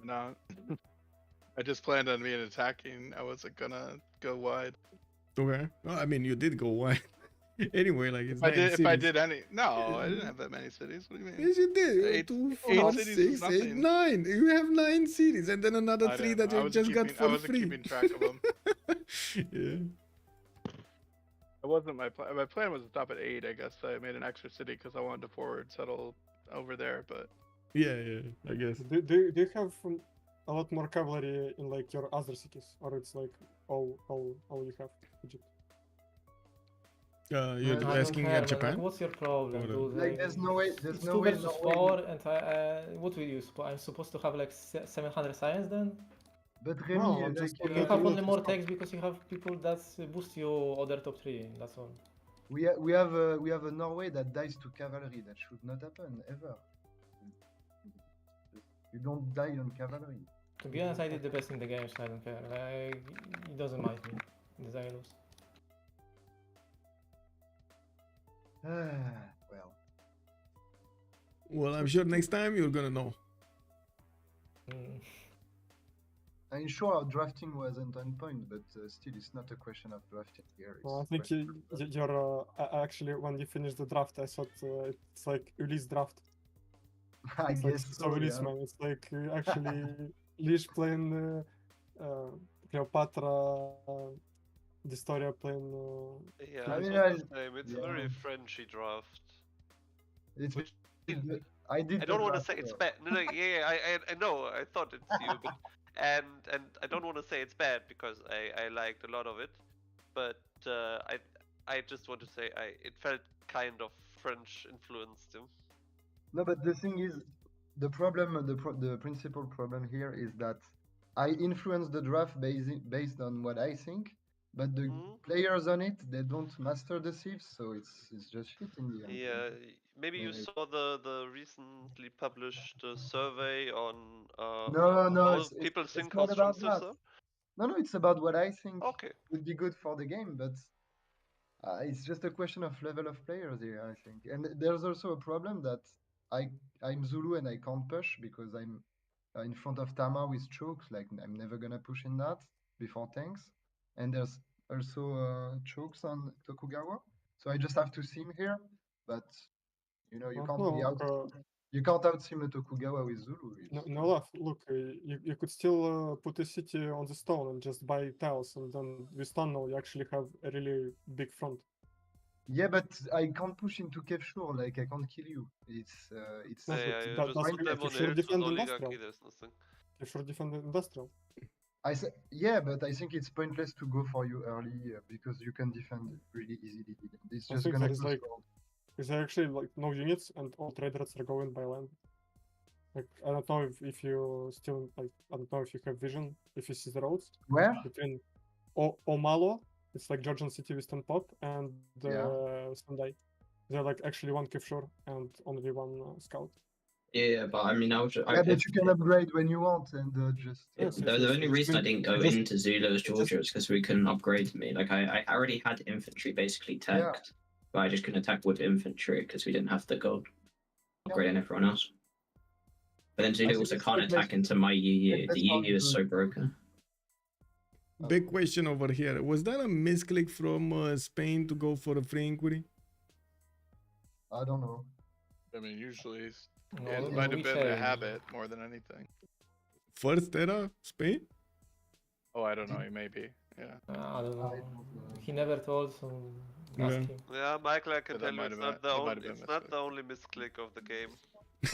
No. I just planned on being attacking. I wasn't gonna go wide. Okay. Well, I mean, you did go wide. Anyway, like it's If I nine did, if I cities. did any, no, I didn't have that many cities. What do you mean? Yes, you did. Eight- 2, eight 4, cities 6, is 8, nothing. 9. You have 9 cities, and then another I 3 didn't- that I you wasn't just got keeping- I for wasn't free. keeping track of them. Yeah. It wasn't my plan. My plan was to stop at 8. I guess I made an extra city because I wanted to forward settle over there. But Yeah, I guess. Do you have a lot more cavalry in like your other cities, or it's like all you have Egypt? You're I I don't asking care, at man, Japan? Like, what's your problem, Or, dude? Like, there's no way. There's It's no 2 way. versus Norway 4, would- and what will you? I'm supposed to have like 700 science then? But Remy, No, like, just You Yeah, have yeah, only yeah. more text because you have people that boost you other top 3, that's all. we have a Norway that dies to cavalry. That should not happen ever. You don't die on cavalry. To be honest, I did the best in the game, so I don't care. Like, it doesn't mind me. As I lose. Well, Well, I'm sure next time you're gonna know. Mm. I'm sure our drafting wasn't on point, but still, it's not a question of drafting here. Well, I it's think question of drafting. you're actually when you finish the draft, I thought it's like Ulysse draft. I It's like guess so so. Ulysse, Yeah. man. It's like actually Lish playing Cleopatra, Distoria playing. Yeah, I I mean, thought I- the same. It's a yeah. very Frenchy draft. It's Which- I did. I the don't want to draft, say it's so- bad. No, I know. I thought it's you, but and I don't want to say it's bad because I liked a lot of it, but I just want to say it felt kind of French influenced him. No, but the thing is, the problem, the principal problem here is that I influence the draft based on what I think, but the Hmm? players on it, they don't master the Civs, so it's just shit in the end. Yeah, maybe you Yeah. saw the recently published survey on No, how it's people it's think how not strong about Civs that. are. No, it's about what I think Okay. would be good for the game, but it's just a question of level of players here, I think. And there's also a problem that I'm Zulu and I can't push because I'm in front of Tamar with chokes. Like I'm never gonna push in that before tanks. And there's also chokes on Tokugawa, so I just have to sim here. But you know, you Don't can't be know. out. You can't out sim a Tokugawa with Zulu. It's, Neolaf, look, you could still put a city on the stone and just buy tiles, and then with tunnel you actually have a really big front. yeah, but I can't push into Kevshur. Like I can't kill you. It's No, Yeah, but you that, just that's put okay. them You on should hills with defend oligarchy, industrial. there's nothing. You should defend industrial. yeah, but I think it's pointless to go for you early because you can defend really easily. It's I just think gonna there is close like cold. is there actually like no units and all traders are going by land. Like I don't know if you still like I don't know if you have vision if you see the roads Where? between Omalo, it's like Georgian city with 10 pop, and Sendai. They're like actually one Kivshur and only one scout. Yeah, but I mean, I was. Yeah, but you can upgrade when you want and just. Yes, The yes, only yes, reason I just- didn't go just- into Zulu as Georgia is because we couldn't upgrade me. Like I already had infantry basically tagged, but I just couldn't attack with infantry because we didn't have the gold upgrading everyone else. But then I Zulu think also it's can't pointless- attack into my UU. pointless The for UU is you so to- broken. Big question over here. Was that a misclick from Spain to go for a free inquiry? I don't know. I mean, usually No, it in might have been a Wishes. habit more than anything. First era Spain? Oh, I don't know. He may be. Yeah. I don't know. I don't know. He never told, so Yeah. ask him. Yeah, Michael, I can Yeah, that tell you might it's have not been- the that might only, have been it's not the misclick. only misclick of the game.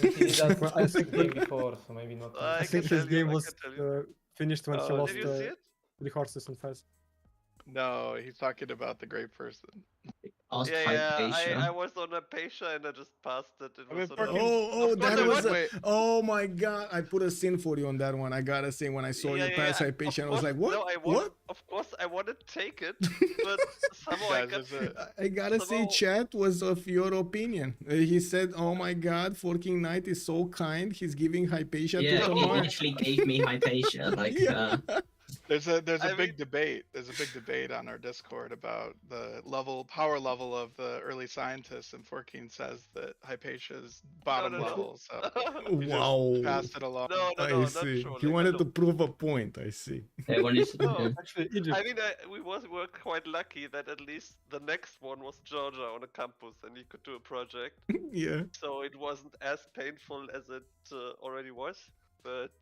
He did that Well, I think game before, so maybe not. I I think can his tell you, game I was can tell you. finished when he Oh, lost Did you see it? 3 horses and fast. No, he's talking about the great person. Ask Yeah, Hypatia. I was on a Pacia and I just passed it. It I was mean, on a... fucking- Oh, Of course that I was. want- Wait. Oh my god! I put a sin for you on that one. I gotta say, when I saw you pass Hypatia, I was like, what? No, What? Of course, I want to take it, but somehow I Guys, got. there's a- I gotta say, Somehow- chat was of your opinion. He said, "Oh my God, Forking Knight is so kind. He's giving Hypatia Yeah, to he Tamar." literally gave me Hypatia. Like, Yeah. There's a I big mean- debate. There's a big debate on our Discord about the power level of the early scientists, and Forking says that Hypatia is bottom no. level. So he just Wow. passed it along. No, I not see. true. He like, wanted to look, prove a point. I see. they wanted to. No. yeah. Actually, Egypt. I mean, we were quite lucky that at least the next one was Georgia on a campus, and he could do a project, Yeah. so it wasn't as painful as it already was. But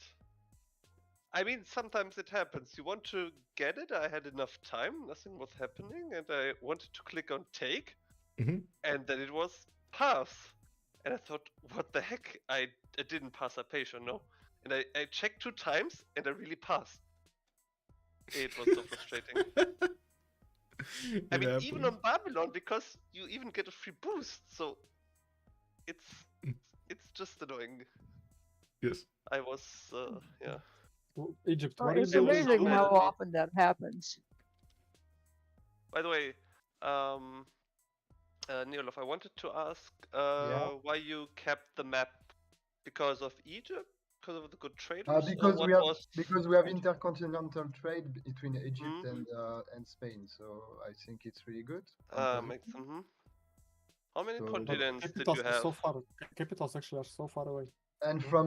I mean, sometimes it happens. You want to get it. I had enough time. Nothing was happening, and I wanted to click on take, Mhm. and then it was pass. And I thought, what the heck? I didn't pass a patient, no. And I checked 2 times, and I really passed. It was so frustrating. I It mean, even happens. on Babylon, because you even get a free boost, so it's just annoying. Yes. I was, yeah. Egypt. Well, What it's is the amazing so how many- often that happens. By the way, Neolaf, I wanted to ask why you kept the map because of Egypt, because of the good traders. or Because what we have was- because we have intercontinental trade between Egypt Mhm. and Spain, so I think it's really good. makes. How many So- But continents did capitals you are have? so far? Capitals actually are so far away. And from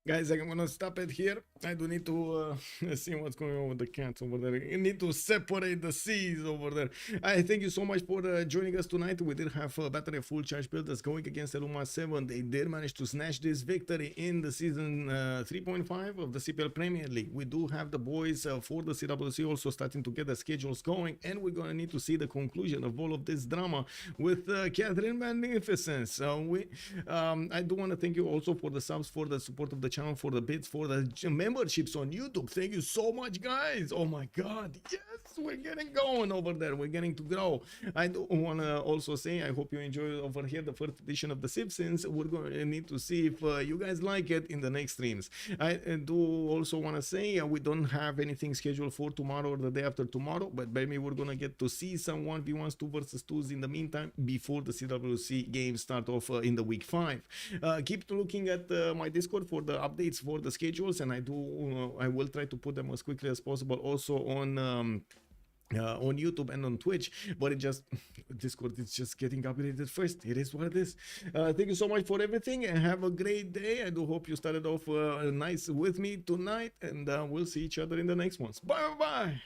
Guys, I'm gonna stop it here. I do need to see what's going on with the cats over there. You need to separate the seas over there. I thank you so much for joining us tonight. We did have a battery of full charge builders going against Eleumas7. They did manage to snatch this victory in the season 3.5 of the CPL Premier League. We do have the boys for the CWC also starting to get the schedules going, and we're gonna need to see the conclusion of all of this drama with Catherine Magnificence. I do want to thank you also for the subs, for the support of the channel for the bits for the memberships on YouTube. Thank you so much, guys. Oh my god, yes, we're getting going over there. We're getting to grow. I do want to also say I hope you enjoy over here the first edition of the Civ6. We're going to need to see if you guys like it in the next streams. I do also want to say we don't have anything scheduled for tomorrow or the day after tomorrow, but maybe we're gonna get to see some 1v1s, 2 versus 2s in the meantime before the CWC games start off in the week 5. Keep looking at my Discord for the updates for the schedules, and I will try to put them as quickly as possible also on YouTube and on Twitch, but Discord is just getting updated first. It is what it is. Thank you so much for everything and have a great day. I do hope you started off nice with me tonight, and we'll see each other in the next ones. Bye bye.